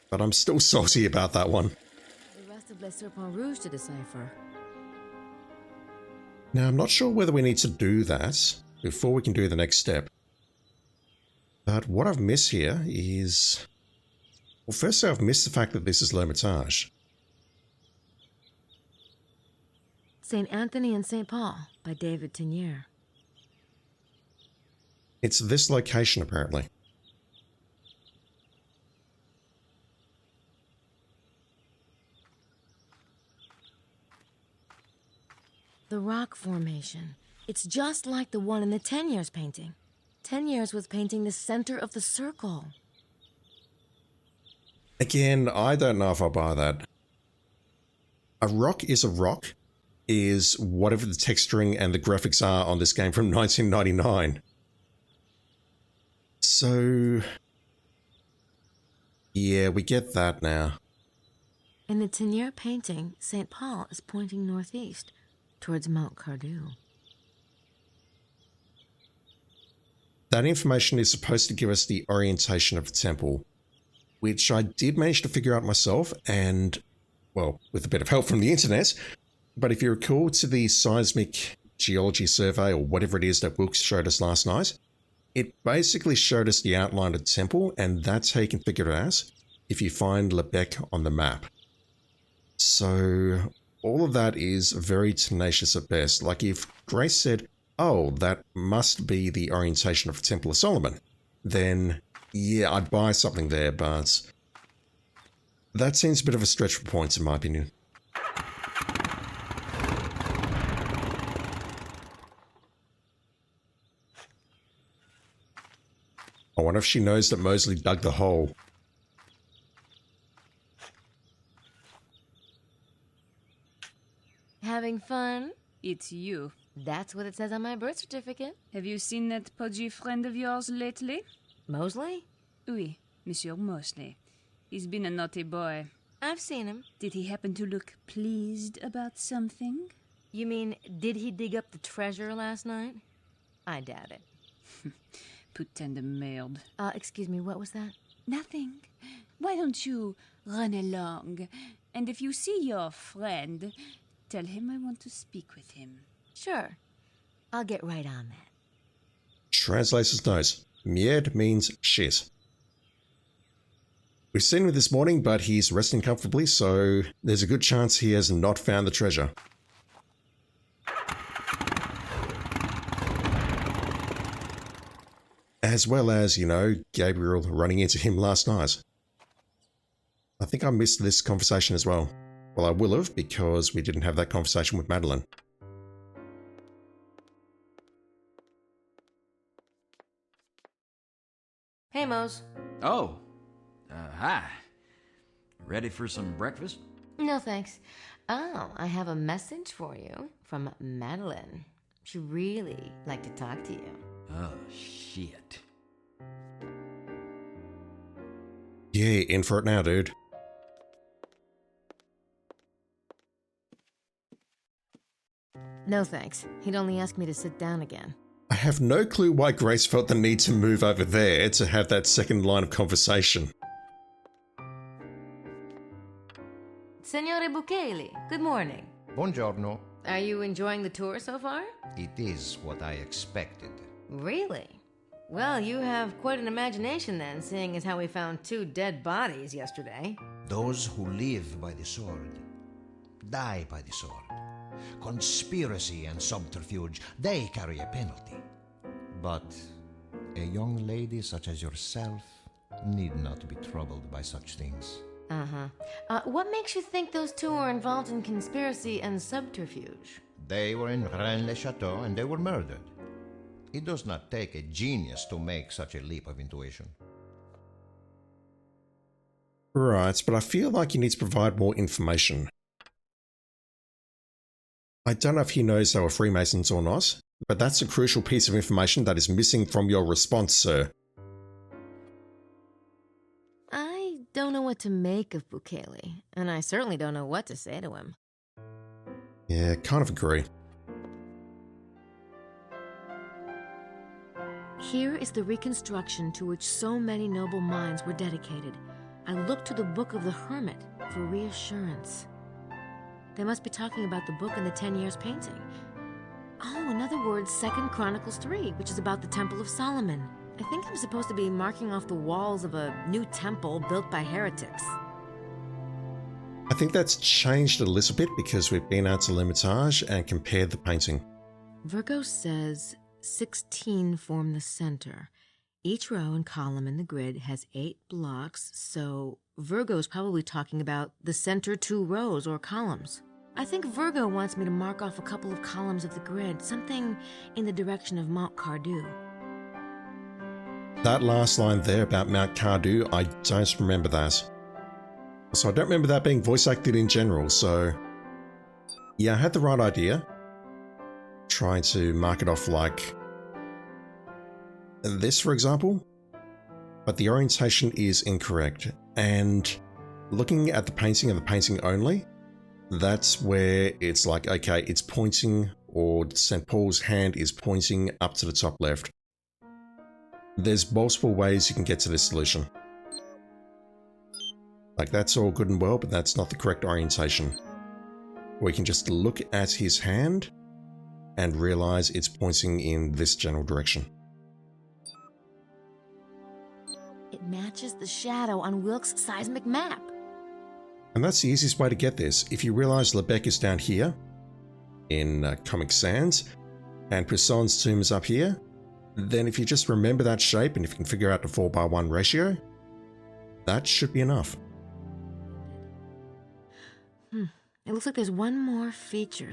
But I'm still salty about that one. The rest of Les Serpents Rouges to decipher. Now, I'm not sure whether we need to do that before we can do the next step. But what I've missed here is... Well, firstly, I've missed the fact that this is L'Hermitage. St. Anthony and St. Paul by David Tenier. It's this location, apparently. The rock formation. It's just like the one in the Teniers painting. Teniers was painting the center of the circle. Again, I don't know if I buy that. A rock is a rock, is whatever the texturing and the graphics are on this game from 1999. So... yeah, we get that now. In the Tenier painting, St. Paul is pointing northeast, towards Mount Cardew. That information is supposed to give us the orientation of the temple, which I did manage to figure out myself and, well, with a bit of help from the internet. But if you recall to the seismic geology survey or whatever it is that Wilkes showed us last night, it basically showed us the outline of the temple, and that's how you can figure it out if you find Lebec on the map. So all of that is very tenacious at best. Like if Grace said, oh, that must be the orientation of the Temple of Solomon, then yeah, I'd buy something there, but that seems a bit of a stretch for points in my opinion. I wonder if she knows that Mosley dug the hole. Having fun? It's you. That's what it says on my birth certificate. Have you seen that pudgy friend of yours lately? Mosley? Oui, Monsieur Mosley. He's been a naughty boy. I've seen him. Did he happen to look pleased about something? You mean, did he dig up the treasure last night? I doubt it. Putain de merde. Excuse me, what was that? Nothing. Why don't you run along? And if you see your friend, tell him I want to speak with him. Sure. I'll get right on that. Translator's notes. Mied means shit. We've seen him this morning, but he's resting comfortably, so there's a good chance he has not found the treasure. As well as, you know, Gabriel running into him last night. I think I missed this conversation as well. Well, I will have, because we didn't have that conversation with Madeline. Hey, Mose. Oh. Hi. Ready for some breakfast? No, thanks. Oh, I have a message for you from Madeline. She'd really like to talk to you. Oh, shit. Yeah, in for it now, dude. No, thanks. He'd only ask me to sit down again. I have no clue why Grace felt the need to move over there to have that second line of conversation. Signore Bukele, good morning. Buongiorno. Are you enjoying the tour so far? It is what I expected. Really? Well, you have quite an imagination then, seeing as how we found 2 dead bodies yesterday. Those who live by the sword die by the sword. Conspiracy and subterfuge, they carry a penalty. But a young lady such as yourself need not be troubled by such things. What makes you think those 2 were involved in conspiracy and subterfuge? They were in Rennes-le-Château and they were murdered. It does not take a genius to make such a leap of intuition. Right, but I feel like you need to provide more information. I don't know if he knows they were Freemasons or not, but that's a crucial piece of information that is missing from your response, sir. I don't know what to make of Bukele, and I certainly don't know what to say to him. Yeah, kind of agree. Here is the reconstruction to which so many noble minds were dedicated. I look to the Book of the Hermit for reassurance. They must be talking about the book in the 10 Years painting. Oh, in other words, 2 Chronicles 3, which is about the Temple of Solomon. I think I'm supposed to be marking off the walls of a new temple built by heretics. I think that's changed a little bit because we've been out to L'Hermitage and compared the painting. Virgo says 16 form the center. Each row and column in the grid has 8 blocks, so Virgo's probably talking about the center 2 rows or columns. I think Virgo wants me to mark off a couple of columns of the grid, something in the direction of Mount Cardew. That last line there about Mount Cardew, I don't remember that. So I don't remember that being voice acted in general, so yeah, I had the right idea. Trying to mark it off like this, for example, but the orientation is incorrect. And looking at the painting and the painting only, that's where it's like, okay, it's pointing, or St. Paul's hand is pointing up to the top left. There's multiple ways you can get to this solution. Like, that's all good and well, but that's not the correct orientation. We can just look at his hand and realize it's pointing in this general direction. It matches the shadow on Wilkes' seismic map. And that's the easiest way to get this. If you realize Lebec is down here in Comic Sans and Poussin's tomb is up here, then if you just remember that shape and if you can figure out the 4:1 ratio, that should be enough. It looks like there's one more feature.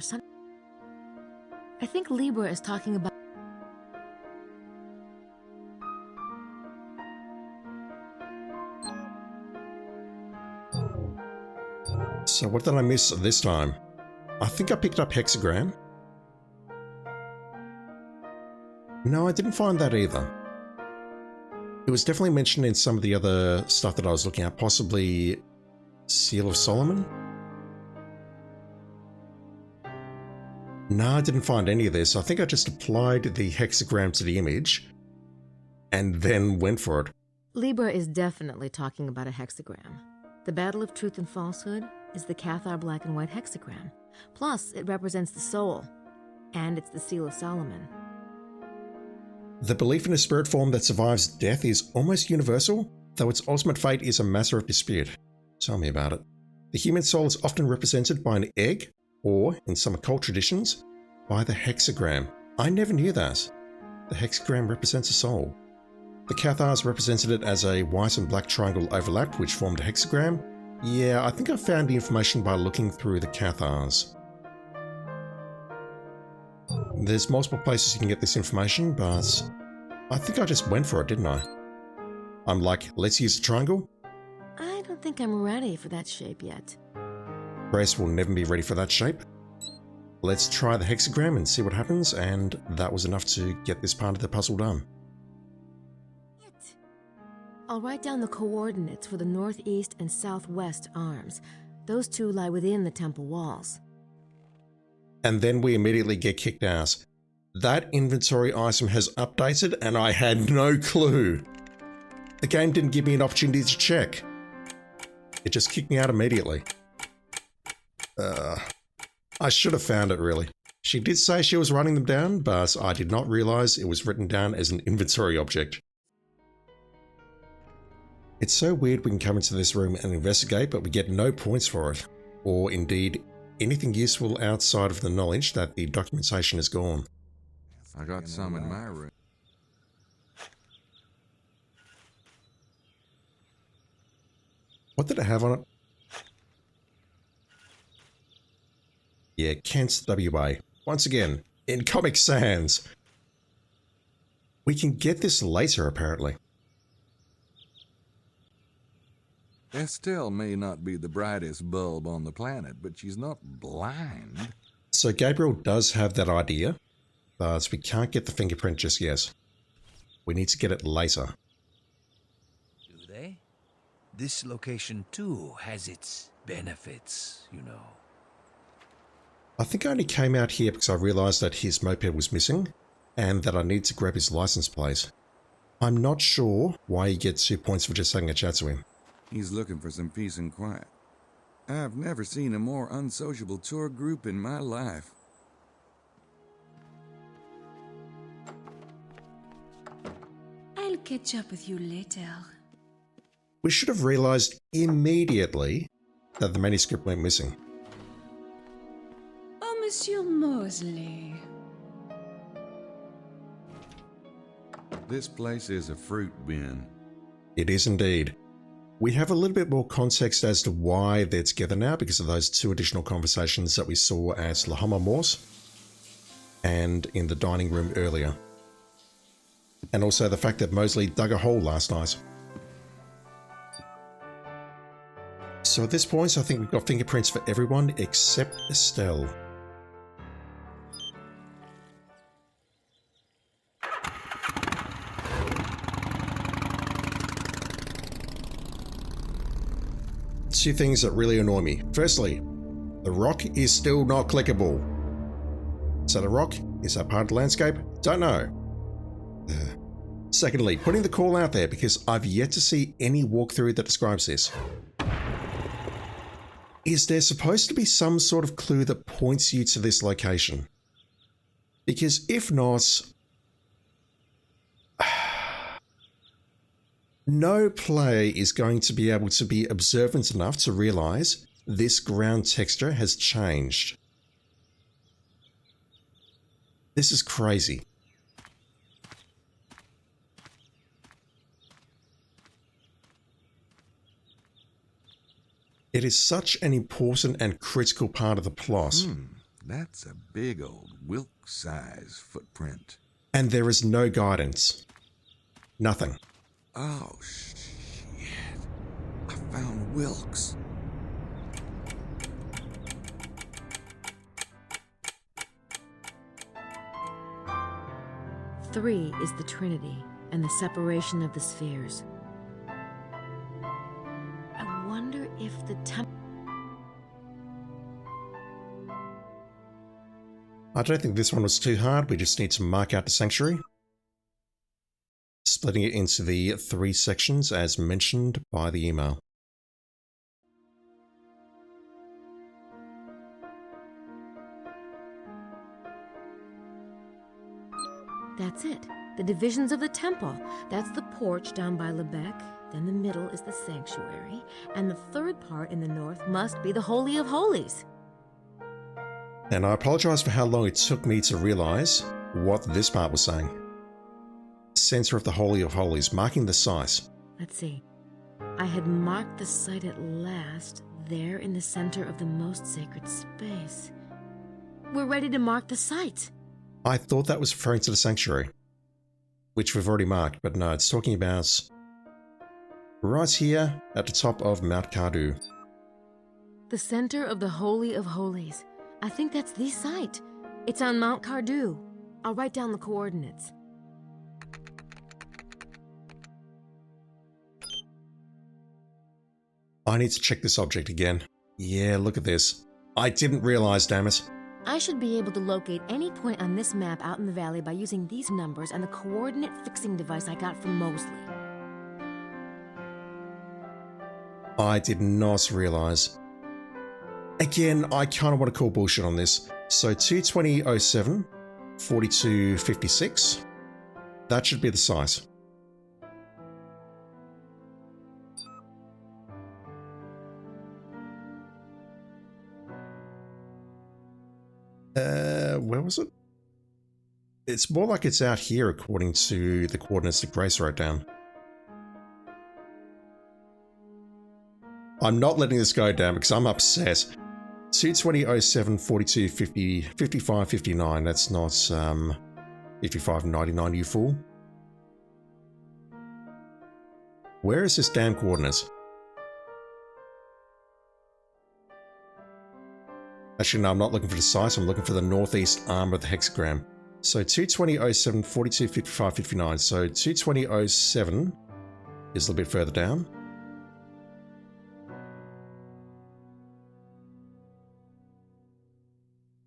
I think Libra is talking about... So what did I miss this time? I think I picked up hexagram. No, I didn't find that either. It was definitely mentioned in some of the other stuff that I was looking at, possibly Seal of Solomon. No, I didn't find any of this. I think I just applied the hexagram to the image and then went for it. Libra is definitely talking about a hexagram. The Battle of Truth and Falsehood is the Cathar black and white hexagram. Plus, it represents the soul, and it's the Seal of Solomon. The belief in a spirit form that survives death is almost universal, though its ultimate fate is a matter of dispute. Tell me about it. The human soul is often represented by an egg, or, in some occult traditions, by the hexagram. I never knew that. The hexagram represents a soul. The Cathars represented it as a white and black triangle overlapped, which formed a hexagram. Yeah, I think I found the information by looking through the Cathars. There's multiple places you can get this information, but I think I just went for it, didn't I? I'm like, let's use a triangle. I don't think I'm ready for that shape yet. Grace will never be ready for that shape. Let's try the hexagram and see what happens, and that was enough to get this part of the puzzle done. I'll write down the coordinates for the northeast and southwest arms. Those two lie within the temple walls. And then we immediately get kicked out. That inventory item has updated and I had no clue. The game didn't give me an opportunity to check. It just kicked me out immediately. I should have found it really. She did say she was writing them down, but I did not realize it was written down as an inventory object. It's so weird we can come into this room and investigate, but we get no points for it. Or indeed, anything useful outside of the knowledge that the documentation is gone. I got some in my room. What did it have on it? Yeah, Kent's WA. Once again, in Comic Sans. We can get this later, apparently. Estelle may not be the brightest bulb on the planet, but she's not blind. So Gabriel does have that idea, but we can't get the fingerprint just yet. We need to get it later. Do they? This location too has its benefits, you know. I think I only came out here because I realised that his moped was missing, and that I need to grab his license plate. I'm not sure why he gets 2 points for just having a chat to him. He's looking for some peace and quiet. I've never seen a more unsociable tour group in my life. I'll catch up with you later. We should have realised immediately that the manuscript went missing. Oh, Monsieur Mosley. This place is a fruit bin. It is indeed. We have a little bit more context as to why they're together now because of those 2 additional conversations that we saw at La Hammer Morse and in the dining room earlier. And also the fact that Mosley dug a hole last night. So at this point, I think we've got fingerprints for everyone except Estelle. two things that really annoy me. Firstly, the rock is still not clickable. So the rock, is that part of the landscape? Don't know. Secondly, putting the call out there because I've yet to see any walkthrough that describes this. Is there supposed to be some sort of clue that points you to this location? Because if not, no player is going to be able to be observant enough to realize this ground texture has changed. This is crazy. It is such an important and critical part of the plot. That's a big old Wilkes-size footprint. And there is no guidance. Nothing. Oh, shit. I found Wilkes. Three is the Trinity and the separation of the spheres. I wonder if the temple... I don't think this one was too hard. We just need to mark out the sanctuary, splitting it into the 3 sections as mentioned by the email. That's it. The divisions of the temple. That's the porch down by Lebec. Then the middle is the sanctuary. And the third part in the north must be the Holy of Holies. And I apologize for how long it took me to realize what this part was saying. Center of the Holy of Holies, marking the site. Let's see. I had marked the site at last, there in the center of the most sacred space. We're ready to mark the site. I thought that was referring to the sanctuary, which we've already marked, but no, it's talking about right here at the top of Mount Cardew. The center of the Holy of Holies. I think that's the site. It's on Mount Cardew. I'll write down the coordinates. I need to check this object again. Yeah, look at this. I didn't realize, damn it. I should be able to locate any point on this map out in the valley by using these numbers and the coordinate fixing device I got from Mosley. I did not realize. Again, I kind of want to call bullshit on this. So 220.07, 42.56. That should be the site. Where was it? It's more like it's out here according to the coordinates that Grace wrote down. I'm not letting this go down because I'm upset. 220.07, 42, 50, 55, 59. That's not 55, 99, you fool. Where is this damn coordinate? Actually, no, I'm not looking for the site. I'm looking for the northeast arm of the hexagram. So 220.07, 42, 55, 59. So 220.07 is a little bit further down.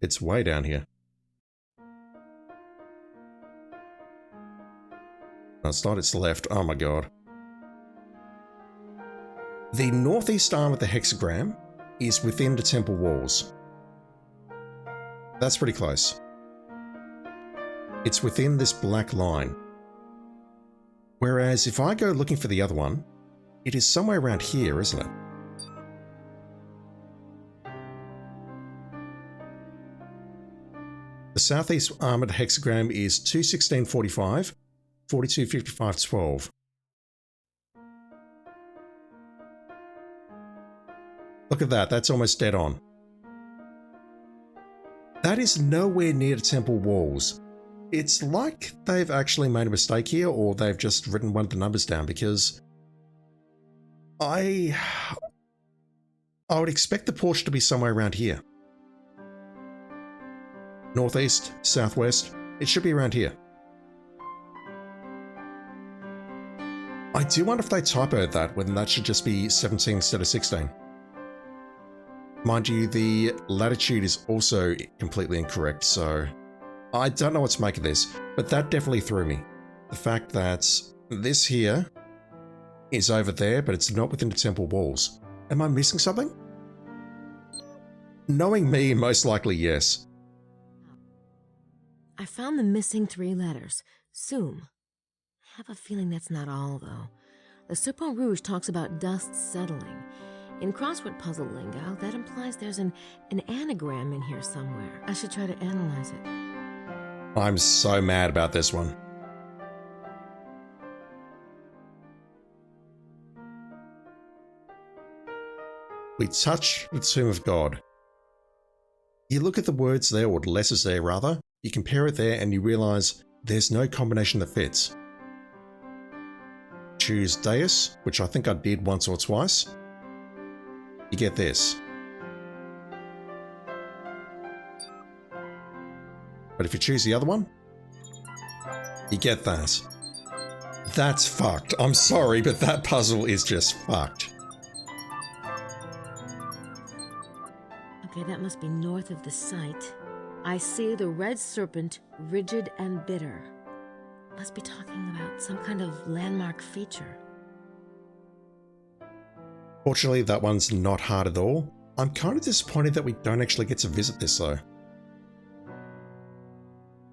It's way down here. No, it's not. It's left. Oh my god. The northeast arm of the hexagram is within the temple walls. That's pretty close. It's within this black line. Whereas if I go looking for the other one, it is somewhere around here, isn't it? The southeast arm of the hexagram is 216.45, 42.55.12. Look at that, that's almost dead on. That is nowhere near the temple walls. It's like they've actually made a mistake here, or they've just written one of the numbers down, because I would expect the porch to be somewhere around here. Northeast, southwest, it should be around here. I do wonder if they typoed that, when that should just be 17 instead of 16. Mind you, the latitude is also completely incorrect, so I don't know what to make of this, but that definitely threw me. The fact that this here is over there, but it's not within the temple walls. Am I missing something? Knowing me, most likely yes. I found the missing 3 letters. Soom. I have a feeling that's not all, though. The Serpent Rouge talks about dust settling. In crossword puzzle lingo, that implies there's an anagram in here somewhere. I should try to analyze it. I'm so mad about this one. We touch the Tomb of God. You look at the words there, or the letters there rather, you compare it there and you realise there's no combination that fits. Choose Deus, which I think I did once or twice. You get this. But if you choose the other one, you get that. That's fucked. I'm sorry, but that puzzle is just fucked. Okay, that must be north of the site. I see the red serpent, rigid and bitter. Must be talking about some kind of landmark feature. Fortunately, that one's not hard at all. I'm kind of disappointed that we don't actually get to visit this though.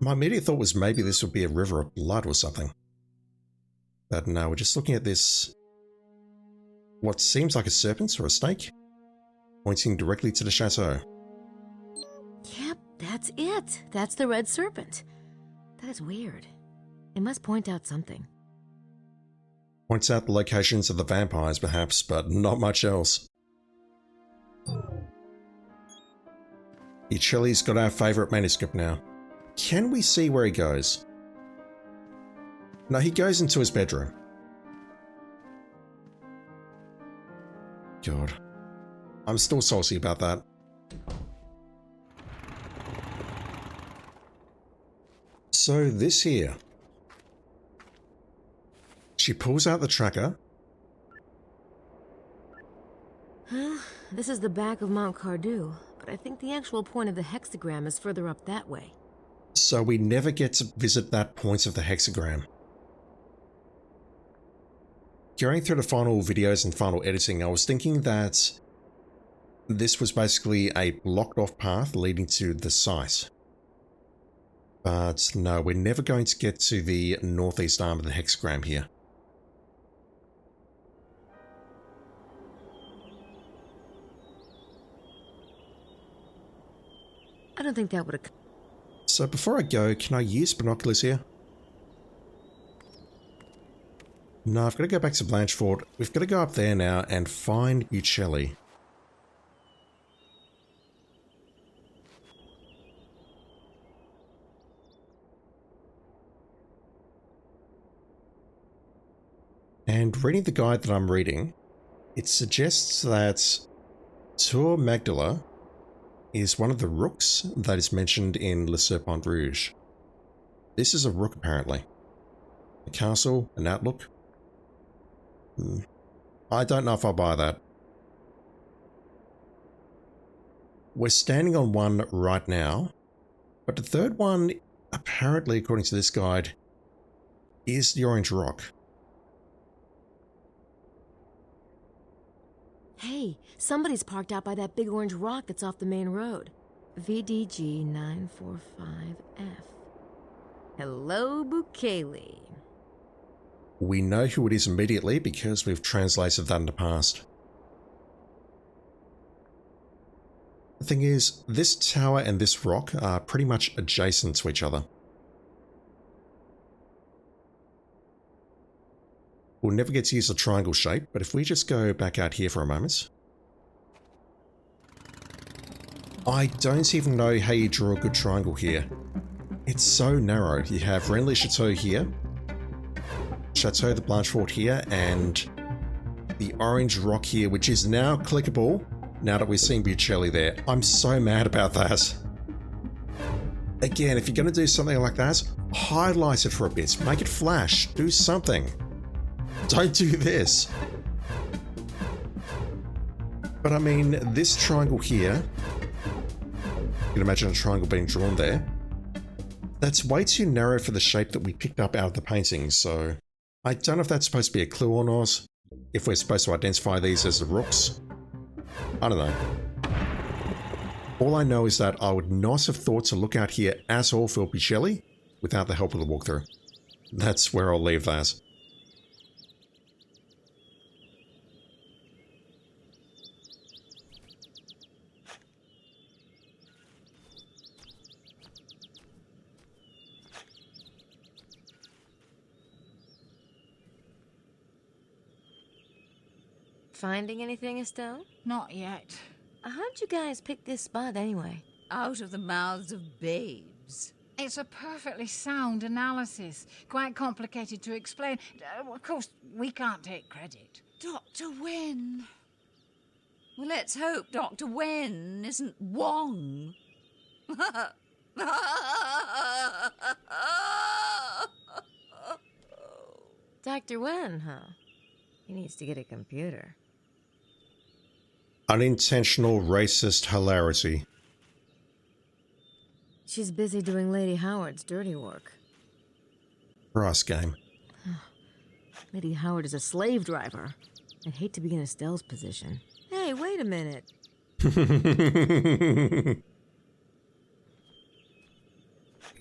My immediate thought was maybe this would be a river of blood or something. But no, we're just looking at this, what seems like a serpent or a snake, pointing directly to the chateau. Yep, that's it. That's the red serpent. That is weird. It must point out something. Points out the locations of the vampires perhaps, but not much else. Uccelli's got our favourite manuscript now. Can we see where he goes? No, he goes into his bedroom. God. I'm still saucy about that. So this here. She pulls out the tracker. Well, this is the back of Mount Cardew, but I think the actual point of the hexagram is further up that way. So we never get to visit that point of the hexagram. Going through the final videos and final editing, I was thinking that this was basically a blocked off path leading to the site. But no, we're never going to get to the northeast arm of the hexagram here. I don't think that would have... So before I go, can I use binoculars here? No, I've got to go back to Blanchefort. We've got to go up there now and find Uccelli. And reading the guide that I'm reading, it suggests that Tour Magdala is one of the rooks that is mentioned in Le Serpent Rouge. This is a rook apparently. A castle, an outlook. I don't know if I'll buy that. We're standing on one right now, but the third one, apparently according to this guide, is the Orange Rock. Hey, somebody's parked out by that big orange rock that's off the main road. VDG 945F. Hello, Bukele. We know who it is immediately because we've translated that in the past. The thing is, this tower and this rock are pretty much adjacent to each other. We'll never get to use the triangle shape, but if we just go back out here for a moment. I don't even know how you draw a good triangle here. It's so narrow. You have Rennes-le-Chateau here, Chateau de Blanchefort here, and the Orange Rock here, which is now clickable now that we're seeing Uccelli there. I'm so mad about that. Again, if you're going to do something like that, highlight it for a bit, make it flash, do something. Don't do this. But I mean, this triangle here, you can imagine a triangle being drawn there. That's way too narrow for the shape that we picked up out of the painting, so I don't know if that's supposed to be a clue or not, if we're supposed to identify these as the rooks. I don't know. All I know is that I would not have thought to look out here at all for Picelli without the help of the walkthrough. That's where I'll leave that. Finding anything, Estelle? Not yet. How'd you guys pick this spot anyway? Out of the mouths of babes. It's a perfectly sound analysis. Quite complicated to explain. Of course, we can't take credit. Dr. Wen. Well, let's hope Dr. Wen isn't Wong. Dr. Wen, huh? He needs to get a computer. Unintentional racist hilarity. She's busy doing Lady Howard's dirty work. Brass game. Lady Howard is a slave driver. I'd hate to be in Estelle's position. Hey, wait a minute.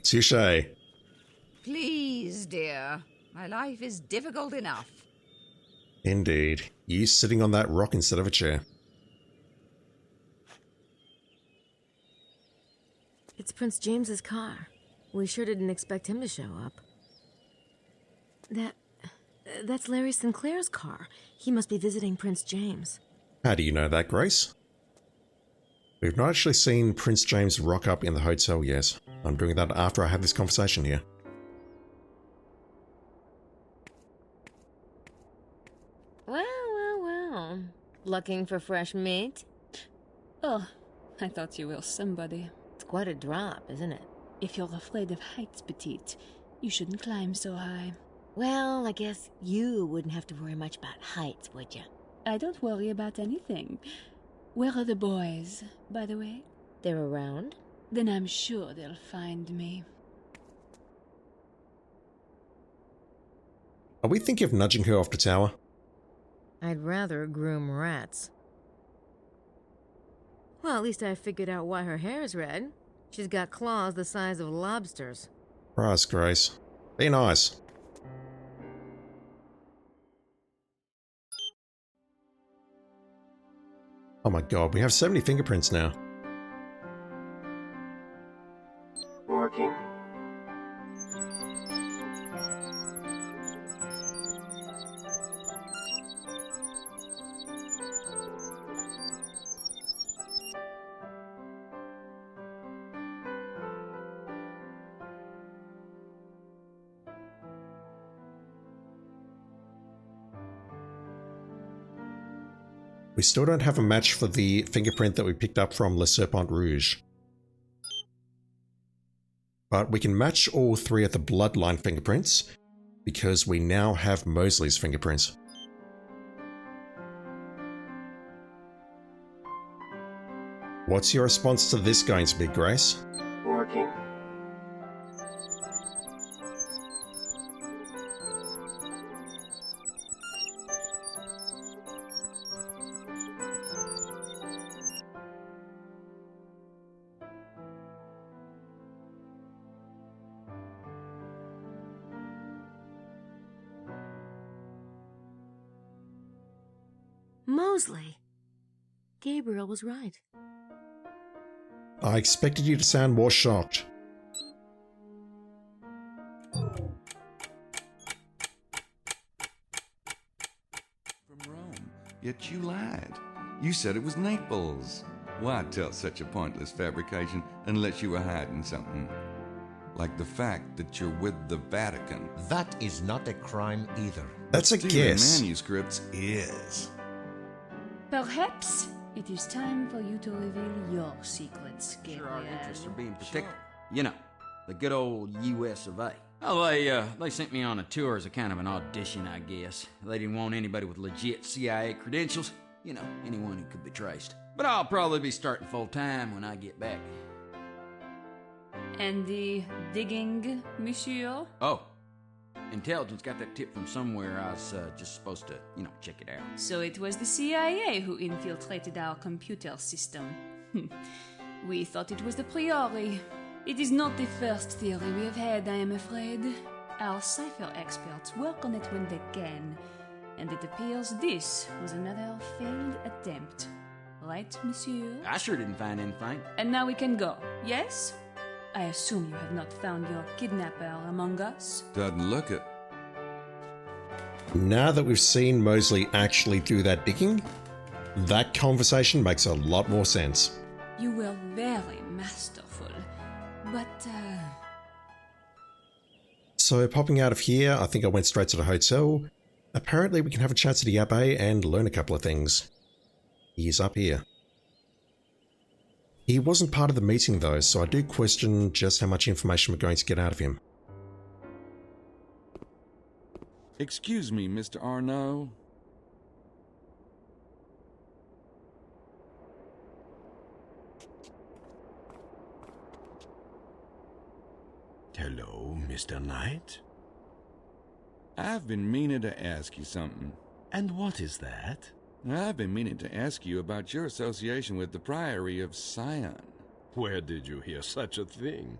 Touché. Please, dear. My life is difficult enough. Indeed. You sitting on that rock instead of a chair. It's Prince James's car. We sure didn't expect him to show up. That's Larry Sinclair's car. He must be visiting Prince James. How do you know that, Grace? We've not actually seen Prince James rock up in the hotel yet. I'm doing that after I have this conversation here. Well. Looking for fresh meat? Oh, I thought you were somebody. It's quite a drop, isn't it? If you're afraid of heights, petite, you shouldn't climb so high. Well, I guess you wouldn't have to worry much about heights, would you? I don't worry about anything. Where are the boys, by the way? They're around? Then I'm sure they'll find me. Are we thinking of nudging her off the tower? I'd rather groom rats. Well, at least I figured out why her hair's red. She's got claws the size of lobsters. Brass, Grace. Be nice. Oh my god, we have so many fingerprints now. Working. We still don't have a match for the fingerprint that we picked up from Le Serpent Rouge. But we can match all three of the bloodline fingerprints, because we now have Mosley's fingerprints. What's your response to this going to be, Grace? Working. Mosley! Gabriel was right. I expected you to sound more shocked. From Rome, yet you lied. You said it was Naples. Why tell such a pointless fabrication unless you were hiding something? Like the fact that you're with the Vatican. That is not a crime either. That's a Stealing guess. manuscripts is. Perhaps it is time for you to reveal your secrets, Gabriel. Sure, our interests are being protected. You know, the good old U.S. of A. Well, they sent me on a tour as a kind of an audition, I guess. They didn't want anybody with legit CIA credentials. You know, anyone who could be traced. But I'll probably be starting full-time when I get back. And the digging, monsieur? Oh, intelligence got that tip from somewhere. I was just supposed to, check it out. So it was the CIA who infiltrated our computer system. We thought it was the Priori. It is not the first theory we have had, I am afraid. Our cipher experts work on it when they can, and it appears this was another failed attempt. Right, monsieur? I sure didn't find anything. And now we can go, yes? I assume you have not found your kidnapper among us? Doesn't look it. Now that we've seen Mosley actually do that digging, that conversation makes a lot more sense. You were very masterful, but So popping out of here, I think I went straight to the hotel. Apparently we can have a chat to the Abbe and learn a couple of things. He's up here. He wasn't part of the meeting though, so I do question just how much information we're going to get out of him. Excuse me, Mr. Arnaud. Hello, Mr. Knight? I've been meaning to ask you something. And what is that? I've been meaning to ask you about your association with the Priory of Sion. Where did you hear such a thing?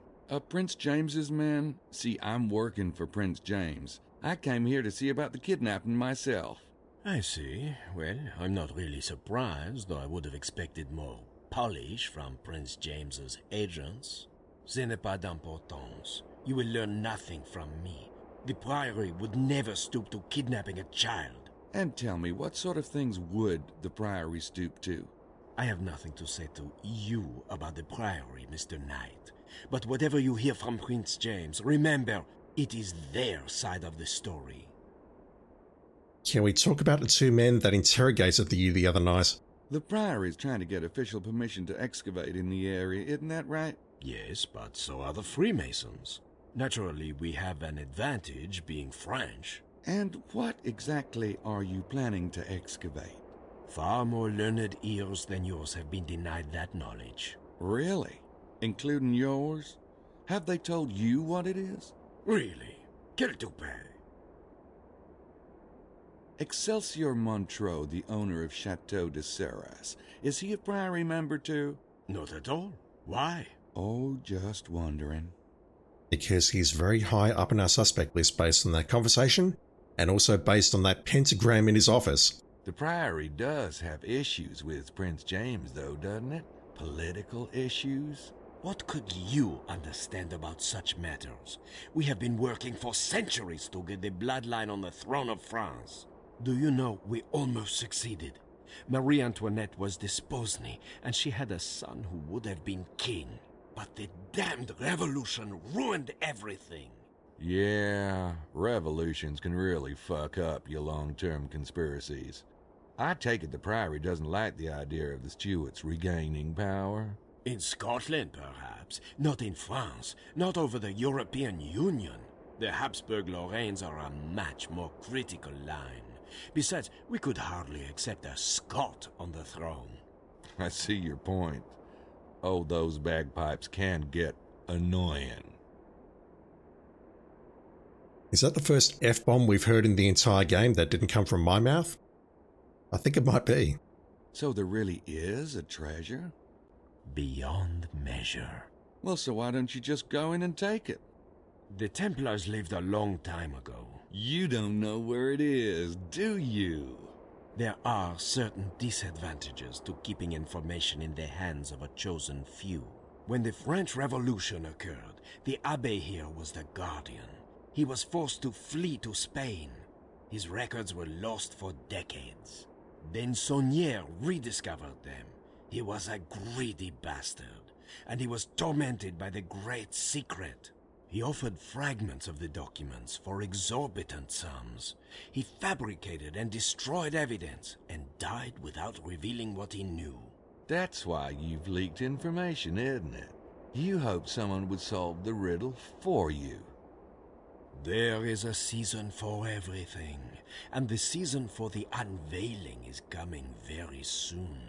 Prince James's men? See, I'm working for Prince James. I came here to see about the kidnapping myself. I see. Well, I'm not really surprised, though I would have expected more polish from Prince James's agents. Ce n'est pas d'importance. You will learn nothing from me. The Priory would never stoop to kidnapping a child. And tell me, what sort of things would the Priory stoop to? I have nothing to say to you about the Priory, Mr. Knight. But whatever you hear from Prince James, remember, it is their side of the story. Can we talk about the two men that interrogated you the other night? The Priory is trying to get official permission to excavate in the area, isn't that right? Yes, but so are the Freemasons. Naturally, we have an advantage being French. And what exactly are you planning to excavate? Far more learned ears than yours have been denied that knowledge. Really? Including yours? Have they told you what it is? Really? Quel toupet? Excelsior Montreux, the owner of Chateau de Serras, is he a Priory member too? Not at all. Why? Oh, just wondering. Because he's very high up in our suspect list based on that conversation, and also based on that pentagram in his office. The Priory does have issues with Prince James, though, doesn't it? Political issues? What could you understand about such matters? We have been working for centuries to get the bloodline on the throne of France. Do you know, we almost succeeded. Marie Antoinette was Desposny, and she had a son who would have been king. But the damned revolution ruined everything. Yeah, revolutions can really fuck up your long-term conspiracies. I take it the Priory doesn't like the idea of the Stuarts regaining power. In Scotland, perhaps. Not in France. Not over the European Union. The Habsburg-Lorraines are a much more critical line. Besides, we could hardly accept a Scot on the throne. I see your point. Oh, those bagpipes can get annoying. Is that the first F-bomb we've heard in the entire game that didn't come from my mouth? I think it might be. So there really is a treasure? Beyond measure. Well, so why don't you just go in and take it? The Templars lived a long time ago. You don't know where it is, do you? There are certain disadvantages to keeping information in the hands of a chosen few. When the French Revolution occurred, the Abbé here was the guardian. He was forced to flee to Spain. His records were lost for decades. Then Saunier rediscovered them. He was a greedy bastard, and he was tormented by the Great Secret. He offered fragments of the documents for exorbitant sums. He fabricated and destroyed evidence, and died without revealing what he knew. That's why you've leaked information, isn't it? You hoped someone would solve the riddle for you. There is a season for everything, and the season for the unveiling is coming very soon.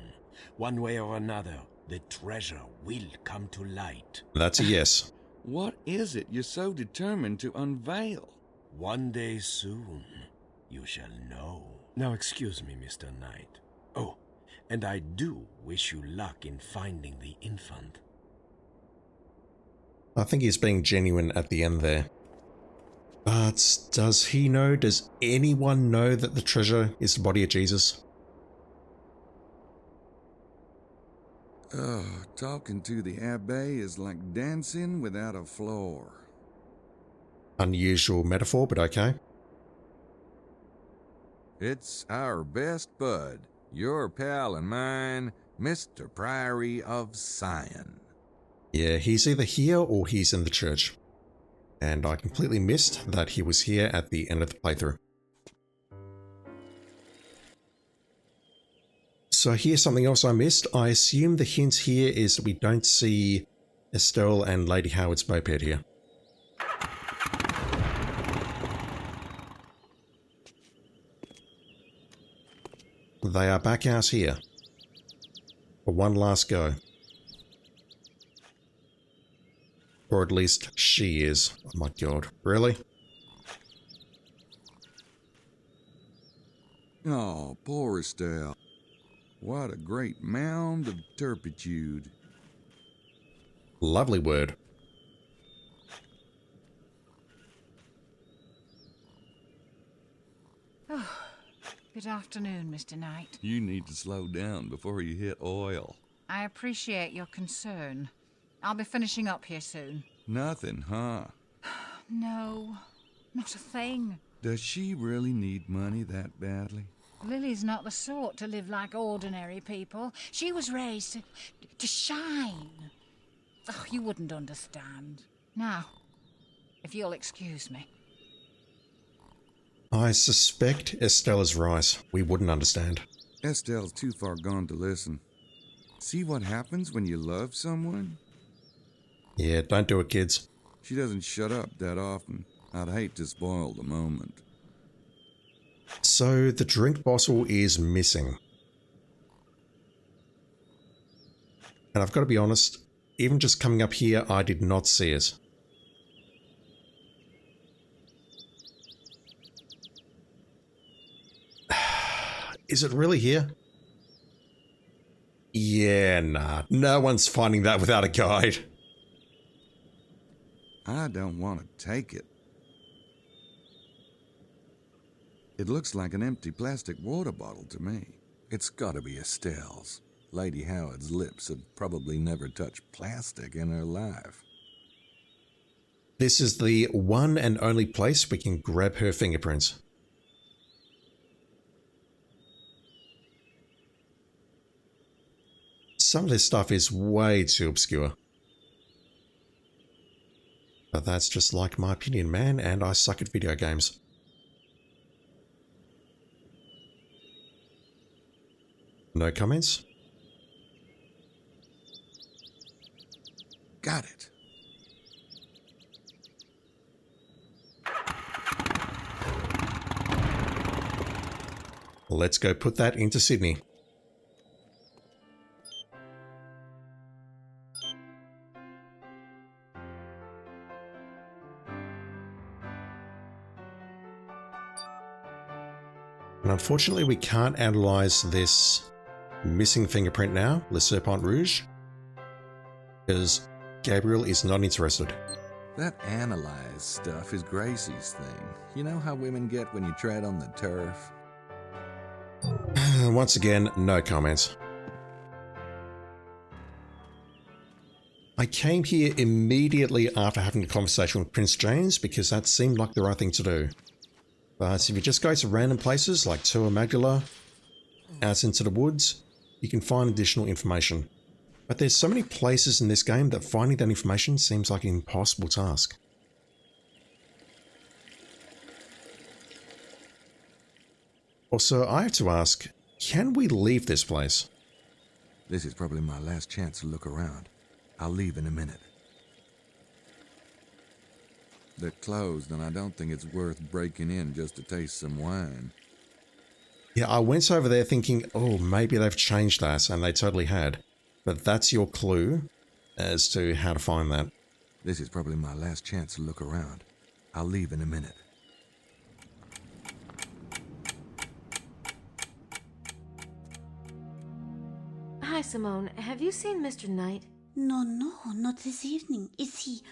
One way or another, the treasure will come to light. That's a yes. What is it you're so determined to unveil? One day soon, you shall know. Now excuse me, Mr. Knight. Oh, and I do wish you luck in finding the infant. I think he's being genuine at the end there. But does he know? Does anyone know that the treasure is the body of Jesus? Oh, talking to the Abbé is like dancing without a floor. Unusual metaphor, but okay. It's our best bud, your pal and mine, Mr. Priory of Sion. Yeah, he's either here or he's in the church. And I completely missed that he was here at the end of the playthrough. So here's something else I missed. I assume the hint here is that we don't see Estelle and Lady Howard's moped here. They are back out here for one last go. Or at least she is. Oh my god, really? Oh, poor Estelle. What a great mound of turpitude. Lovely word. Oh, good afternoon, Mr. Knight. You need to slow down before you hit oil. I appreciate your concern. I'll be finishing up here soon. Nothing, huh? No, not a thing. Does she really need money that badly? Lily's not the sort to live like ordinary people. She was raised to shine. Oh, you wouldn't understand. Now, if you'll excuse me. I suspect Estelle is right. We wouldn't understand. Estelle's too far gone to listen. See what happens when you love someone? Yeah, don't do it, kids. She doesn't shut up that often. I'd hate to spoil the moment. So the drink bottle is missing. And I've got to be honest, even just coming up here, I did not see it. Is it really here? Yeah, nah. No one's finding that without a guide. I don't want to take it. It looks like an empty plastic water bottle to me. It's gotta be Estelle's. Lady Howard's lips have probably never touched plastic in her life. This is the one and only place we can grab her fingerprints. Some of this stuff is way too obscure. But that's just like my opinion, man, and I suck at video games. No comments? Got it. Let's go put that into Sydney. And unfortunately, we can't analyze this missing fingerprint now, Le Serpent Rouge, because Gabriel is not interested. That analyze stuff is Gracie's thing. You know how women get when you tread on the turf? Once again, no comments. I came here immediately after having a conversation with Prince James because that seemed like the right thing to do. But if you just go to random places like Tua Magdala, out into the woods, you can find additional information. But there's so many places in this game that finding that information seems like an impossible task. Also, I have to ask, can we leave this place? This is probably my last chance to look around. I'll leave in a minute. They're closed, and I don't think it's worth breaking in just to taste some wine. Yeah, I went over there thinking, oh, maybe they've changed that, and they totally had. But that's your clue as to how to find that. This is probably my last chance to look around. I'll leave in a minute. Hi, Simone. Have you seen Mr. Knight? No, not this evening. Is he,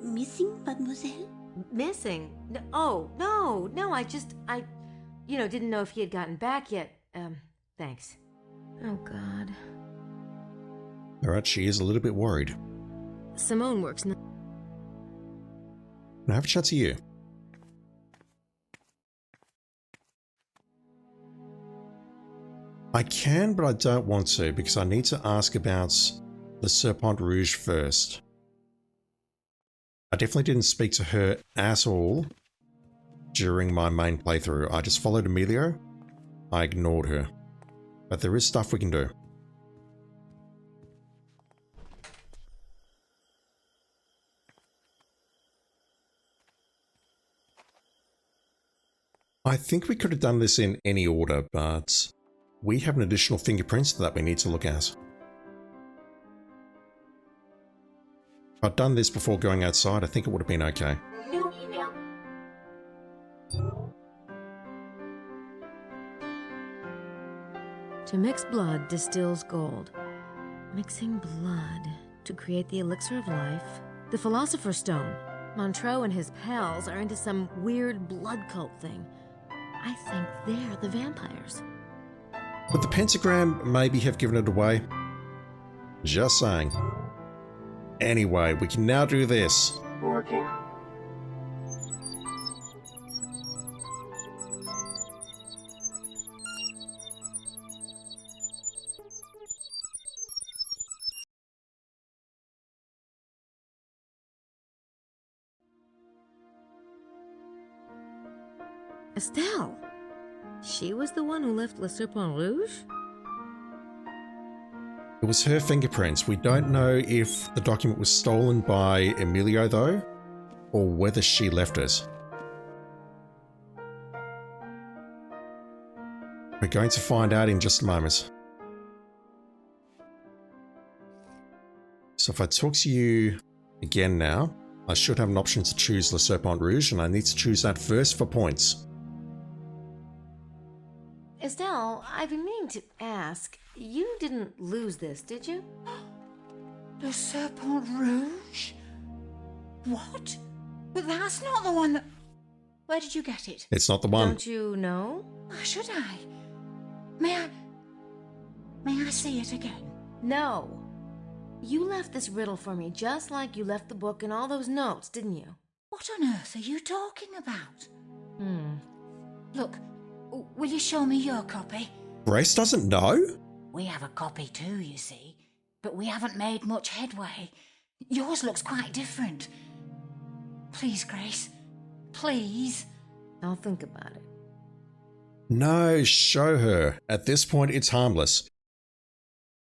missing, mademoiselle? Missing? Oh, no, I didn't know if he had gotten back yet. Thanks. Oh, God. Alright, she is a little bit worried. Simone works Now have a chat to you. I can, but I don't want to, because I need to ask about the Serpent Rouge first. I definitely didn't speak to her at all during my main playthrough. I just followed Emilio. I ignored her. But there is stuff we can do. I think we could have done this in any order, but we have an additional fingerprint that we need to look at. If I'd done this before going outside, I think it would have been okay. New email. To mix blood distills gold. Mixing blood to create the elixir of life. The Philosopher's Stone. Montreux and his pals are into some weird blood cult thing. I think they're the vampires. Would the pentagram maybe have given it away? Just saying. Anyway, we can now do this. Working. Estelle! She was the one who left Le Serpent Rouge? It was her fingerprints. We don't know if the document was stolen by Emilio, though, or whether she left it. We're going to find out in just a moment. So if I talk to you again now, I should have an option to choose Le Serpent Rouge, and I need to choose that first for points. Estelle, I've been meaning to ask, you didn't lose this, did you? Le Serpent Rouge? What? But that's not the one that... Where did you get it? It's not the one. Don't you know? Why should I? May I see it again? No. You left this riddle for me just like you left the book and all those notes, didn't you? What on earth are you talking about? Look, will you show me your copy? Grace doesn't know? We have a copy too, you see, but we haven't made much headway. Yours looks quite different. Please, Grace. Please. I'll think about it. No, show her. At this point, it's harmless.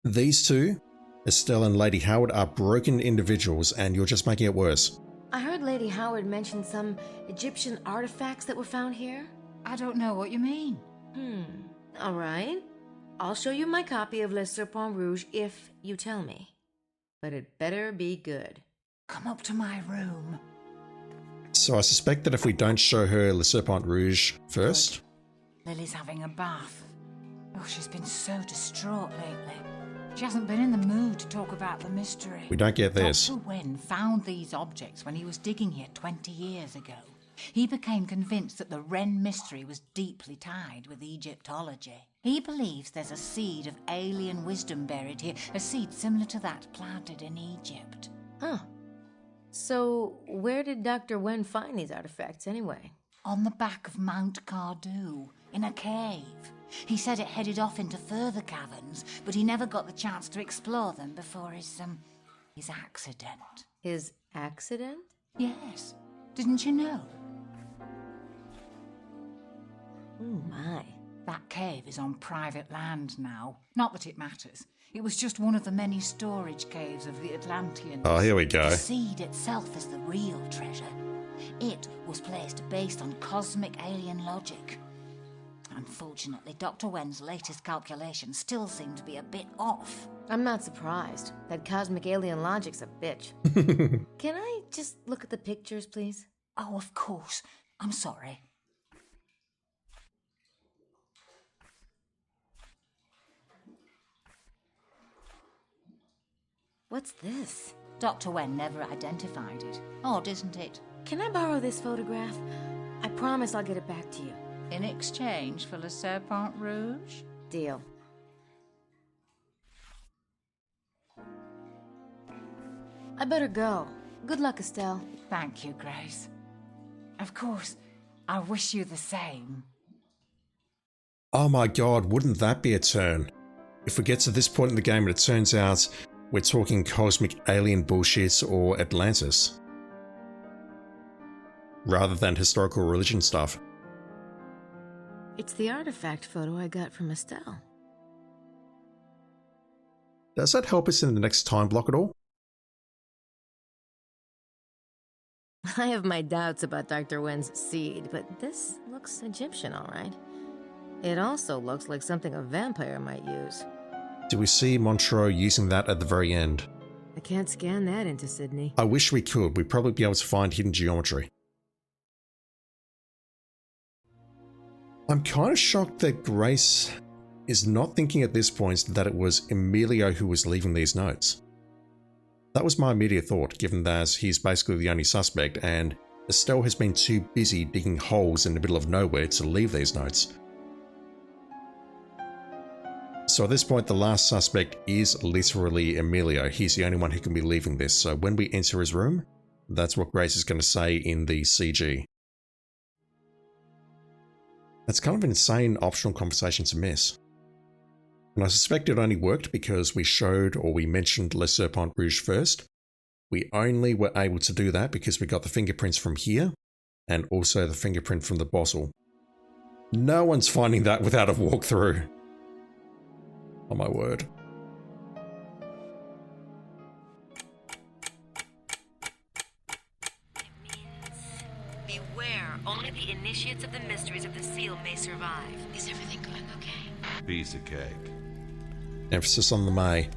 These two, Estelle and Lady Howard, are broken individuals, and you're just making it worse. I heard Lady Howard mention some Egyptian artifacts that were found here. I don't know what you mean. All right. I'll show you my copy of Le Serpent Rouge if you tell me. But it better be good. Come up to my room. So I suspect that if we don't show her Le Serpent Rouge first... Lily's having a bath. Oh, she's been so distraught lately. She hasn't been in the mood to talk about the mystery. We don't get this. Dr. Wen found these objects when he was digging here 20 years ago. He became convinced that the Wren mystery was deeply tied with Egyptology. He believes there's a seed of alien wisdom buried here, a seed similar to that planted in Egypt. Huh. So, where did Dr. Wen find these artifacts anyway? On the back of Mount Cardew, in a cave. He said it headed off into further caverns, but he never got the chance to explore them before his accident. His accident? Yes. Didn't you know? Oh, my. That cave is on private land now. Not that it matters. It was just one of the many storage caves of the Atlanteans. Oh, here we go. The seed itself is the real treasure. It was placed based on cosmic alien logic. Unfortunately, Dr. Wen's latest calculations still seem to be a bit off. I'm not surprised. That cosmic alien logic's a bitch. Can I just look at the pictures, please? Oh, of course. I'm sorry. What's this? Dr. Wen never identified it. Odd, isn't it? Can I borrow this photograph? I promise I'll get it back to you. In exchange for Le Serpent Rouge? Deal. I better go. Good luck, Estelle. Thank you, Grace. Of course, I wish you the same. Oh my god, wouldn't that be a turn? If we get to this point in the game and it turns out we're talking cosmic alien bullshit or Atlantis, rather than historical religion stuff. It's the artifact photo I got from Estelle. Does that help us in the next time block at all? I have my doubts about Dr. Wen's seed, but this looks Egyptian, all right. It also looks like something a vampire might use. Do we see Montreux using that at the very end? I can't scan that into Sydney. I wish we could. We'd probably be able to find hidden geometry. I'm kind of shocked that Grace is not thinking at this point that it was Emilio who was leaving these notes. That was my immediate thought, given that he's basically the only suspect and Estelle has been too busy digging holes in the middle of nowhere to leave these notes. So at this point, the last suspect is literally Emilio. He's the only one who can be leaving this. So when we enter his room, that's what Grace is going to say in the CG. That's kind of an insane optional conversation to miss. And I suspect it only worked because we showed or we mentioned Le Serpent Rouge first. We only were able to do that because we got the fingerprints from here and also the fingerprint from the bottle. No one's finding that without a walkthrough. Oh my word. Beware, only the initiates of the mysteries of the seal may survive. Is everything going okay? Piece of cake. Emphasis on the may.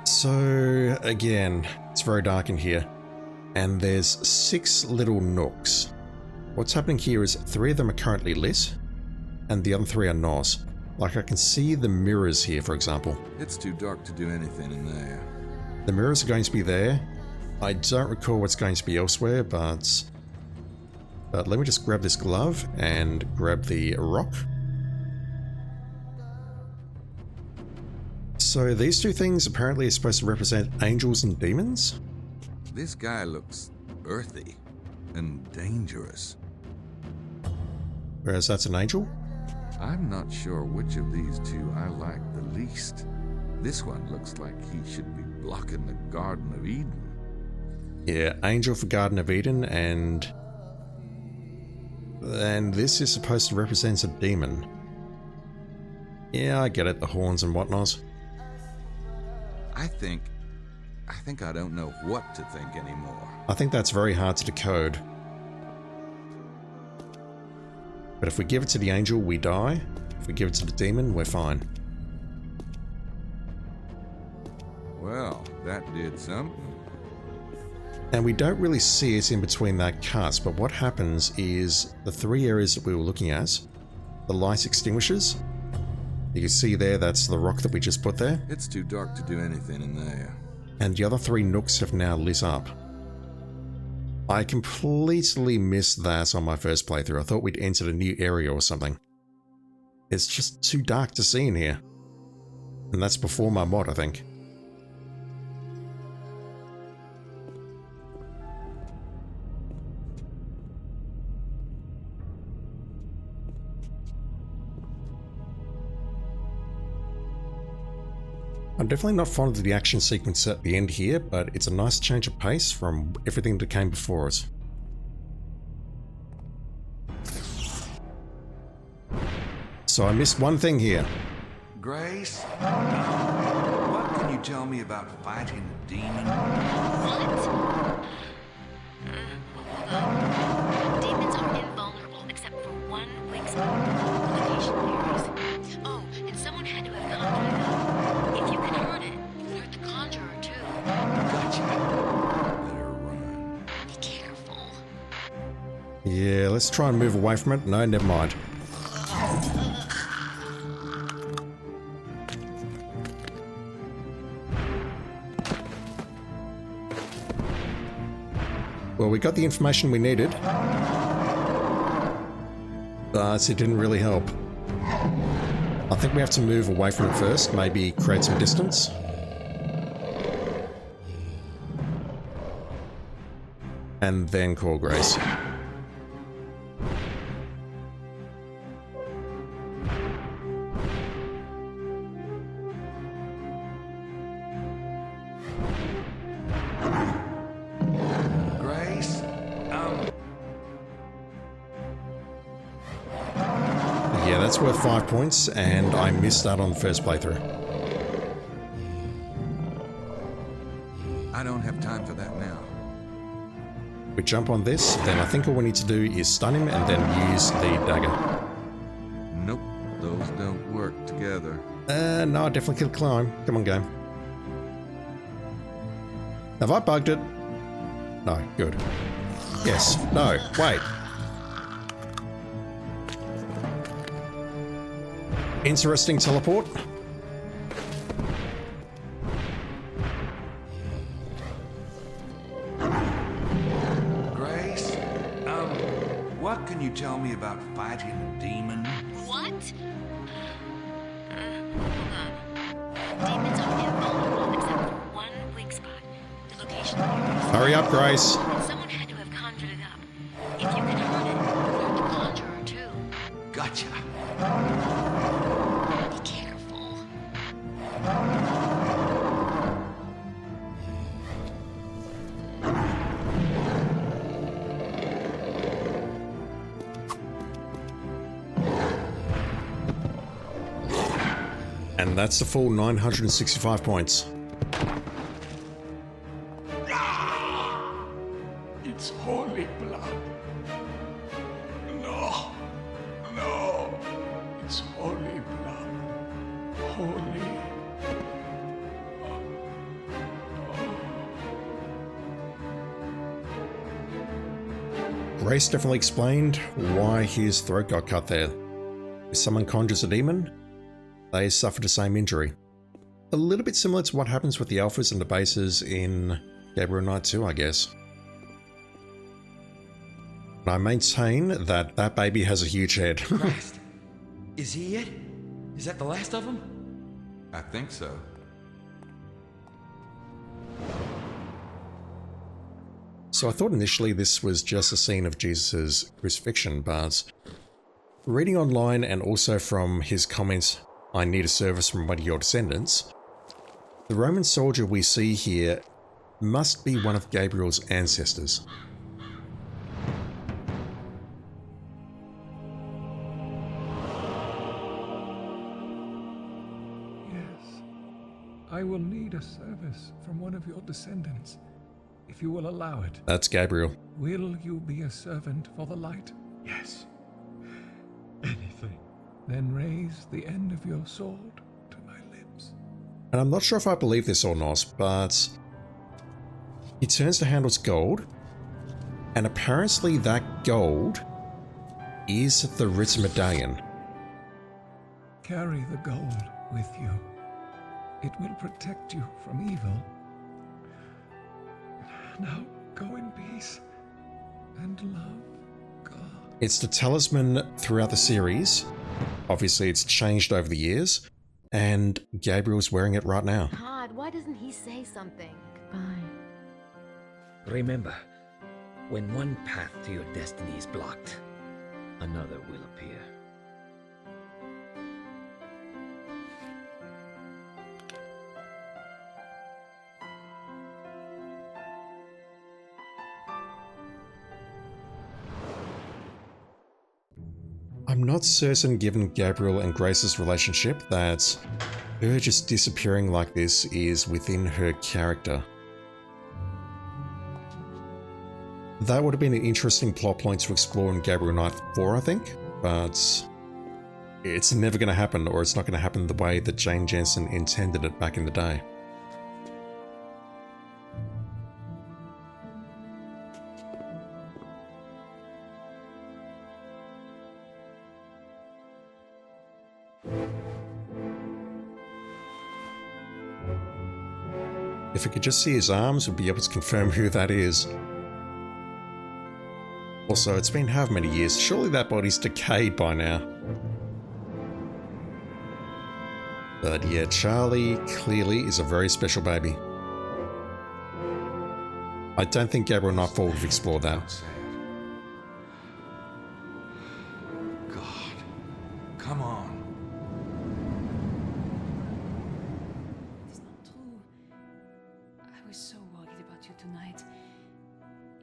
So, again, it's very dark in here. And there's 6 little nooks. What's happening here is 3 of them are currently lit, and the other 3 are not. Like I can see the mirrors here, for example. It's too dark to do anything in there. The mirrors are going to be there. I don't recall what's going to be elsewhere, but let me just grab this glove and grab the rock. So these 2 things apparently are supposed to represent angels and demons? This guy looks earthy and dangerous. Whereas that's an angel? I'm not sure which of these 2 I like the least. This one looks like he should be blocking the Garden of Eden. Yeah, angel for Garden of Eden, and this is supposed to represent a demon. Yeah, I get it, the horns and whatnot. I think I don't know what to think anymore. I think that's very hard to decode. But if we give it to the angel, we die. If we give it to the demon, we're fine. Well, that did something. And we don't really see it in between that cut, but what happens is the 3 areas that we were looking at, the light extinguishes. You can see there, that's the rock that we just put there. It's too dark to do anything in there. And the other 3 nooks have now lit up. I completely missed that on my first playthrough. I thought we'd entered a new area or something. It's just too dark to see in here. And that's before my mod, I think. I'm definitely not fond of the action sequence at the end here, but it's a nice change of pace from everything that came before it. So I missed one thing here. Grace, what can you tell me about fighting a demon? What? Demons are invulnerable except for one weak spot. The location varies. Oh, and someone had to have conjured it up. If you can hurt it, you'll hurt the conjurer too. Gotcha. Better run. Be careful. Yeah, let's try and move away from it. No, never mind. Well, we got the information we needed, but it didn't really help. I think we have to move away from it first, maybe create some distance. And then call Grace. Grace, Yeah, that's worth 5 points, and I missed that on the first playthrough. I don't have time for that now. We jump on this, then I think all we need to do is stun him and then use the dagger. Nope, those don't work together. No, I definitely could climb. Come on, game. Have I bugged it? No, good. Yes, no, wait. Interesting teleport. Grace, what can you tell me about fighting a demon? What? Hold on. Demons are invulnerable except for one weak spot. The location varies. Hurry up, Grace. And someone had to have conjured it up. If you can hurt it, you'll hurt the conjurer too. Gotcha. Be careful. And that's the full 965 points. It's holy blood. No. No. It's holy blood. Holy. Grace definitely explained why his throat got cut there. If someone conjures a demon, they suffer the same injury. A little bit similar to what happens with the alphas and the bases in Gabriel Knight 2, I guess. I maintain that that baby has a huge head. Christ. Is he it? Is that the last of them? I think so. So I thought initially this was just a scene of Jesus' crucifixion, but reading online and also from his comments, I need a service from one of your descendants, the Roman soldier we see here must be one of Gabriel's ancestors. Yes. I will need a service from one of your descendants, if you will allow it. That's Gabriel. Will you be a servant for the light? Yes. Anything. Then raise the end of your sword to my lips. And I'm not sure if I believe this or not, but he turns the handles gold, and apparently that gold is the written medallion. Carry the gold with you. It will protect you from evil. Now go in peace and love God. It's the talisman throughout the series. Obviously, it's changed over the years, and Gabriel's wearing it right now. God, why doesn't he say something? Goodbye. Remember, when one path to your destiny is blocked, another will appear. I'm not certain, given Gabriel and Grace's relationship, that her just disappearing like this is within her character. That would have been an interesting plot point to explore in Gabriel Knight 4, I think, but it's never going to happen, or it's not going to happen the way that Jane Jensen intended it back in the day. If we could just see his arms, we'd be able to confirm who that is. Also, it's been how many years? Surely that body's decayed by now. But yeah, Charlie clearly is a very special baby. I don't think Gabriel Knight 4 would have explored that. God, come on. It's not true. I was so worried about you tonight.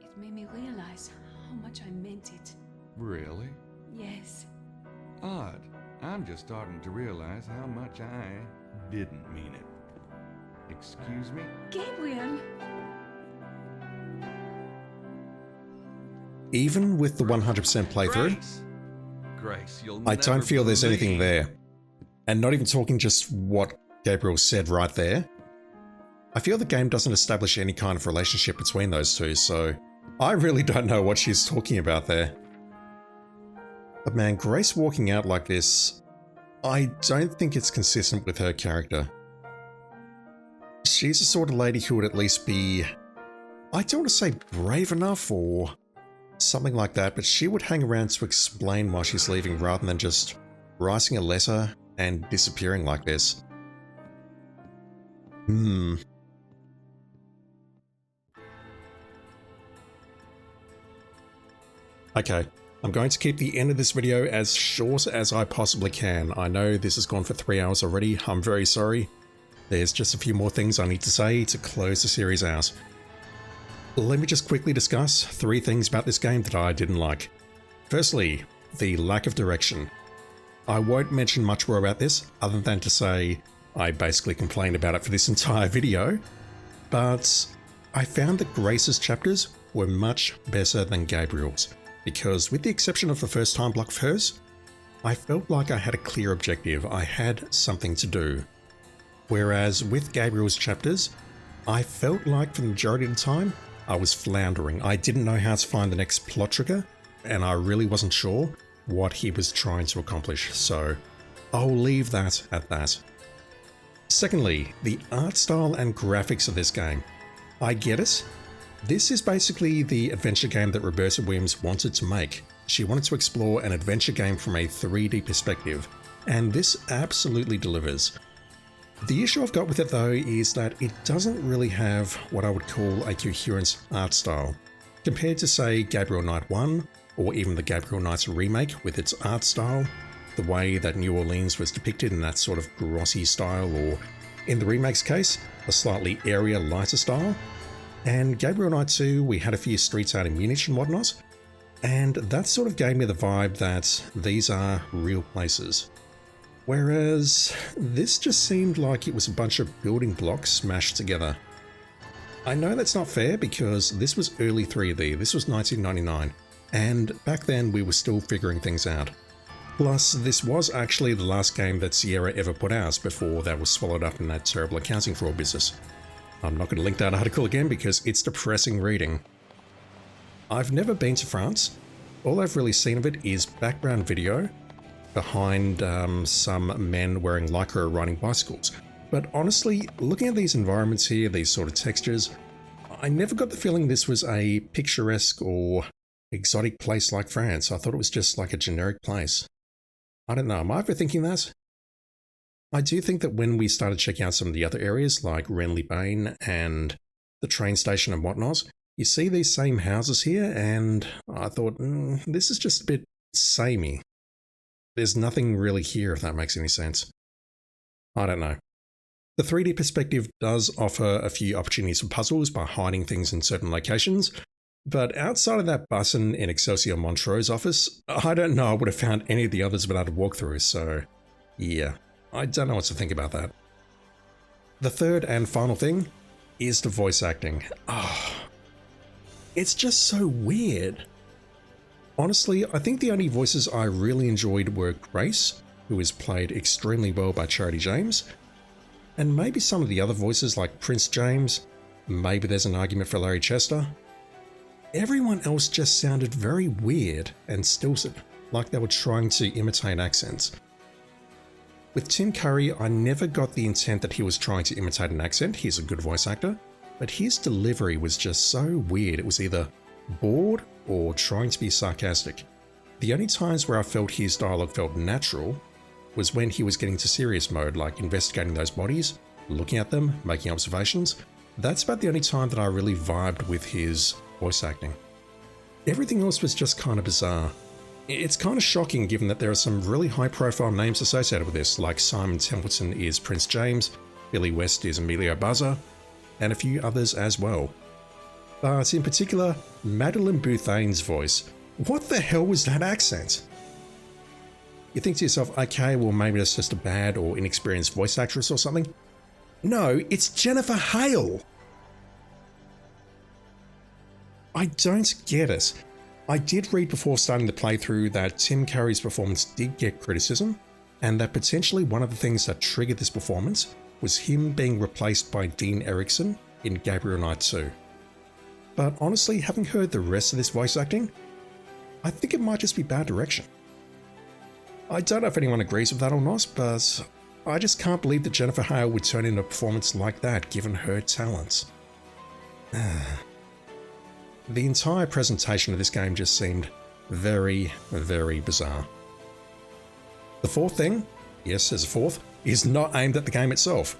It made me realize how much I meant it. Really? Yes. Odd. I'm just starting to realize how much I didn't mean it. Excuse me? Gabriel! Even with the 100% playthrough, Grace, you'll I don't never feel there's anything believe. there. And not even talking just what Gabriel said right there. I feel the game doesn't establish any kind of relationship between those two, so I really don't know what she's talking about there. But man, Grace walking out like this, I don't think it's consistent with her character. She's the sort of lady who would at least be, I don't want to say brave enough or something like that, but she would hang around to explain why she's leaving rather than just writing a letter and disappearing like this. Okay, I'm going to keep the end of this video as short as I possibly can. I know this has gone for 3 hours already. I'm very sorry. There's just a few more things I need to say to close the series out. Let me just quickly discuss 3 things about this game that I didn't like. Firstly, the lack of direction. I won't mention much more about this other than to say I basically complained about it for this entire video, but I found that Grace's chapters were much better than Gabriel's, because with the exception of the first time block of hers, I felt like I had a clear objective, I had something to do. Whereas with Gabriel's chapters, I felt like for the majority of the time, I was floundering. I didn't know how to find the next plot trigger, and I really wasn't sure what he was trying to accomplish, so I'll leave that at that. Secondly, the art style and graphics of this game. I get it. This is basically the adventure game that Roberta Williams wanted to make. She wanted to explore an adventure game from a 3D perspective, and this absolutely delivers. The issue I've got with it though is that it doesn't really have what I would call a coherent art style. Compared to say Gabriel Knight 1, or even the Gabriel Knight remake with its art style, the way that New Orleans was depicted in that sort of glossy style, or in the remake's case, a slightly airier, lighter style. And Gabriel Knight 2, we had a few streets out in Munich and whatnot, and that sort of gave me the vibe that these are real places. Whereas this just seemed like it was a bunch of building blocks smashed together. I know that's not fair because this was early 3D, this was 1999, and back then we were still figuring things out. Plus, this was actually the last game that Sierra ever put out before that was swallowed up in that terrible accounting fraud business. I'm not going to link that article again because it's depressing reading. I've never been to France. All I've really seen of it is background video behind some men wearing lycra riding bicycles. But honestly, looking at these environments here, these sort of textures, I never got the feeling this was a picturesque or exotic place like France. I thought it was just like a generic place. I don't know, am I overthinking that? I do think that when we started checking out some of the other areas like Renly-Bane and the train station and whatnot, you see these same houses here and I thought, this is just a bit samey. There's nothing really here, if that makes any sense. I don't know. The 3D perspective does offer a few opportunities for puzzles by hiding things in certain locations, But outside of that button in Excelsior Montreux's office, I don't know I would have found any of the others without a walkthrough, so yeah, I don't know what to think about that. The third and final thing is the voice acting. It's just so weird. Honestly, I think the only voices I really enjoyed were Grace, who is played extremely well by Charity James, and maybe some of the other voices like Prince James. Maybe there's an argument for Larry Chester. Everyone else just sounded very weird and stilted, like they were trying to imitate accents. With Tim Curry, I never got the intent that he was trying to imitate an accent. He's a good voice actor, but his delivery was just so weird. It was either bored or trying to be sarcastic. The only times where I felt his dialogue felt natural was when he was getting to serious mode, like investigating those bodies, looking at them, making observations. That's about the only time that I really vibed with his voice acting. Everything else was just kind of bizarre. It's kind of shocking given that there are some really high profile names associated with this, like Simon Templeton is Prince James, Billy West is Emilio Buzzer, and a few others as well. But in particular, Madeline Bouthane's voice. What the hell was that accent? You think to yourself, okay, well maybe that's just a bad or inexperienced voice actress or something. No, it's Jennifer Hale! I don't get it. I did read before starting the playthrough that Tim Curry's performance did get criticism, and that potentially one of the things that triggered this performance was him being replaced by Dean Erickson in Gabriel Knight 2. But honestly, having heard the rest of this voice acting, I think it might just be bad direction. I don't know if anyone agrees with that or not, but I just can't believe that Jennifer Hale would turn in a performance like that given her talents. The entire presentation of this game just seemed very, very bizarre. The fourth thing, yes, there's a fourth, is not aimed at the game itself.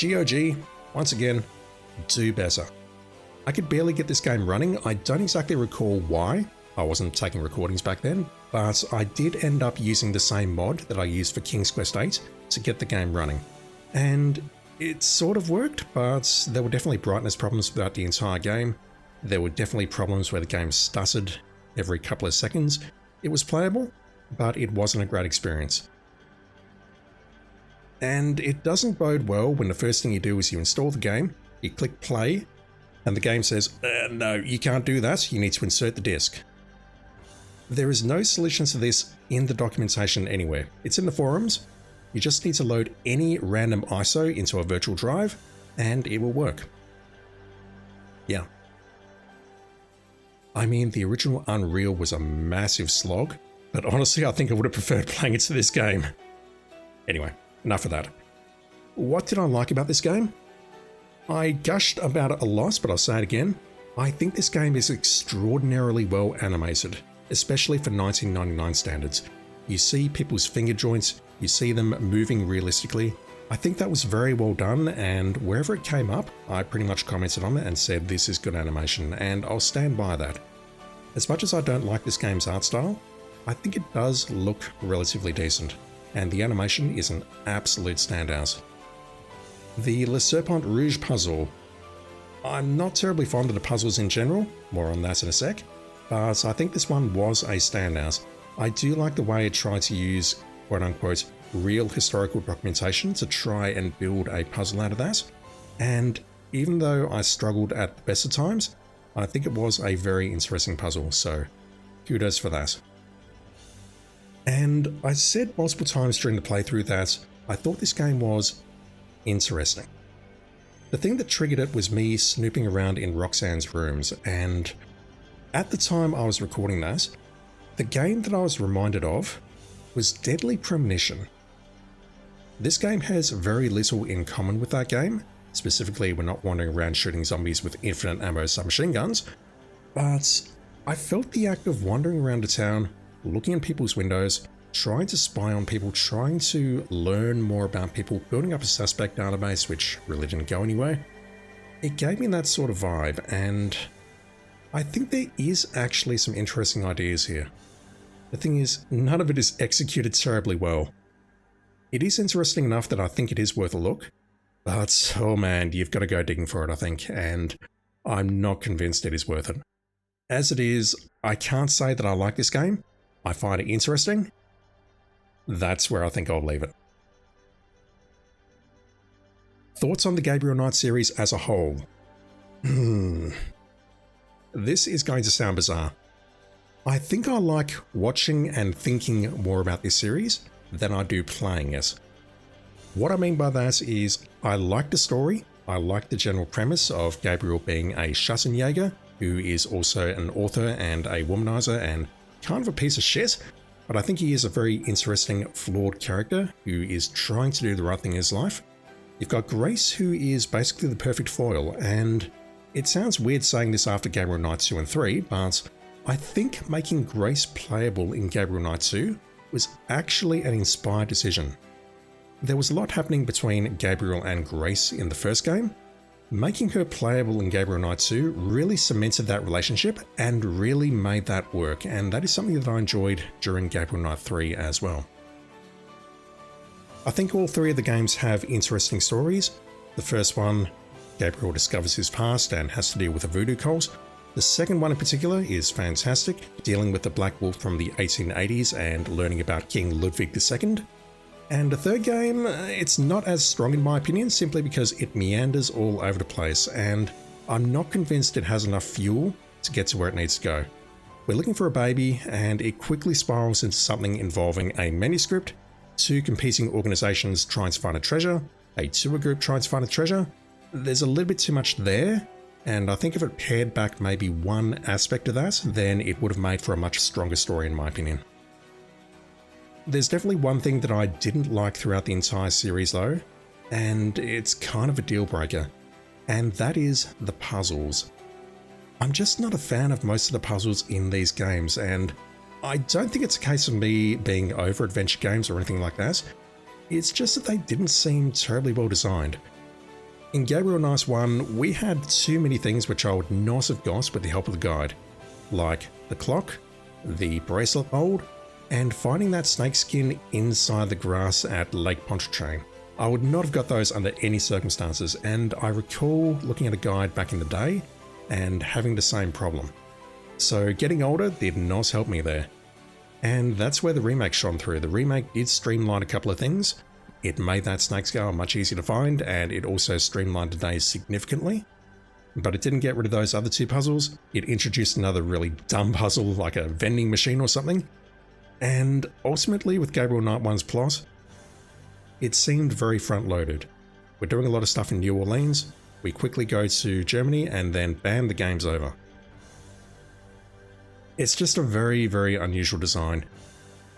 GOG, once again, do better. I could barely get this game running. I don't exactly recall why. I wasn't taking recordings back then, but I did end up using the same mod that I used for King's Quest VIII to get the game running. And it sort of worked, but there were definitely brightness problems throughout the entire game. There were definitely problems where the game stuttered every couple of seconds. It was playable, but it wasn't a great experience. And it doesn't bode well when the first thing you do is you install the game, you click play, and the game says, no, you can't do that, you need to insert the disk. There is no solution to this in the documentation anywhere. It's in the forums. You just need to load any random ISO into a virtual drive, and it will work. Yeah. I mean, the original Unreal was a massive slog, but honestly, I think I would have preferred playing it to this game. Anyway, enough of that. What did I like about this game? I gushed about it a lot, but I'll say it again. I think this game is extraordinarily well animated, especially for 1999 standards. You see people's finger joints, you see them moving realistically. I think that was very well done, and wherever it came up, I pretty much commented on it and said this is good animation, and I'll stand by that. As much as I don't like this game's art style, I think it does look relatively decent, and the animation is an absolute standout. The Le Serpent Rouge puzzle. I'm not terribly fond of the puzzles in general, more on that in a sec, but I think this one was a standout. I do like the way it tried to use quote-unquote real historical documentation to try and build a puzzle out of that, and even though I struggled at the best of times, I think it was a very interesting puzzle, so kudos for that. And I said multiple times during the playthrough that I thought this game was interesting. The thing that triggered it was me snooping around in Roxanne's rooms, and at the time I was recording that, the game that I was reminded of was Deadly Premonition. This game has very little in common with that game. Specifically, we're not wandering around shooting zombies with infinite ammo submachine guns, but I felt the act of wandering around a town, looking in people's windows, trying to spy on people, trying to learn more about people, building up a suspect database, which really didn't go anywhere. It gave me that sort of vibe, and I think there is actually some interesting ideas here. The thing is, none of it is executed terribly well. It is interesting enough that I think it is worth a look, but oh man, you've got to go digging for it, I think, and I'm not convinced it is worth it. As it is, I can't say that I like this game. I find it interesting. That's where I think I'll leave it. Thoughts on the Gabriel Knight series as a whole? This is going to sound bizarre. I think I like watching and thinking more about this series than I do playing it. What I mean by that is I like the story, I like the general premise of Gabriel being a Schattenjäger, who is also an author and a womanizer and kind of a piece of shit, but I think he is a very interesting, flawed character who is trying to do the right thing in his life. You've got Grace, who is basically the perfect foil, and it sounds weird saying this after Gabriel Knight 2 and 3, but I think making Grace playable in Gabriel Knight 2 was actually an inspired decision. There was a lot happening between Gabriel and Grace in the first game. Making her playable in Gabriel Knight 2 really cemented that relationship and really made that work, and that is something that I enjoyed during Gabriel Knight 3 as well. I think all three of the games have interesting stories. The first one, Gabriel discovers his past and has to deal with a voodoo cult. The second one in particular is fantastic, dealing with the Black Wolf from the 1880s and learning about King Ludwig II. And the third game, it's not as strong in my opinion, simply because it meanders all over the place, and I'm not convinced it has enough fuel to get to where it needs to go. We're looking for a baby, and it quickly spirals into something involving a manuscript, two competing organizations trying to find a treasure, a tour group trying to find a treasure. There's a little bit too much there, and I think if it pared back maybe one aspect of that, then it would have made for a much stronger story in my opinion. There's definitely one thing that I didn't like throughout the entire series though, and it's kind of a deal breaker, and that is the puzzles. I'm just not a fan of most of the puzzles in these games, and I don't think it's a case of me being over adventure games or anything like that. It's just that they didn't seem terribly well designed. In Gabriel Knight 1, we had too many things which I would not have got with the help of the guide, like the clock, the bracelet mold, and finding that snakeskin inside the grass at Lake Pontchartrain. I would not have got those under any circumstances, and I recall looking at a guide back in the day and having the same problem. So getting older did not help me there. And that's where the remake shone through. The remake did streamline a couple of things. It made that snake scale much easier to find, and it also streamlined the days significantly. But it didn't get rid of those other two puzzles. It introduced another really dumb puzzle like a vending machine or something. And ultimately with Gabriel Knight 1's plot, it seemed very front-loaded. We're doing a lot of stuff in New Orleans, we quickly go to Germany, and then bam, the game's over. It's just a very, very unusual design.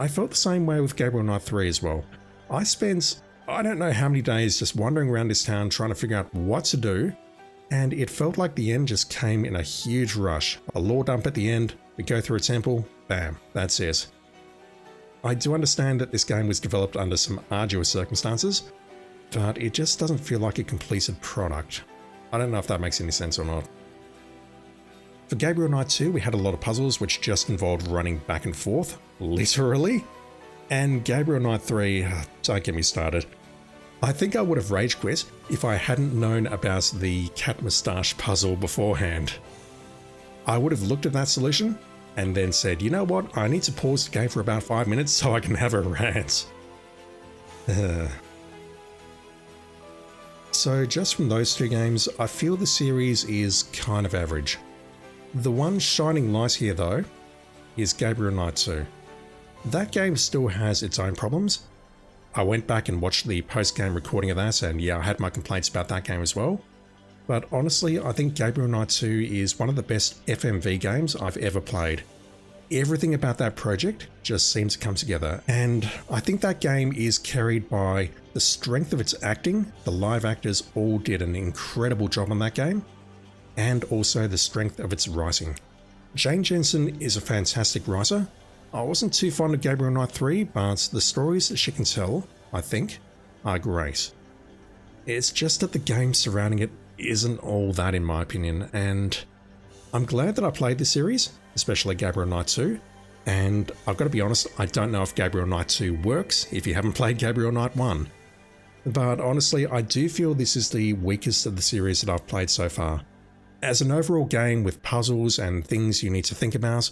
I felt the same way with Gabriel Knight 3 as well. I spent, I don't know how many days just wandering around this town trying to figure out what to do, and it felt like the end just came in a huge rush. A lore dump at the end, we go through a temple, bam, that's it. I do understand that this game was developed under some arduous circumstances, but it just doesn't feel like a completed product. I don't know if that makes any sense or not. For Gabriel Knight 2, we had a lot of puzzles which just involved running back and forth, literally. And Gabriel Knight 3, don't get me started. I think I would have rage quit if I hadn't known about the cat moustache puzzle beforehand. I would have looked at that solution and then said, you know what, I need to pause the game for about 5 minutes so I can have a rant. So just from those two games, I feel the series is kind of average. The one shining light here though is Gabriel Knight 2. That game still has its own problems. I went back and watched the post-game recording of that, and yeah, I had my complaints about that game as well. But honestly, I think Gabriel Knight 2 is one of the best FMV games I've ever played. Everything about that project just seems to come together, and I think that game is carried by the strength of its acting. The live actors all did an incredible job on that game, and also the strength of its writing. Jane Jensen is a fantastic writer. I wasn't too fond of Gabriel Knight 3, but the stories that she can tell, I think, are great. It's just that the game surrounding it isn't all that in my opinion, and I'm glad that I played the series, especially Gabriel Knight 2, and I've got to be honest, I don't know if Gabriel Knight 2 works if you haven't played Gabriel Knight 1. But honestly, I do feel this is the weakest of the series that I've played so far. as an overall game with puzzles and things you need to think about,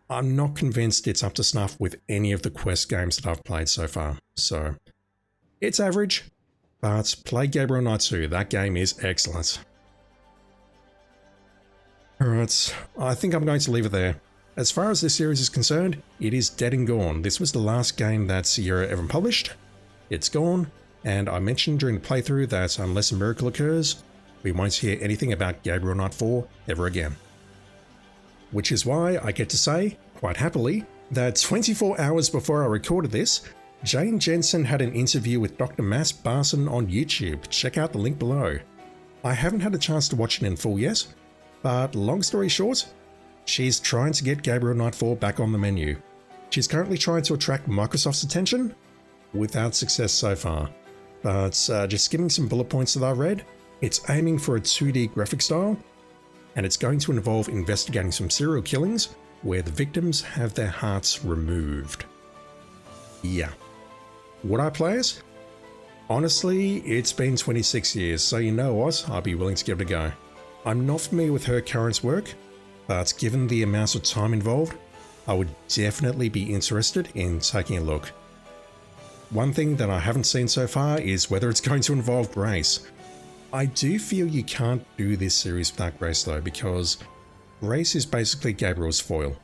I'm not convinced it's up to snuff with any of the quest games that I've played so far. So, it's average, but play Gabriel Knight 2, that game is excellent. Alright, I think I'm going to leave it there. As far as this series is concerned, it is dead and gone. This was the last game that Sierra ever published. It's gone, and I mentioned during the playthrough that unless a miracle occurs, we won't hear anything about Gabriel Knight 4 ever again. Which is why I get to say, quite happily, that 24 hours before I recorded this, Jane Jensen had an interview with Dr. Mass Barson on YouTube. Check out the link below. I haven't had a chance to watch it in full yet, but long story short, she's trying to get Gabriel Knight 4 back on the menu. She's currently trying to attract Microsoft's attention, without success so far. But just skimming some bullet points that I read, it's aiming for a 2D graphic style, and it's going to involve investigating some serial killings where the victims have their hearts removed. Yeah. Would I play it? Honestly, it's been 26 years, so you know what, I'd be willing to give it a go. I'm not familiar with her current work, but given the amount of time involved, I would definitely be interested in taking a look. One thing that I haven't seen so far is whether it's going to involve Grace. I do feel you can't do this series without Grace though, because Grace is basically Gabriel's foil.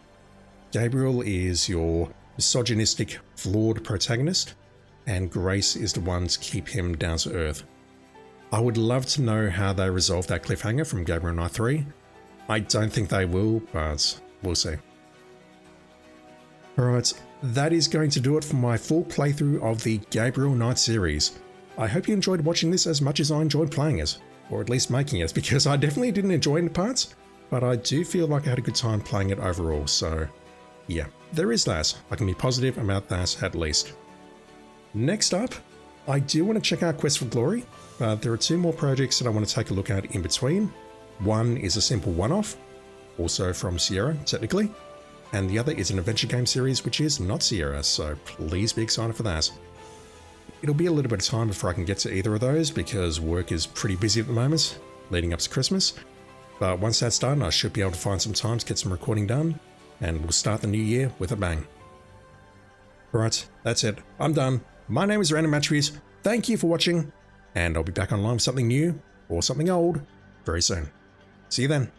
Gabriel is your misogynistic, flawed protagonist, and Grace is the one to keep him down to earth. I would love to know how they resolve that cliffhanger from Gabriel Knight 3. I don't think they will, but we'll see. Alright, that is going to do it for my full playthrough of the Gabriel Knight series. I hope you enjoyed watching this as much as I enjoyed playing it, or at least making it, because I definitely didn't enjoy it in parts, but I do feel like I had a good time playing it overall, so yeah, there is that. I can be positive about that at least. Next up, I do want to check out Quest for Glory, but there are two more projects that I want to take a look at in between. One is a simple one-off, also from Sierra, technically, and the other is an adventure game series which is not Sierra, so please be excited for that. It'll be a little bit of time before I can get to either of those because work is pretty busy at the moment, leading up to Christmas, but once that's done I should be able to find some time to get some recording done, and we'll start the new year with a bang. Alright, that's it. I'm done. My name is Random Attributes. Thank you for watching, and I'll be back online with something new, or something old, very soon. See you then.